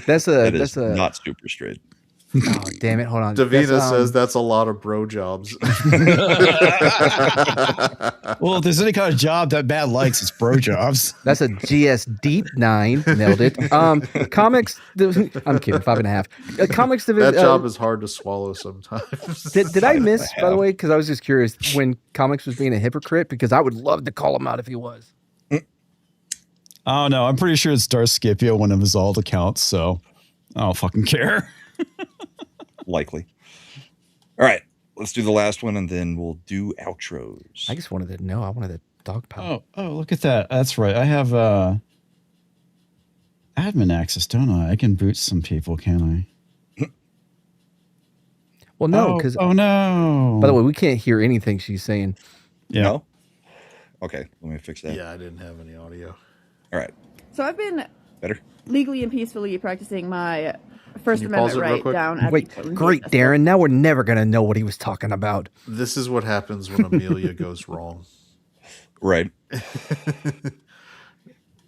That's not super straight. Oh, damn it. Hold on. Davina says that's a lot of bro jobs. Well, if there's any kind of job that Matt likes, it's bro jobs. That's a GS Deep 9. Nailed it. Comix. I'm kidding. 5.5. Comix division. That job is hard to swallow sometimes. Did I miss, by the way? Because I was just curious when Comix was being a hypocrite, because I would love to call him out if he was. Oh, no. I'm pretty sure it's Darth Scipio, one of his alt accounts. So I don't fucking care. Likely. All right, let's do the last one and then we'll do outros. I just wanted to know. I wanted a dog pound. Oh, look at that. That's right. I have admin access, don't I? I can boot some people, can I? Well, no, because no. By the way, we can't hear anything she's saying. Yeah. No? Okay, let me fix that. Yeah, I didn't have any audio. All right. So I've been better legally and peacefully practicing my First Amendment right down at Wait, great, Darren. Now we're never going to know what he was talking about. This is what happens when Amelia goes wrong. Right.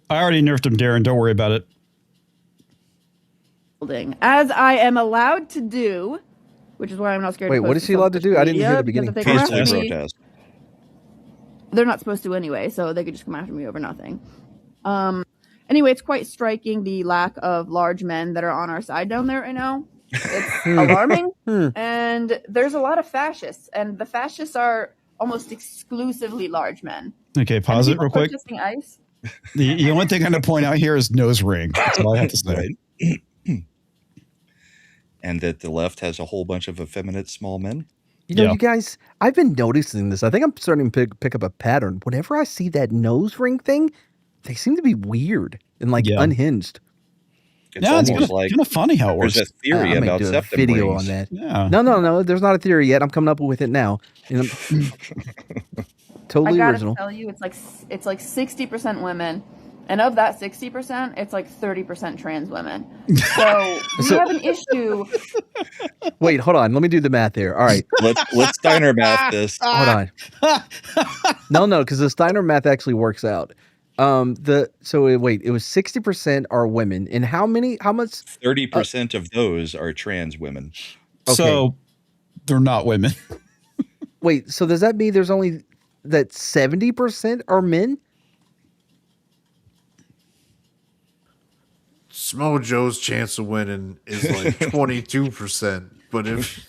I already nerfed him, Darren. Don't worry about it. as I am allowed to do, which is why I'm not scared. Wait, what is she allowed to do? I didn't hear the beginning. Protest. They're not supposed to anyway, so they could just come after me over nothing. Anyway, it's quite striking the lack of large men that are on our side down there right now. It's alarming. And there's a lot of fascists, and the fascists are almost exclusively large men. Okay, pause it real quick. Ice. The only thing I'm going to point out here is nose ring. That's all I have to say. And that the left has a whole bunch of effeminate small men. You know, you guys, I've been noticing this. I think I'm starting to pick up a pattern. Whenever I see that nose ring thing, they seem to be weird and like unhinged. It's almost kind of funny how it works. There's a theory about septum video rings. on that. Yeah. No. There's not a theory yet. I'm coming up with it now. Totally I original. gotta tell you, it's like 60% women, and of that 60%, it's like 30% trans women. So we have an issue. Wait, hold on. Let me do the math here. All right, let's Steiner math this. Hold on. No, because the Steiner math actually works out. It was 60% are women, and how much? 30% of those are trans women. Okay. So they're not women. Wait, so does that mean there's only that 70% are men? Smo Joe's chance of winning is like 22%, but if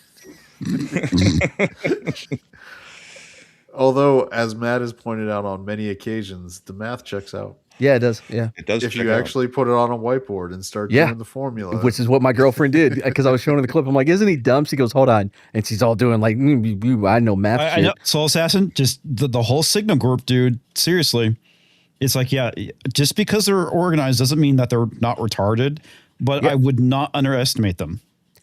although, as Matt has pointed out on many occasions, the math checks out. Yeah, it does. Yeah, it does. If you actually put it on a whiteboard and start doing the formula, which is what my girlfriend did, because I was showing her the clip. I'm like, "Isn't he dumb?" She goes, "Hold on," and she's all doing like, "I know math." I know. Soul Assassin, just the whole Signal group, dude. Seriously, it's like, just because they're organized doesn't mean that they're not retarded. But I would not underestimate them.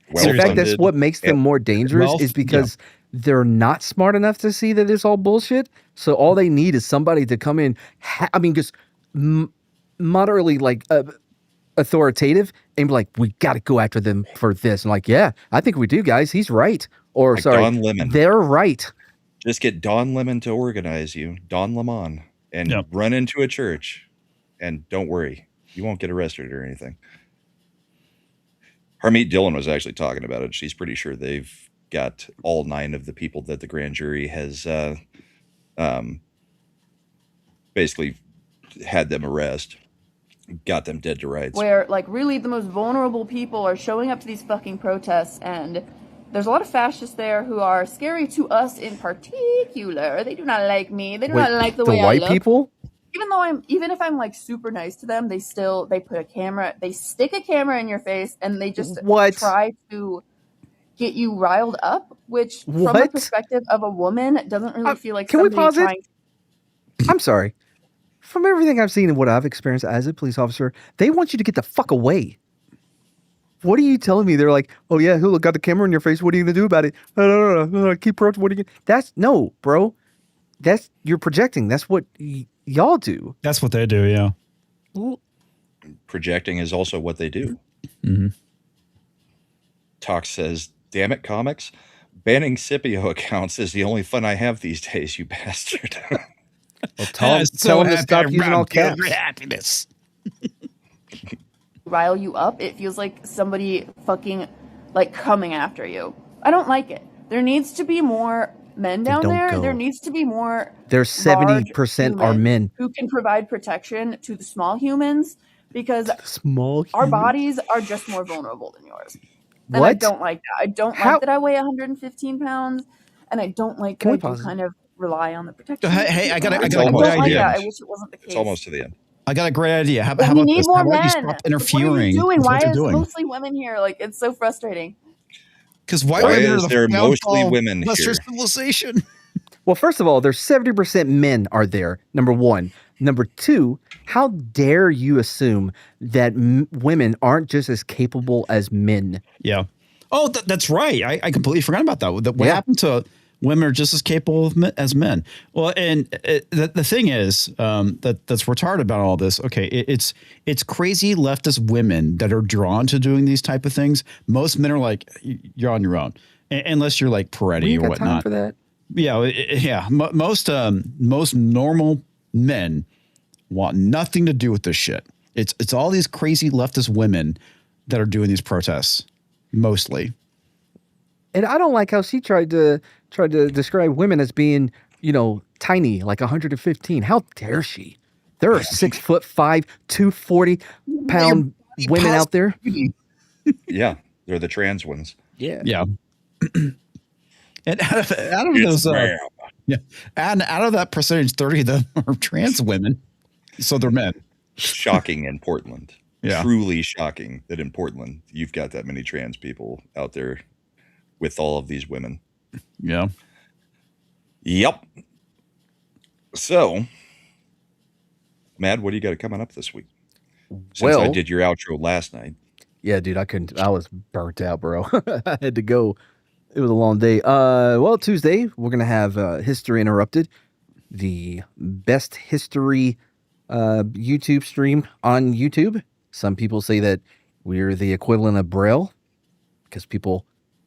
In fact, that's what makes them more dangerous, is because they're not smart enough to see that it's all bullshit. So all they need is somebody to come in. Just moderately authoritative and be like, we got to go after them for this. I'm like, yeah, I think we do, guys. He's right. Or like sorry, Don Lemon. They're right. Just get Don Lemon to organize you, Don Lemon, and run into a church, and don't worry, you won't get arrested or anything. Harmeet Dillon was actually talking about it. She's pretty sure they've got all 9 of the people that the grand jury has basically had them arrest, got them dead to rights. Where really the most vulnerable people are showing up to these fucking protests, and there's a lot of fascists there who are scary to us in particular. They do not like me. They do not like the way I look. The white people? Even if I'm super nice to them, they put a camera, they stick a camera in your face, and they just try to get you riled up, which from the perspective of a woman doesn't really feel like can we somebody pause it? I'm sorry. From everything I've seen and what I've experienced as a police officer, they want you to get the fuck away. What are you telling me? They're like, oh yeah, who got the camera in your face? What are you gonna do about it? Keep approaching. What are you? No, bro. You're projecting. That's what y'all do. That's what they do. Yeah. Projecting is also what they do. Mm-hmm. Talk says, "Damn it, Comix! Banning Scipio accounts is the only fun I have these days. You bastard." Well, tell him to stop using all caps. Happiness. Rile you up, it feels like somebody fucking coming after you. I don't like it. There needs to be more men down there. There needs to be more. There's 70% are men who can provide protection to the small humans, because our bodies are just more vulnerable than yours. And I don't like that. I don't like that I weigh 115 pounds, and I don't like that I do kind of rely on the protection. Hey, I got a great idea. I wish it wasn't the case. It's almost to the end. I got a great idea. How about we need this? more How about men. you stop interfering? What are you doing? Why is doing? mostly women here? It's so frustrating. Because why is there mostly women here? Civilization. Well, first of all, there's 70% men are there. Number one. Number two, how dare you assume that women aren't just as capable as men? Yeah. Oh, that's right. I completely forgot about that. What happened to women are just as capable as men? Well, and the thing is that's retarded about all this. Okay, it's crazy leftist women that are drawn to doing these type of things. Most men are like, you're on your own, unless you're like Peretti or whatnot. Time for that. Yeah. Most normal men want nothing to do with this shit. It's all these crazy leftist women that are doing these protests, mostly. And I don't like how she tried to describe women as being, tiny, like 115. How dare she? There are 6'5", 240-pound women out there. Yeah, they're the trans ones. Yeah. And out of those, and out of that percentage, 30 of them are trans women. So they're men. Shocking in Portland. Yeah. Truly shocking that in Portland you've got that many trans people out there with all of these women. Yeah. Yep. So, Mad, what do you got coming up this week? Since I did your outro last night. Yeah, dude, I was burnt out, bro. I had to go. It was a long day. Tuesday, we're going to have History Interrupted, the best history YouTube stream on YouTube. Some people say that we're the equivalent of Braille because people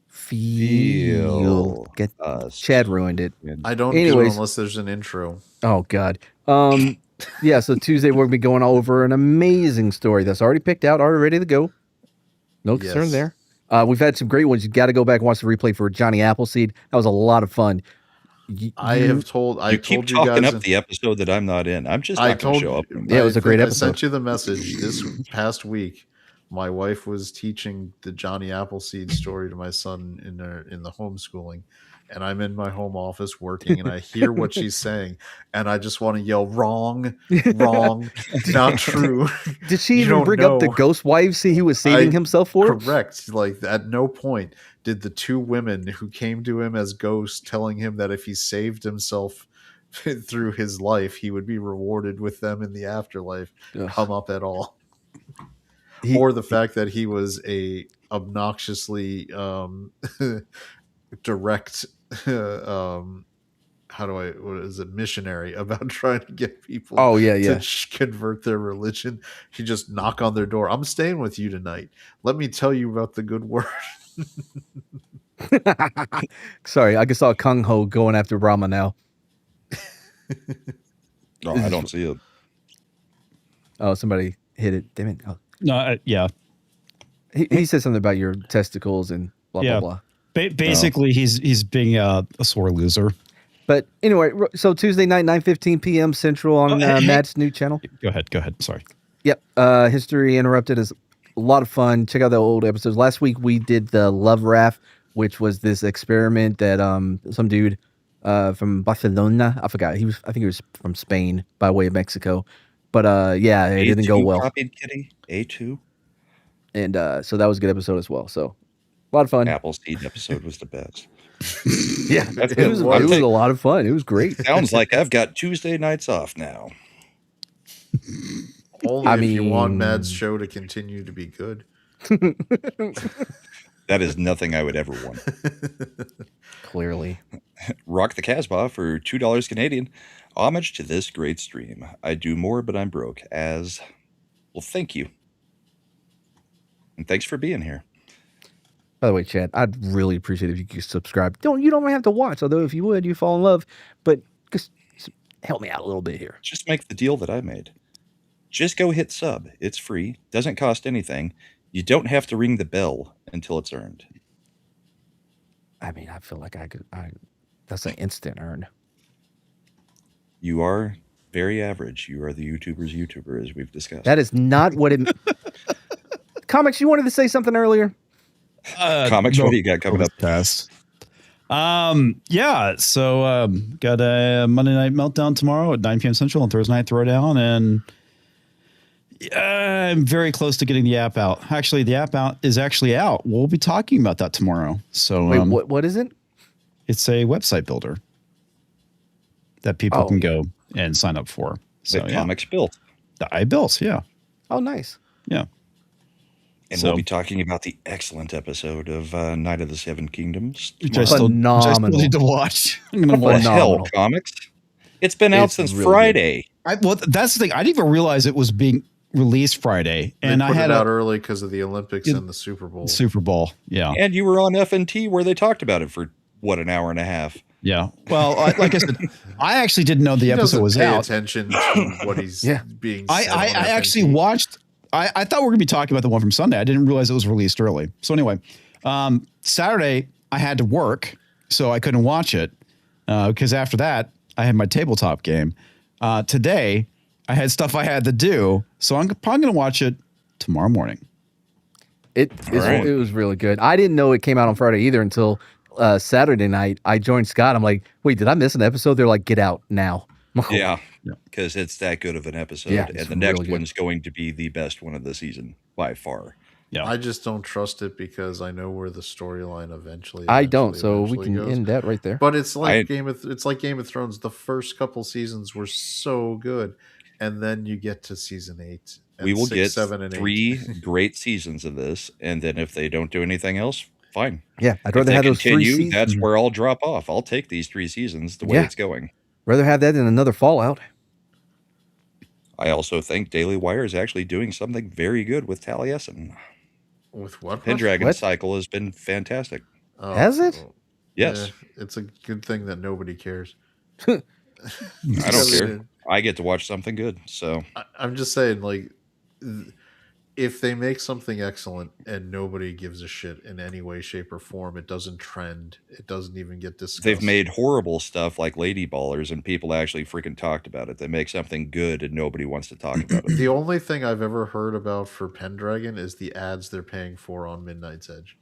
feel get us. Chad ruined it. I don't do it unless there's an intro. Oh, God. Yeah, so Tuesday we're going to be going over an amazing story that's already picked out, already ready to go. No concern there. We've had some great ones. You got to go back and watch the replay for Johnny Appleseed. That was a lot of fun. I told you guys up the episode that I'm not in. I'm just not going to show up. Yeah, it was a great episode. I sent you the message this past week. My wife was teaching the Johnny Appleseed story to my son in the homeschooling, and I'm in my home office working, and I hear what she's saying, and I just want to yell, "Wrong, wrong, not true." Did she even bring up the ghost wives he was saving himself for? Correct. Like, at no point did the two women who came to him as ghosts telling him that if he saved himself through his life, he would be rewarded with them in the afterlife come up at all. Or the fact that he was a obnoxiously direct missionary about trying to get people to convert their religion. He just knock on their door. I'm staying with you tonight. Let me tell you about the good word. Sorry, I just saw Kung Ho going after Brahma now. No, I don't see it. Oh, somebody hit it. Damn it. Oh. No, yeah. He said something about your testicles and blah, blah, blah. Basically, he's being a sore loser. But anyway, so Tuesday night, 9:15 p.m. Central on Matt's new channel. Go ahead. Sorry. Yep. History Interrupted is a lot of fun. Check out the old episodes. Last week, we did the Love Raft, which was this experiment that some dude from Barcelona, I forgot. I think he was from Spain by way of Mexico. But it didn't go well. Copied Kitty A2. And so that was a good episode as well. So a lot of fun. Appleseed episode was the best. Yeah, it was a lot of fun. It was great. Sounds like I've got Tuesday nights off now. Only if you want Mad's show to continue to be good. That is nothing I would ever want. Clearly. Rock the Casbah for $2 Canadian. Homage to this great stream. I do more, but I'm broke. As well, thank you. And thanks for being here. By the way, Chad, I'd really appreciate it if you could subscribe. You don't have to watch, although if you would, you fall in love. But just help me out a little bit here. Just make the deal that I made. Just go hit sub. It's free. Doesn't cost anything. You don't have to ring the bell until it's earned. I mean, I feel like that's an instant earn. You are very average. You are the YouTuber's YouTuber, as we've discussed. That is not what it... Comix, you wanted to say something earlier? Comix, what do you got coming up? So got a Monday Night Meltdown tomorrow at 9 p.m. Central and Thursday Night Throwdown, and I'm very close to getting the app out. Actually, the app is actually out. We'll be talking about that tomorrow. So wait, what is it? It's a website builder that people can go and sign up for. So Comix built. That I built, yeah. Oh, nice. Yeah. And we'll be talking about the excellent episode of Night of the Seven Kingdoms. Which I still need to watch. What the hell, Comix? It's been out since really Friday. That's the thing. I didn't even realize it was being released Friday. And I had it out early because of the Olympics and the Super Bowl. Super Bowl, yeah. And you were on FNT where they talked about it for, an hour and a half. Yeah. Well, like I said, I actually didn't know the episode was out. Attention to what he's being said. I actually watched I thought we were going to be talking about the one from Sunday. I didn't realize it was released early. So anyway, Saturday I had to work, so I couldn't watch it because after that I had my tabletop game. Today I had stuff I had to do, so I'm probably going to watch it tomorrow morning. It was really good. I didn't know it came out on Friday either until Saturday night. I joined Scott. I'm like, wait, did I miss an episode? They're like, get out now. Yeah, because it's that good of an episode. Yeah, and the next one's going to be the best one of the season by far. Yeah, I just don't trust it because I know where the storyline eventually so we can goes. end that right there. But it's like Game of Thrones. The first couple seasons were so good, and then you get to season 8. We will 6, get 7, and 3 great seasons of this, and then if they don't do anything else, fine. Yeah, I'd rather have those 3 seasons. That's where I'll drop off. I'll take these 3 seasons the way it's going. Rather have that than another Fallout. I also think Daily Wire is actually doing something very good with Taliesin. With what? Pendragon Cycle has been fantastic. Has it? Yes. It's a good thing that nobody cares. I don't care. I get to watch something good. So I'm just saying, like, if they make something excellent and nobody gives a shit in any way, shape, or form, it doesn't trend. It doesn't even get discussed. They've made horrible stuff like Lady Ballers, and people actually freaking talked about it. They make something good, and nobody wants to talk about it. The only thing I've ever heard about for Pendragon is the ads they're paying for on Midnight's Edge.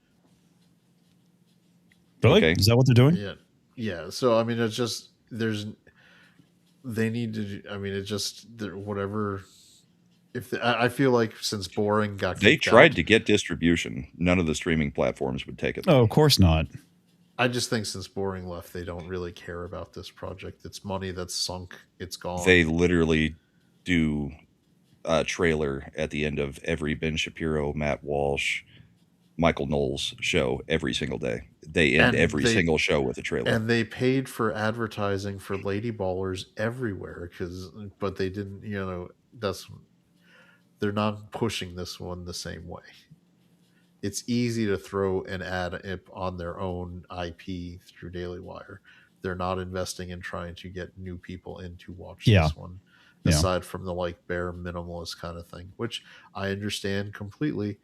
Really? Okay. Is that what they're doing? Yeah. Yeah. So, I mean, it's just, they need to, I mean, it's just, whatever. I feel like since Boring got they kicked tried out, to get distribution. None of the streaming platforms would take it. Oh, of course not. I just think since Boring left, they don't really care about this project. It's money that's sunk. It's gone. They literally do a trailer at the end of every Ben Shapiro, Matt Walsh, Michael Knowles show every single day. They end every single show with a trailer. And they paid for advertising for Lady Ballers everywhere but they didn't, they're not pushing this one the same way. It's easy to throw an ad on their own IP through Daily Wire. They're not investing in trying to get new people in to watch this one, aside from the like bare minimalist kind of thing, which I understand completely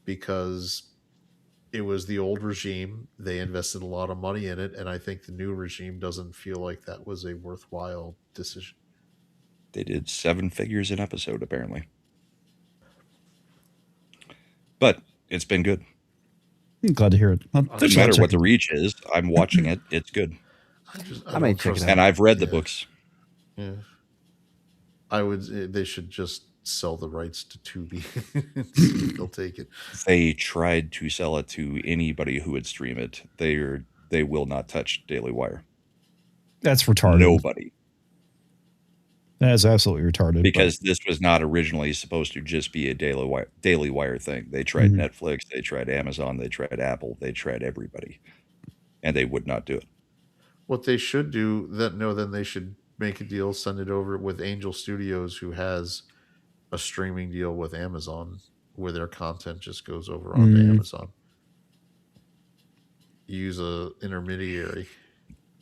because it was the old regime. They invested a lot of money in it, and I think the new regime doesn't feel like that was a worthwhile decision. They did 7 figures an episode, apparently. But it's been good. I'm glad to hear it. Doesn't matter what the reach is. I'm watching it. It's good. I may check it out. And I've read the books. Yeah. They should just sell the rights to Tubi. They'll take it. They tried to sell it to anybody who would stream it. They will not touch Daily Wire. That's retarded. Nobody. That is absolutely retarded. Because this was not originally supposed to just be a Daily Wire thing. They tried Netflix, they tried Amazon, they tried Apple, they tried everybody. And they would not do it. What they should do, then they should make a deal, send it over with Angel Studios, who has a streaming deal with Amazon, where their content just goes over onto Amazon. Use a intermediary.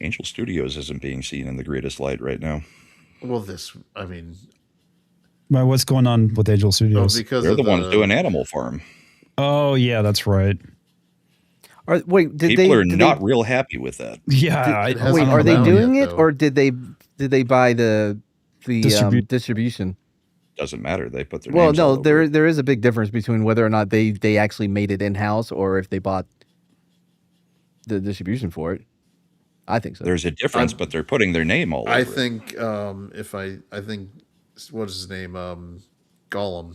Angel Studios isn't being seen in the greatest light right now. Well, what's going on with Angel Studios? Because they're the ones doing Animal Farm. Oh, yeah, that's right. People are not real happy with that. Yeah. Are they doing it, or did they buy the distribution? Doesn't matter. They put their well, names no, all over there is a big difference between whether or not they actually made it in house or if they bought the distribution for it. I think so. There's a difference, but they're putting their name all over I it. think what is his name? Gollum.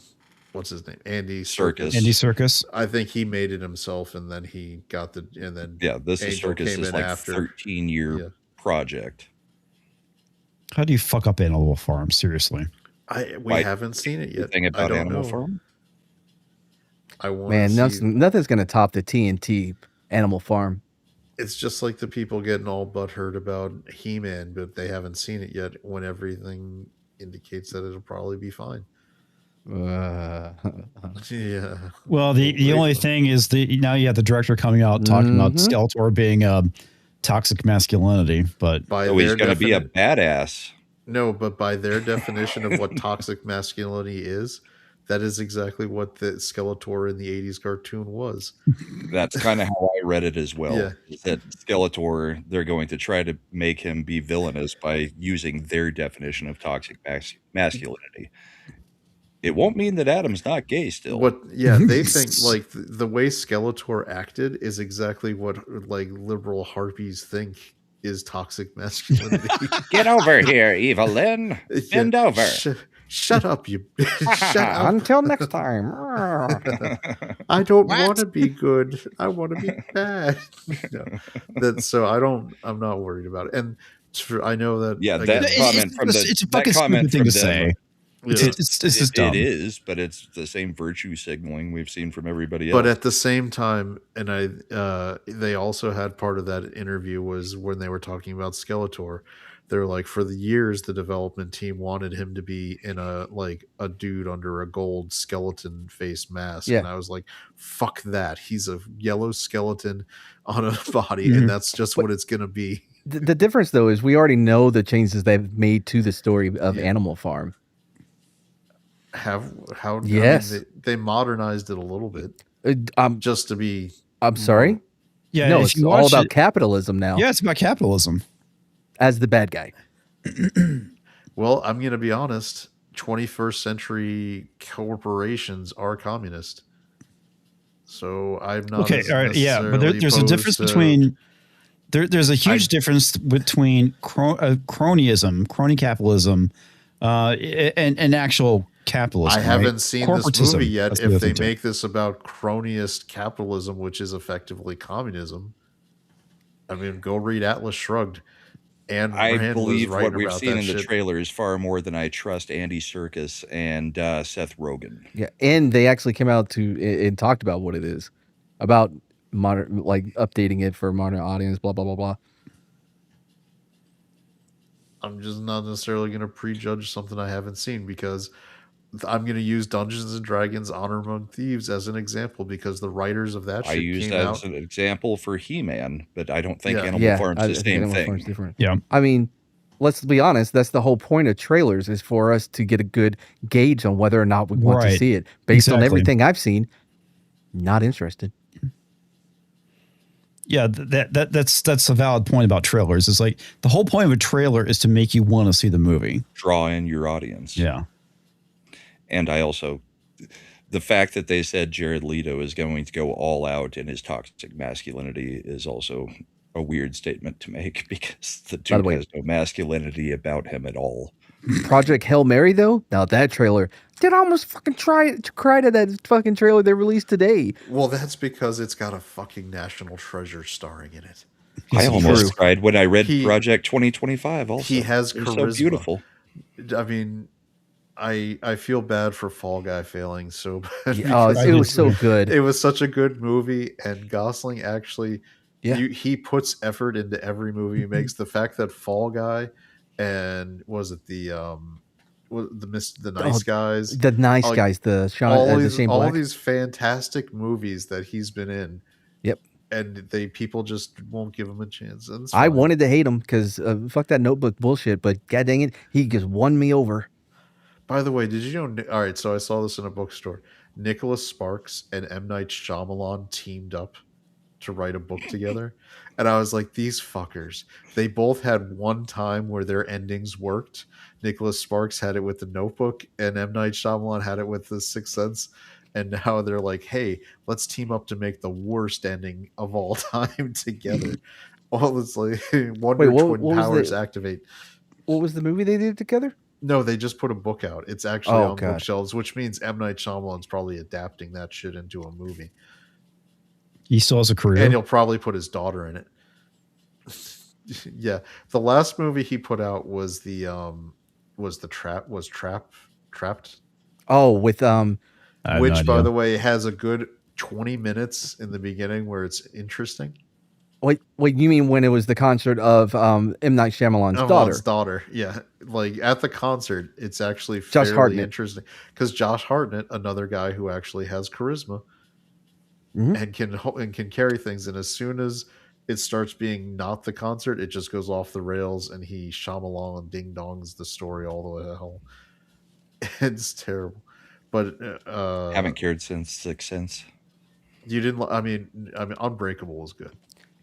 What's his name? Andy Serkis. Andy Serkis. I think he made it himself, and then he got this is Serkis is like 13-year project. How do you fuck up Animal Farm? Seriously. We haven't seen it yet. Thing about Animal Farm? Nothing's going to top the TNT Animal Farm. It's just like the people getting all butthurt about He-Man, but they haven't seen it yet, when everything indicates that it'll probably be fine. Yeah. Well, the only thing is now you have the director coming out talking about Skeletor being toxic masculinity, but he's going to be a badass. No, but by their definition of what toxic masculinity is, That is exactly what the Skeletor in the 80s cartoon was. That's kind of how I read it as well. Yeah. Is that Skeletor, they're going to try to make him be villainous by using their definition of toxic masculinity. It won't mean that Adam's not gay still. They think like the way Skeletor acted is exactly what like liberal harpies think is toxic masculinity. Get over here, Evelyn. Bend over. Shut up, you. Shut up. Until next time. I don't want to be good. I want to be bad. No. So I'm not worried about it. And I know that. Yeah, again, that comment from the it's a fucking stupid thing to say. It's just dumb. It is, but it's the same virtue signaling we've seen from everybody else. But at the same time, and they also had part of that interview was when they were talking about Skeletor. They're like, for the years, the development team wanted him to be in a dude under a gold skeleton face mask. Yeah. And I was like, fuck that. He's a yellow skeleton on a body, and that's just what it's going to be. The difference, though, is we already know the changes they've made to the story of Animal Farm. Yes. I mean, they modernized it a little bit. Just to be. I'm sorry? Yeah, no, it's all about capitalism now. Yeah, it's about capitalism. As the bad guy. Well, I'm going to be honest. 21st century corporations are communist. So I'm not. Okay, all right, yeah, but there's a difference between. There's a huge difference between cronyism, crony capitalism, and actual capitalism. I haven't seen this movie yet. If they make this about cronyist capitalism, which is effectively communism, I mean, go read Atlas Shrugged. And I believe what we've seen in the trailer is far more than I trust Andy Serkis and Seth Rogen. Yeah, and they actually came out and talked about what it is, about modern, like updating it for a modern audience. Blah blah blah blah. I'm just not necessarily going to prejudge something I haven't seen because I'm going to use Dungeons and Dragons: Honor Among Thieves as an example because the writers of that I used that as an example for He-Man, but I don't think Animal Farm's the same thing. Different. Yeah, I mean, let's be honest. That's the whole point of trailers is for us to get a good gauge on whether or not we want to see it. Based on everything I've seen, not interested. Yeah, that's a valid point about trailers. It's like the whole point of a trailer is to make you want to see the movie, draw in your audience. Yeah. And I also, the fact that they said Jared Leto is going to go all out in his toxic masculinity is also a weird statement to make because the dude has no masculinity about him at all. Project Hail Mary, though, now that trailer, did almost fucking cry to that fucking trailer they released today. Well, that's because it's got a fucking national treasure starring in it. I almost cried when I read Project 2025. Also, he has charisma. So beautiful. I mean, I feel bad for Fall Guy failing so bad. It was so good. It was such a good movie, and Gosling actually, he puts effort into every movie he makes. The fact that Fall Guy and was it the Nice Guys, the Nice Guys, the Shane Black, all these fantastic movies that he's been in. Yep. And people just won't give him a chance. And I wanted to hate him because fuck that Notebook bullshit, but god dang it, he just won me over. By the way, did you know? All right, so I saw this in a bookstore. Nicholas Sparks and M. Night Shyamalan teamed up to write a book together, and I was like, these fuckers. They both had one time where their endings worked. Nicholas Sparks had it with The Notebook, and M. Night Shyamalan had it with The Sixth Sense. And now they're like, hey, let's team up to make the worst ending of all time together. All it's like Wonder Twin Powers activate. What was the movie they did together? No, they just put a book out. It's actually on bookshelves, which means M. Night Shyamalan's probably adapting that shit into a movie. He still has a career. And he'll probably put his daughter in it. Yeah. The last movie he put out was Trapped. Oh, with which, by the way, has a good 20 minutes in the beginning where it's interesting. Wait, you mean when it was the concert of M. Night Shyamalan's daughter? Yeah, like at the concert, it's actually fairly interesting because Josh Hartnett, another guy who actually has charisma and can carry things, and as soon as it starts being not the concert, it just goes off the rails, and he Shyamalan and ding dongs the story all the way to hell. It's terrible. but haven't cared since Sixth Sense. You didn't. I mean, Unbreakable was good.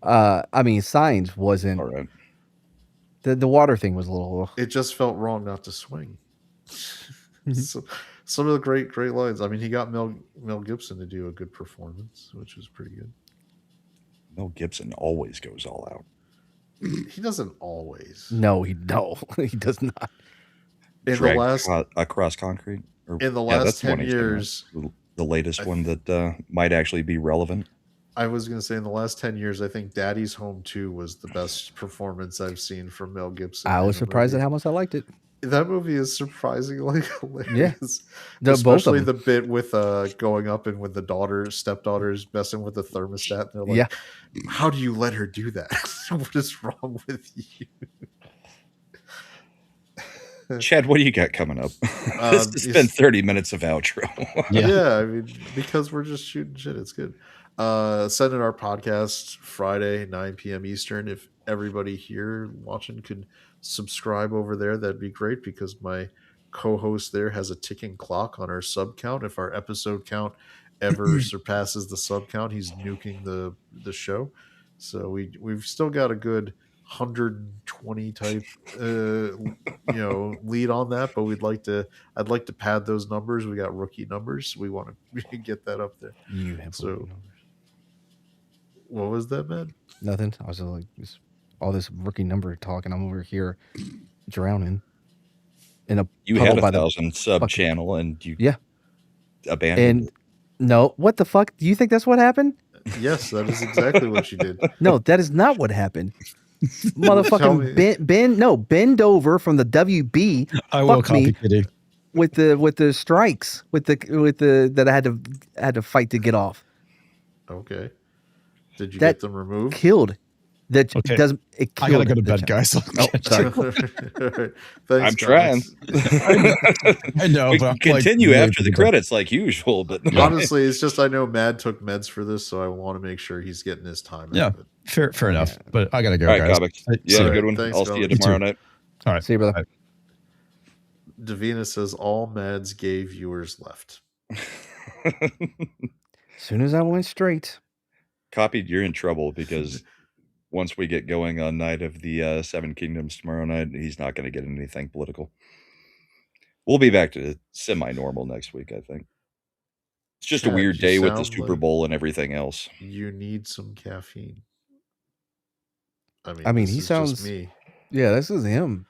I mean, Signs wasn't. All right. The water thing was a little. It just felt wrong not to swing. So, some of the great lines. I mean, he got Mel Gibson to do a good performance, which was pretty good. Mel Gibson always goes all out. He doesn't always. No, he does not. In the last Across Concrete. In the last 10 years, the latest one that might actually be relevant. I was going to say in the last 10 years, I think Daddy's Home 2 was the best performance I've seen from Mel Gibson. I was surprised at how much I liked it. That movie is surprisingly hilarious. Yeah. Especially the bit with going up and with the stepdaughters messing with the thermostat. And they're like, how do you let her do that? What is wrong with you? Chad, what do you got coming up? This has been 30 minutes of outro. Yeah, I mean, because we're just shooting shit. It's good. Ascendant Art podcast Friday, 9 p.m. Eastern. If everybody here watching could subscribe over there, that'd be great, because my co-host there has a ticking clock on our sub count. If our episode count ever surpasses the sub count, he's nuking the show. So we've still got a good 120 type lead on that, but I'd like to pad those numbers. We got rookie numbers. We want to get that up there. You have rookie numbers. What was that, man? Nothing. I was like, all this rookie number talk, and I'm over here drowning in a. You had 1,000 sub channel, and you abandoned it. No, what the fuck? Do you think that's what happened? Yes, that is exactly what you did. No, that is not what happened. Motherfucking bend over from the WB. I will copy Kitty with the strikes with the that I had to fight to get off. Okay. Did you get them removed? Killed. That okay. doesn't. It killed. I gotta go to bed, guys. Sorry. Thanks, I'm trying. I know. We but continue after the credits like usual, but honestly, it's just I know Mad took meds for this, so I want to make sure he's getting his time. Yeah, fair enough. But I gotta go, all right, guys. You have a good one. Thanks, I'll see you tomorrow night. All right, see you, brother. Davina says all Mads gay viewers left. As soon as I went straight. Copied, you're in trouble, because once we get going on Night of the Seven Kingdoms tomorrow night, he's not going to get anything political. We'll be back to semi-normal next week, I think. It's just a weird day with the Super Bowl and everything else. You need some caffeine. I mean, he sounds just me. Yeah, this is him.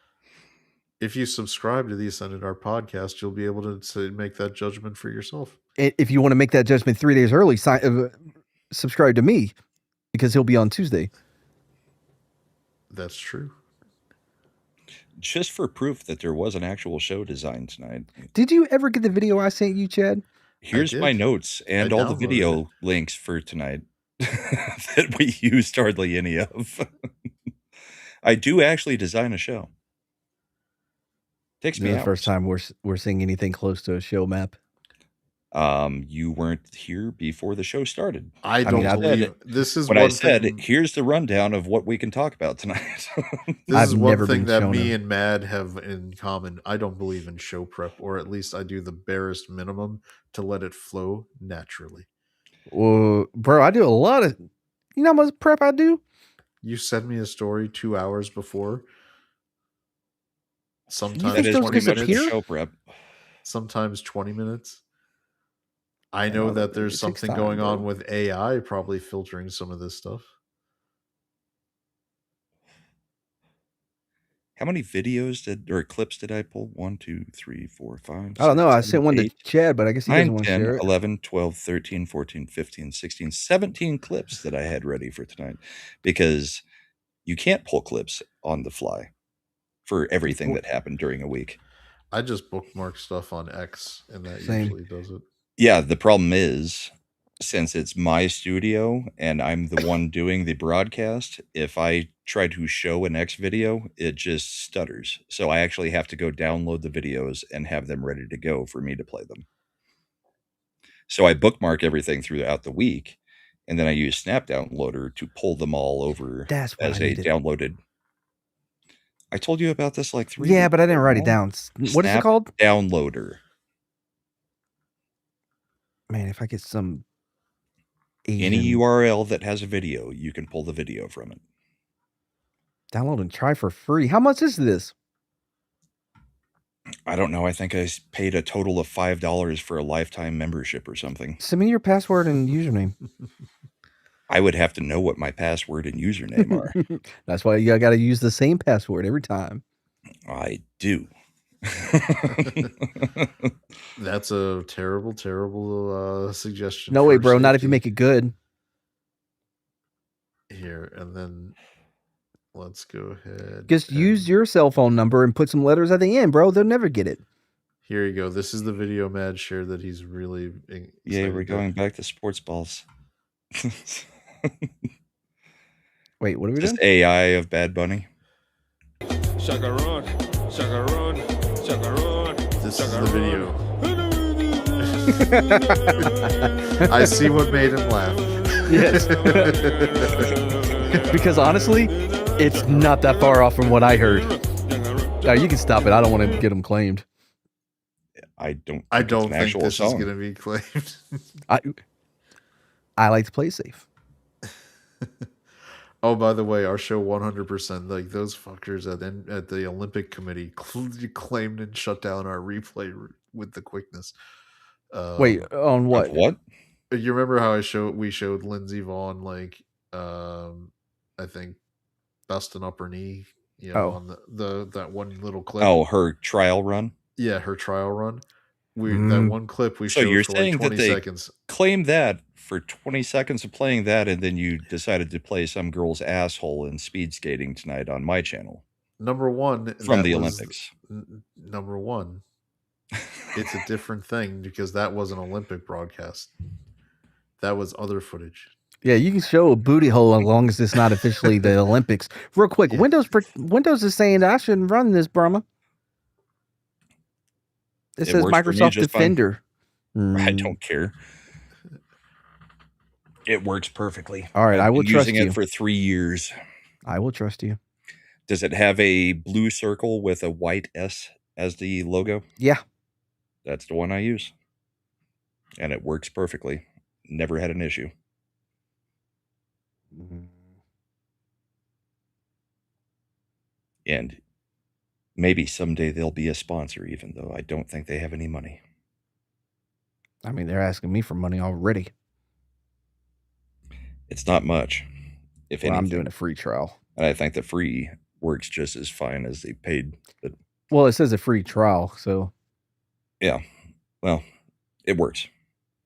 If you subscribe to the Ascendant Art podcast, you'll be able to make that judgment for yourself. If you want to make that judgment 3 days early, subscribe to me, because he'll be on Tuesday. That's true. Just for proof that there was an actual show designed tonight. Did you ever get the video I sent you, Chad? Here's my notes and all the video links for tonight that we used hardly any of. I do actually design a show. Takes me the hours. First time we're seeing anything close to a show map. You weren't here before the show started. I don't believe this is what I said. Here's the rundown of what we can talk about tonight. This is one thing that me and Mad have in common. I don't believe in show prep, or at least I do the barest minimum to let it flow naturally. Well, bro, I do a lot of. You know how much prep I do? You send me a story 2 hours before. Sometimes 20 minutes show prep. Sometimes 20 minutes. I know that there's something going on with AI probably filtering some of this stuff. How many videos or clips did I pull? 1, 2, 3, 4, 5. I don't know. I sent one to Chad, but I guess he doesn't want to 10, share it. 11, 12, 13, 14, 15, 16, 17 clips that I had ready for tonight, because you can't pull clips on the fly for everything that happened during a week. I just bookmark stuff on X, and that usually does it. Yeah, the problem is, since it's my studio and I'm the one doing the broadcast, if I try to show an X video, it just stutters. So I actually have to go download the videos and have them ready to go for me to play them. So I bookmark everything throughout the week, and then I use Snap Downloader to pull them all over as a downloaded. I told you about this like 3 Yeah, but I didn't write it down. What is it called? Downloader. Man, if I get some Asian... Any URL that has a video, you can pull the video from it. Download and try for free. How much is this? I don't know. I think I paid a total of $5 for a lifetime membership or something. Send me your password and username. I would have to know what my password and username are. That's why you got to use the same password every time. I do. That's a terrible, terrible suggestion. No way, bro. Not if you make it good. Here, and then let's go ahead. Just use your cell phone number and put some letters at the end, bro. They'll never get it. Here you go. This is the video Mad shared that he's really excited. Yeah, we're going back to sports balls. Wait, what are we Just doing? AI of Bad Bunny. Shaka run, shaka run, shaka run. This is the video. I see what made him laugh. Yes. Because honestly, it's not that far off from what I heard. Now you can stop it. I don't want to get them claimed. I don't think this is going to be claimed. I like to play safe. Oh, by the way, our show 100%, like those fuckers at the Olympic Committee claimed and shut down our replay with the quickness. Wait, on what? Of what? You remember how we showed Lindsey Vaughn, like, I think busting up her knee, on that one little clip. Oh, her trial run? Yeah, her trial run. That one clip we showed you're for saying like 20 that they seconds. Claimed that for 20 seconds of playing that, and then you decided to play some girl's asshole in speed skating tonight on my channel. Number one. From the Olympics. Number one. It's a different thing because that was an Olympic broadcast. That was other footage. Yeah, you can show a booty hole as long as it's not officially the Olympics. Real quick, yeah. Windows is saying I shouldn't run this, Brahma. It says Microsoft Defender. I don't care. It works perfectly. All right, I will trust you. Using it for 3 years. I will trust you. Does it have a blue circle with a white S as the logo? Yeah. That's the one I use. And it works perfectly. Never had an issue. And maybe someday they'll be a sponsor, even though I don't think they have any money. I mean, they're asking me for money already. It's not much. If anything. I'm doing a free trial. And I think the free works just as fine as the paid. Well, it says a free trial, so. Yeah. Well, it works.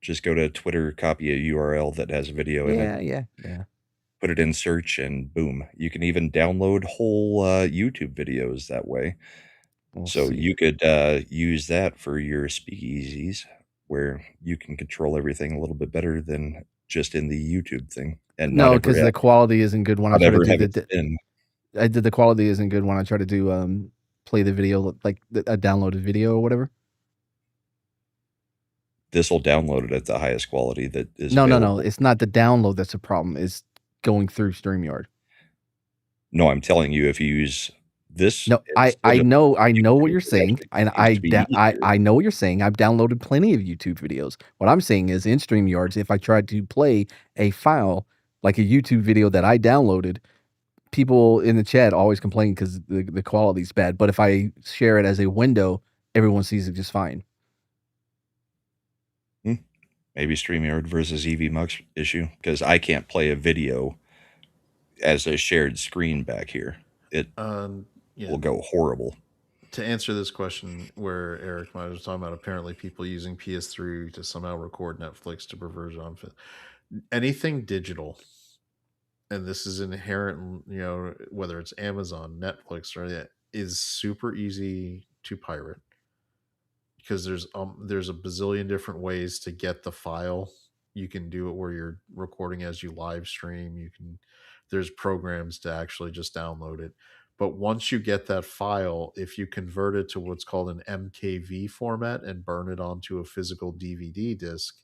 Just go to Twitter, copy a URL that has a video in it. Yeah. Put it in search, and boom. You can even download whole YouTube videos that way. You could use that for your speakeasies, where you can control everything a little bit better than just in the YouTube thing. And no, because the quality isn't good when I try to do the quality isn't good when I try to do play the video, like a downloaded video or whatever. This will download it at the highest quality that is. No. It's not the download that's a problem. It's going through StreamYard. No, I'm telling you, if you use this. No, I know what you're saying. And I know what you're saying. I've downloaded plenty of YouTube videos. What I'm saying is in StreamYards, if I tried to play a file like a YouTube video that I downloaded, people in the chat always complain because the quality's bad. But if I share it as a window, everyone sees it just fine. Maybe StreamYard versus EVMux issue, because I can't play a video as a shared screen back here. It will go horrible. To answer this question, where Eric might was talking about apparently people using PS3 to somehow record Netflix to pervert on anything digital, and this is inherent, whether it's Amazon, Netflix, or that, is super easy to pirate. Because there's a bazillion different ways to get the file. You can do it where you're recording as you live stream. There's programs to actually just download it. But once you get that file, if you convert it to what's called an MKV format and burn it onto a physical DVD disc,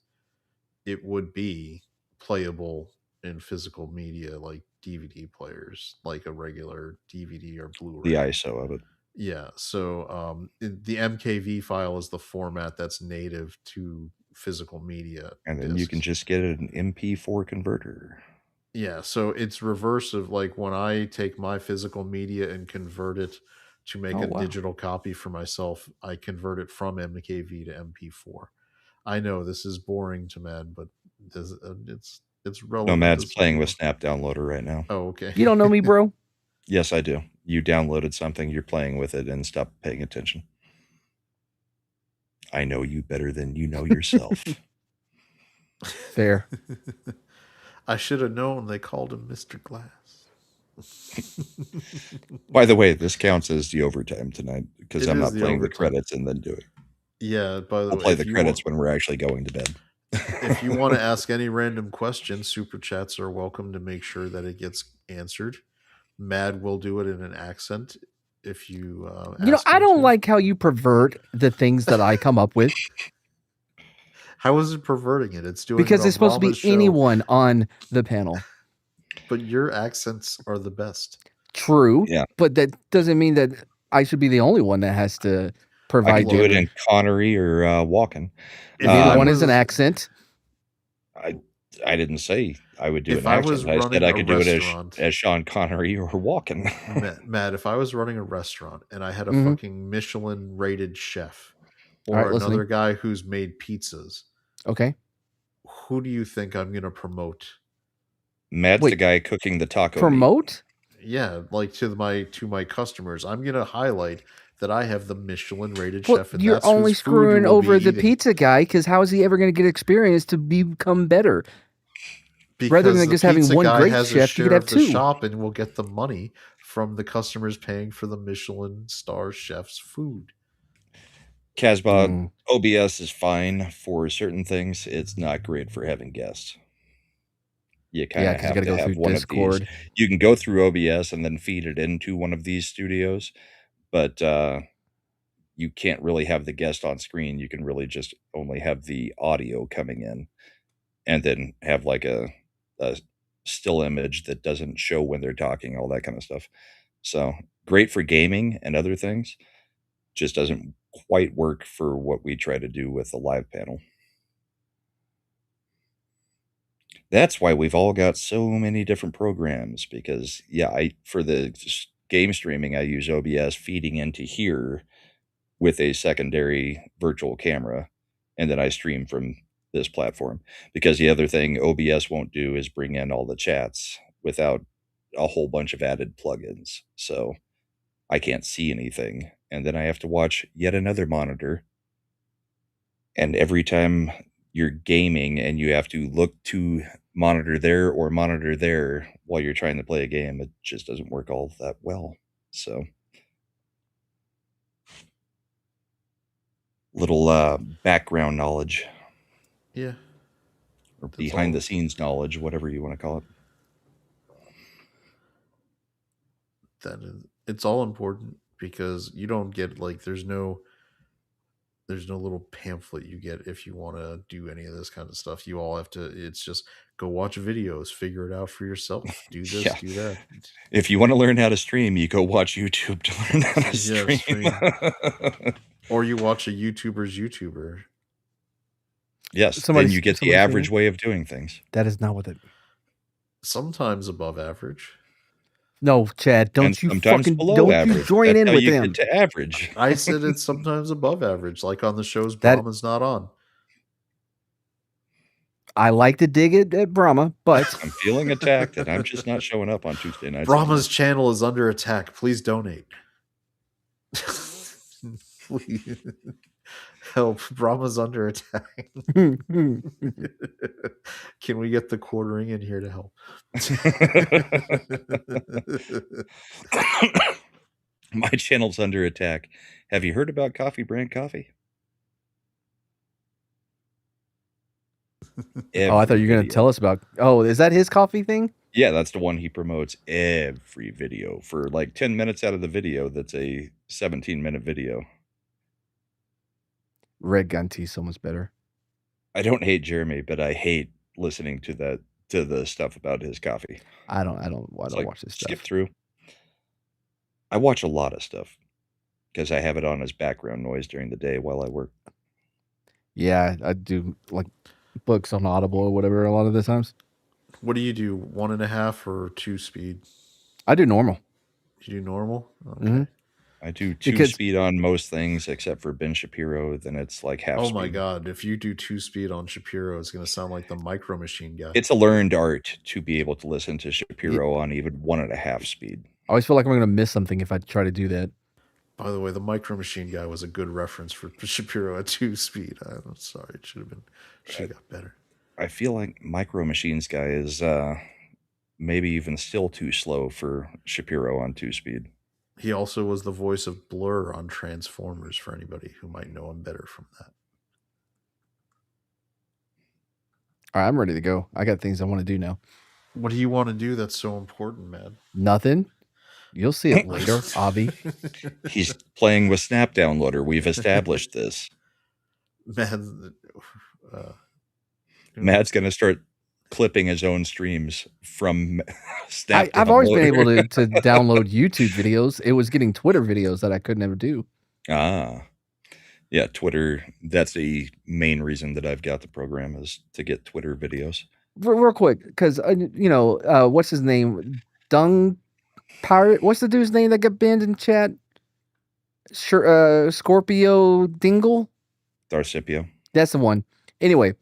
it would be playable in physical media like DVD players, like a regular DVD or Blu-ray. The ISO of it. Yeah, so the MKV file is the format that's native to physical media. And then you can just get an MP4 converter. Yeah, so it's reverse of like when I take my physical media and convert it to make a digital copy for myself, I convert it from MKV to MP4. I know this is boring to Mad, but it's relevant. No, Mad's playing with Snap Downloader right now. Oh, okay. You don't know me, bro? Yes, I do. You downloaded something, you're playing with it, and stop paying attention. I know you better than you know yourself. Fair. I should have known they called him Mr. Glass. By the way, this counts as the overtime tonight because I'm not playing the credits and then do it. Yeah, by the way, I'll play the credits when we're actually going to bed. If you want to ask any random question, super chats are welcome to make sure that it gets answered. Mad will do it in an accent if you I don't like how you pervert the things that I come up with. How is it perverting it? It's doing because it's supposed to be anyone on the panel. But your accents are the best. True. Yeah. But that doesn't mean that I should be the only one that has to provide. I can do it in Connery or Walken. Neither one is an accent. I didn't say I would do an accent. I said I could do it as Sean Connery or Walken. Matt, if I was running a restaurant and I had a fucking Michelin rated chef or another guy who's made pizzas. Okay. Who do you think I'm going to promote? Matt's the guy cooking the taco. Promote? Yeah, like to my customers. I'm going to highlight that I have the Michelin rated well, chef. And you're only screwing over the pizza guy because how is he ever going to get experience to become better? Because rather than just having one great chef, you could have two. The shop and we'll get the money from the customers paying for the Michelin star chef's food. Casbah, OBS is fine for certain things. It's not great for having guests. You kind of have to have one Discord. Of these. You can go through OBS and then feed it into one of these studios, but you can't really have the guest on screen. You can really just only have the audio coming in and then have like a still image that doesn't show when they're talking, all that kind of stuff. So great for gaming and other things. Just doesn't quite work for what we try to do with the live panel. That's why we've all got so many different programs because for the game streaming, I use OBS feeding into here with a secondary virtual camera, and then I stream from this platform because the other thing OBS won't do is bring in all the chats without a whole bunch of added plugins. So I can't see anything. And then I have to watch yet another monitor. And every time you're gaming and you have to look to monitor there or monitor there while you're trying to play a game, it just doesn't work all that well. So little background knowledge. Yeah. Or behind the scenes knowledge, whatever you want to call it. It's all important because you don't get there's no little pamphlet you get if you want to do any of this kind of stuff. You all have to, it's just go watch videos, figure it out for yourself. Do this, do that. If you want to learn how to stream, you go watch YouTube to learn how to stream. Or you watch a YouTuber's YouTuber. Yes, then you get the average way of doing things. That is not what it. Sometimes above average. No, Chad, don't you join in with them. To average. I said it's sometimes above average, like on the shows Brahma's not on. I like to dig it at Brahma, but I'm feeling attacked and I'm just not showing up on Tuesday nights. Brahma's channel is under attack. Please donate. Please. Help. Brahma's under attack. Can we get the quartering in here to help? My channel's under attack. Have you heard about Coffee Brand Coffee? I thought you were going to tell us about. Oh, is that his coffee thing? Yeah, that's the one he promotes every video for like 10 minutes out of the video. That's a 17-minute video. Red Gun Tea so much better. I don't hate Jeremy, but I hate listening to the stuff about his coffee. I don't watch this stuff. Skip through. I watch a lot of stuff because I have it on as background noise during the day while I work. Yeah, I do like books on Audible or whatever a lot of the times. What do you do? 1.5 or 2 speed? I do normal. You do normal? Okay. Mm-hmm. I do 2 speed on most things except for Ben Shapiro. Then it's like half speed. Oh my God. If you do 2 speed on Shapiro, it's going to sound like the Micro Machine guy. It's a learned art to be able to listen to Shapiro on even 1.5 speed. I always feel like I'm going to miss something if I try to do that. By the way, the Micro Machine guy was a good reference for Shapiro at 2 speed. I'm sorry. It should have got better. I feel like Micro Machines guy is maybe even still too slow for Shapiro on 2 speed. He also was the voice of Blur on Transformers for anybody who might know him better from that. All right, I'm ready to go. I got things I want to do now. What do you want to do that's so important, man? Nothing. You'll see it later, Avi. He's playing with Snap Downloader. We've established this. Matt's going to start clipping his own streams from Snap. I've always been able to download YouTube videos. It was getting Twitter videos that I could never do. Yeah, Twitter. That's the main reason that I've got the program, is to get Twitter videos. Real quick, because what's his name? Dung Pirate. What's the dude's name that got banned in chat? Scorpio Dingle. Darcipio. That's the one. Anyway,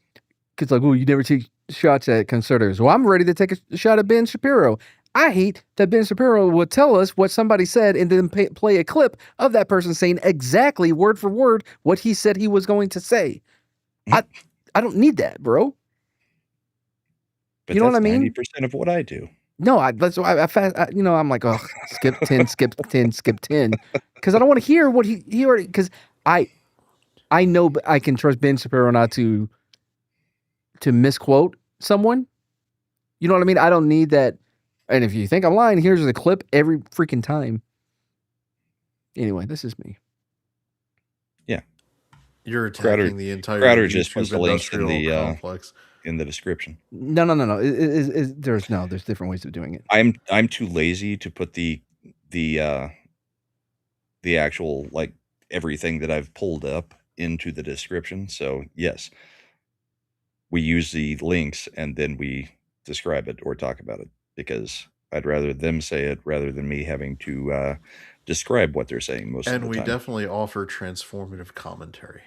because like, oh, you never take shots at conservators. Well, I'm ready to take a shot at Ben Shapiro. I hate that Ben Shapiro would tell us what somebody said and then play a clip of that person saying exactly word for word what he said he was going to say. I don't need that, bro. But you know what I mean? 90% of what I do. No, I'm like, oh, skip 10, skip 10, skip 10, because I don't want to hear what he already. Because I know I can trust Ben Shapiro not to misquote someone. You know what I mean? I don't need that. And if you think I'm lying, here's the clip every freaking time. Anyway, this is me. Yeah, you're attacking the entire Crowder just puts the links in the complex in the description. No. There's different ways of doing it. I'm too lazy to put the actual, like, everything that I've pulled up into the description. So yes, we use the links and then we describe it or talk about it, because I'd rather them say it rather than me having to describe what they're saying most of the time. And we definitely offer transformative commentary.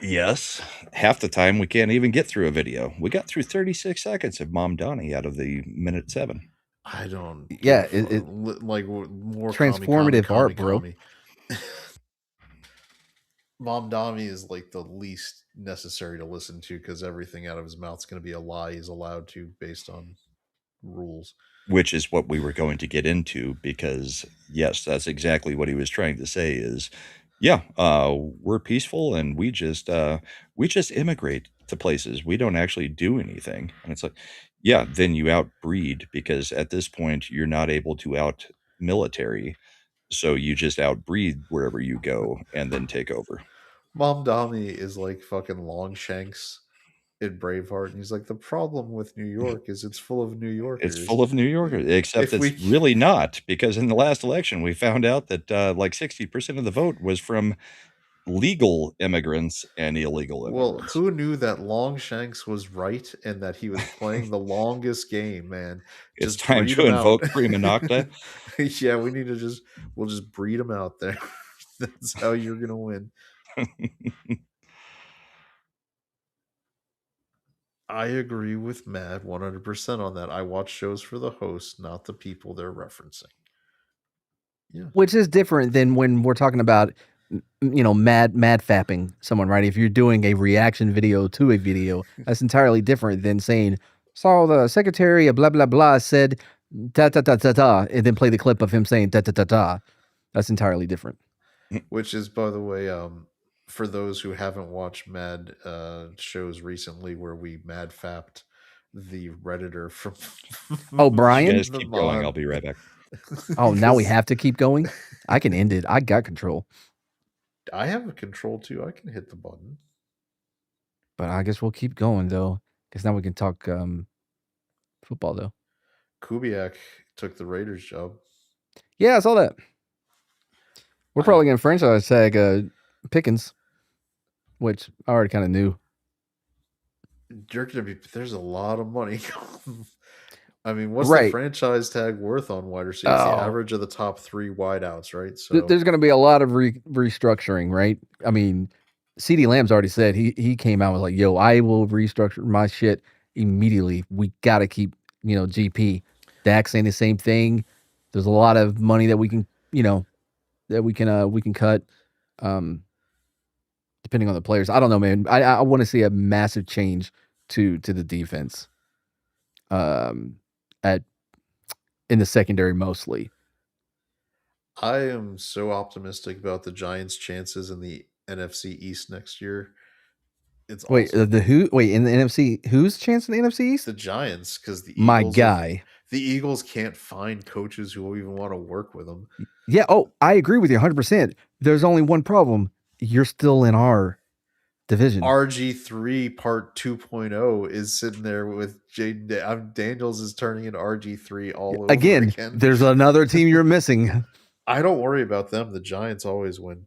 Yes. Half the time we can't even get through a video. We got through 36 seconds of Mom Donnie out of the minute 7. I don't. Yeah, like more transformative art, bro. Mom Donnie is like the least necessary to listen to, because everything out of his mouth is going to be a lie he's allowed to based on rules. Which is what we were going to get into, because yes, that's exactly what he was trying to say is, yeah, we're peaceful and we just immigrate to places. We don't actually do anything. And it's like, yeah, then you outbreed, because at this point you're not able to out military. So you just outbreed wherever you go and then take over. Mom Donnie is like fucking Longshanks in Braveheart, and he's like, the problem with New York is it's full of New Yorkers. It's full of New Yorkers, except it's really not, because in the last election we found out that like 60% of the vote was from legal immigrants and illegal immigrants. Well, who knew that Longshanks was right and that he was playing the longest game, man? It's time to invoke Prima Nocta. Yeah, we'll just breed them out there. That's how you're gonna win. I agree with Matt 100% on that. I watch shows for the hosts, not the people they're referencing. Yeah. Which is different than when we're talking about, mad fapping someone, right? If you're doing a reaction video to a video, that's entirely different than saying, so the secretary of blah, blah, blah said da, da, da, da, da, and then play the clip of him saying da, da, da, da. That's entirely different. Which is, by the way, for those who haven't watched Mad shows recently, where we mad fapped the Redditor from Brian? You guys keep going. I'll be right back. Oh, now we have to keep going? I can end it. I got control. I have a control too. I can hit the button. But I guess we'll keep going though, because now we can talk football though. Kubiak took the Raiders job. Yeah, I saw that. We're probably going to franchise tag Pickens. which I already kind of knew. There's a lot of money. I mean, what's the franchise tag worth on wide receivers? It's the average of the top 3 wideouts, right? So there's going to be a lot of restructuring, right? I mean, CeeDee Lamb's already said he came out and was like, "Yo, I will restructure my shit immediately. We got to keep, GP." Dak saying the same thing. There's a lot of money that we can, that we can cut, depending on the players. I don't know, man. I want to see a massive change to the defense, in the secondary mostly. I am so optimistic about the Giants' chances in the NFC East next year. It's awesome. In the NFC, whose chance in the NFC East? The Giants, because the Eagles can't find coaches who will even want to work with them. Yeah. Oh, I agree with you 100%. There's only one problem. You're still in our division. RG3 Part 2.0 is sitting there with Jaden Daniels is turning into RG3 all over again. There's another team you're missing. I don't worry about them. The Giants always win.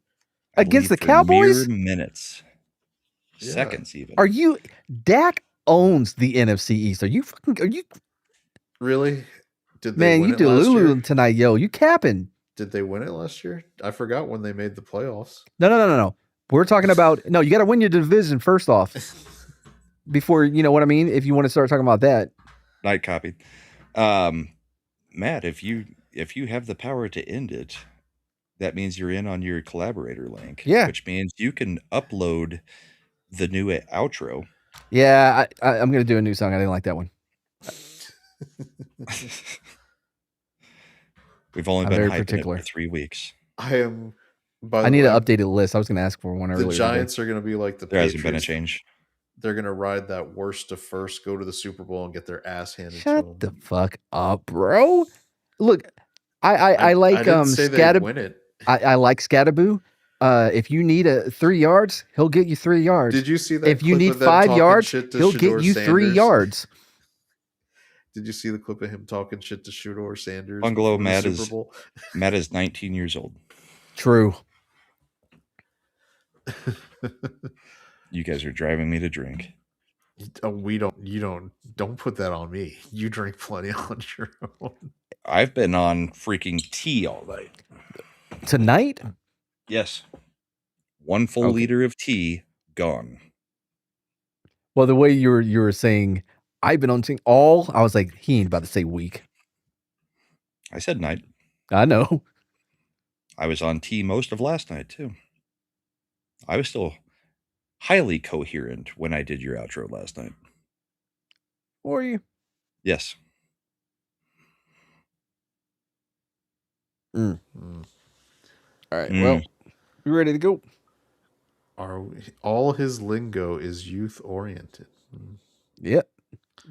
Against the Cowboys? Minutes. Yeah. Seconds even. Dak owns the NFC East. Are you really? Did they win you Delulu tonight, yo. You capping. Did they win it last year? I forgot when they made the playoffs. No. We're talking about you got to win your division first off. Before, you know what I mean? If you want to start talking about that. Night copy. Matt, if you have the power to end it, that means you're in on your collaborator link. Yeah. Which means you can upload the new outro. Yeah, I'm going to do a new song. I didn't like that one. We've only been hyping it for 3 weeks. I need an updated list. I was going to ask for one earlier. The Giants are going to be like the Patriots. Patriots. There hasn't been a change. They're going to ride that worst to first, go to the Super Bowl, and get their ass handed to them. Shut the fuck up, bro. Look, I like Scatteraboo. Win it. I like Scatteraboo. If you need 3 yards, he'll get you 3 yards. Did you see that? If you need 5 yards, he'll get you 3 yards. Did you see the clip of him talking shit to Shedeur Sanders? Bungalow Matt is 19 years old. True. You guys are driving me to drink. Don't put that on me. You drink plenty on your own. I've been on freaking tea all night. Tonight? Yes. 1 full liter of tea gone. Well, the way you were saying, I've been on tea I was like, he ain't about to say week. I said night. I know. I was on tea most of last night too. I was still highly coherent when I did your outro last night. Were you? Yes. All right. Well, you ready to go? All his lingo is youth oriented. Yep.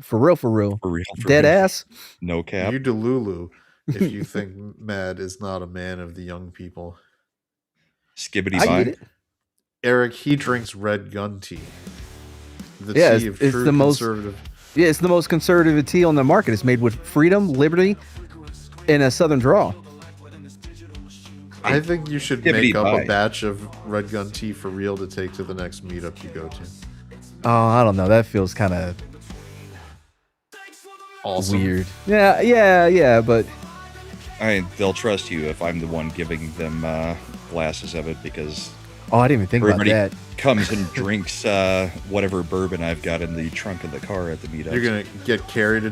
For real. Dead ass. No cap. You Delulu if you think Mad is not a man of the young people. Skibbity bye. Eric, he drinks red gun tea. Tea of true conservative. It's the most conservative tea on the market. It's made with freedom, liberty, and a Southern draw. I think you should make up a batch of red gun tea for real to take to the next meetup you go to. Oh, I don't know. That feels kind of awesome. Weird. Yeah, but they'll trust you if I'm the one giving them glasses of it because I didn't even think about that. Comes and drinks whatever bourbon I've got in the trunk of the car at the meetup. You're gonna get Keri to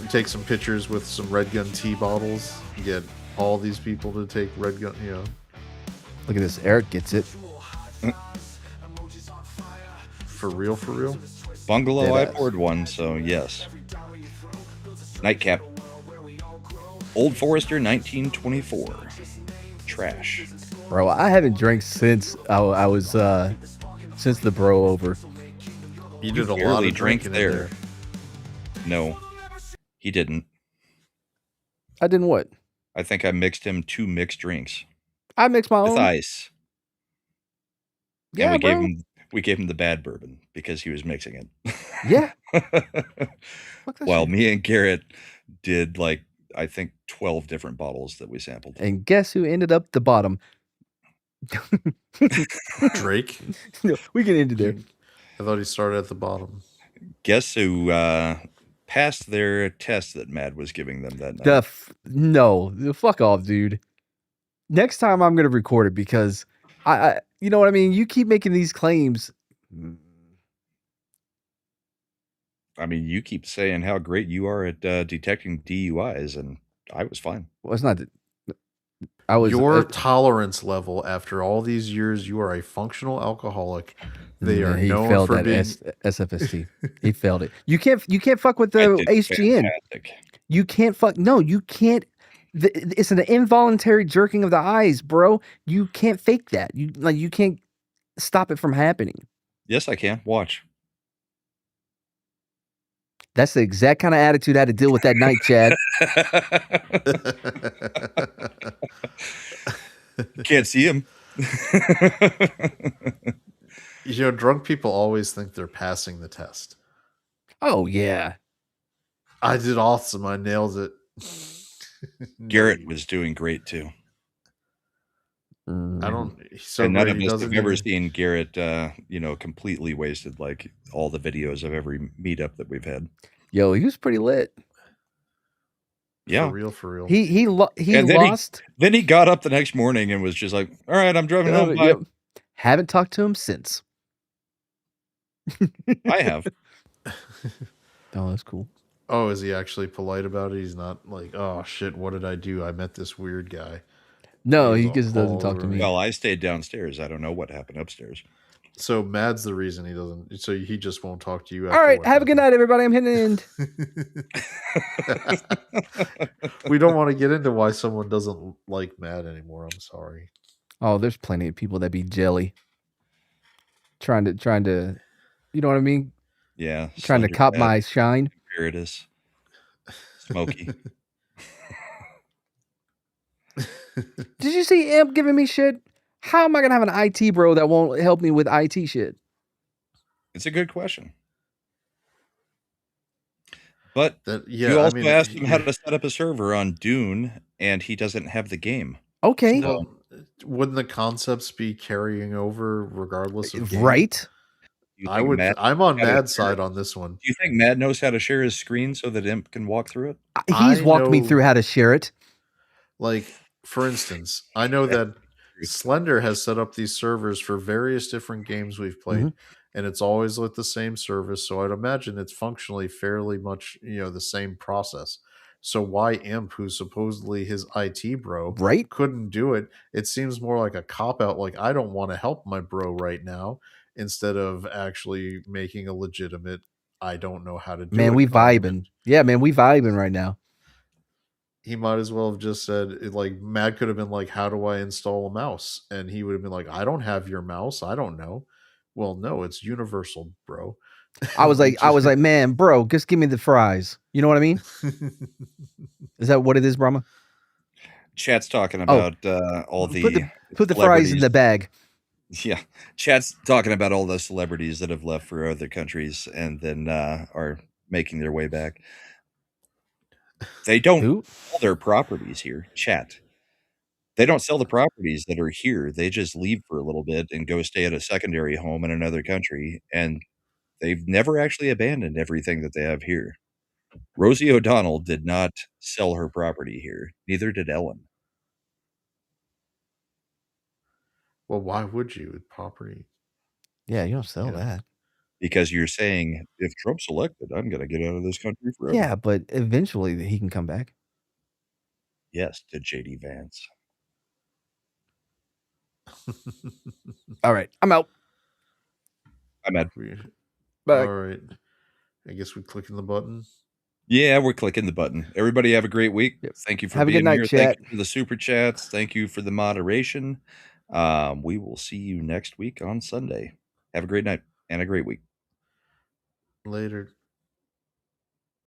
take some pictures with some red gun tea bottles. Get all these people to take red gun. Look at this. Eric gets it. For real. Bungalow, I poured one, so yes. Nightcap. Old Forester 1924. Trash. Bro, I haven't drank since I was since the bro over. You did a lot of drinking there. No, he didn't. I didn't what? I think I mixed him 2 mixed drinks. I mixed my own with ice. Yeah, and we gave him the bad bourbon because he was mixing it. Yeah. While me and Garrett did I think 12 different bottles that we sampled. And guess who ended up the bottom? Drake? No, we can end it there. I thought he started at the bottom. Guess who passed their test that Mad was giving them that night? No, fuck off, dude. Next time I'm gonna record it because I you know what I mean? You keep making these claims. I mean, you keep saying how great you are at detecting DUIs, and I was fine. Well, it's not. I was your tolerance level after all these years. You are a functional alcoholic. They are known for being SFST. He failed it. You can't fuck with the HGN. Fantastic. You can't fuck. No, you can't. It's an involuntary jerking of the eyes, bro. You can't fake that. You can't stop it from happening. Yes, I can. Watch. That's the exact kind of attitude I had to deal with that night, Chad. Can't see him. You know, drunk people always think they're passing the test. Oh, yeah. I did awesome. I nailed it. Garrett was doing great, too. I don't. So none of us have ever seen Garrett, completely wasted like all the videos of every meetup that we've had. Yo, he was pretty lit. Yeah, for real. He lost. Then he got up the next morning and was just like, "All right, I'm driving home." Bye. Haven't talked to him since. I have. Oh, that's cool. Oh, is he actually polite about it? He's not like, "Oh shit, what did I do? I met this weird guy." No, he just doesn't talk to me. Well, I stayed downstairs. I don't know what happened upstairs. So Mad's the reason he doesn't. So he just won't talk to you. All right, have a good night, everybody. I'm hitting the end. We don't want to get into why someone doesn't like Mad anymore. I'm sorry. Oh, there's plenty of people that be jelly. Trying to, you know what I mean? Yeah. Trying to cop my shine. Here it is. Smokey. Did you see Imp giving me shit? How am I gonna have an IT bro that won't help me with IT shit? It's a good question. But you also asked him how to set up a server on Dune, and he doesn't have the game. Okay. Well, wouldn't the concepts be carrying over regardless of game? Right? I would. I'm on Mad's side on this one. Do you think Mad knows how to share his screen so that Imp can walk through it? He's walked me through how to share it. Like, for instance, I know that Slender has set up these servers for various different games we've played, and it's always with the same service. So I'd imagine it's functionally fairly much, the same process. So why Imp, who's supposedly his IT bro, couldn't do it? It seems more like a cop out. Like, I don't want to help my bro right now, instead of actually making a legitimate, I don't know how to do it. Man, we vibing. Yeah, man, we vibing right now. He might as well have just said, like, Mad could have been like, how do I install a mouse? And he would have been like, I don't have your mouse. I don't know. Well, no, it's universal, bro. I was like, man, bro, just give me the fries. You know what I mean? Is that what it is, Brahma? Chat's talking about all the put the fries in the bag. Yeah. Chat's talking about all the celebrities that have left for other countries and then are making their way back. They don't sell their properties here, Chat. They don't sell the properties that are here. They just leave for a little bit and go stay at a secondary home in another country. And they've never actually abandoned everything that they have here. Rosie O'Donnell did not sell her property here. Neither did Ellen. Well, why would you with property? Yeah, you don't sell that. Because you're saying, if Trump's elected, I'm going to get out of this country forever. Yeah, but eventually he can come back. Yes, to J.D. Vance. All right, I'm out. I'm out. Bye. All right. I guess we're clicking the button. Yeah, we're clicking the button. Everybody have a great week. Yep. Thank you for being here. Thank you for the super chats. Thank you for the moderation. We will see you next week on Sunday. Have a great night and a great week. Later.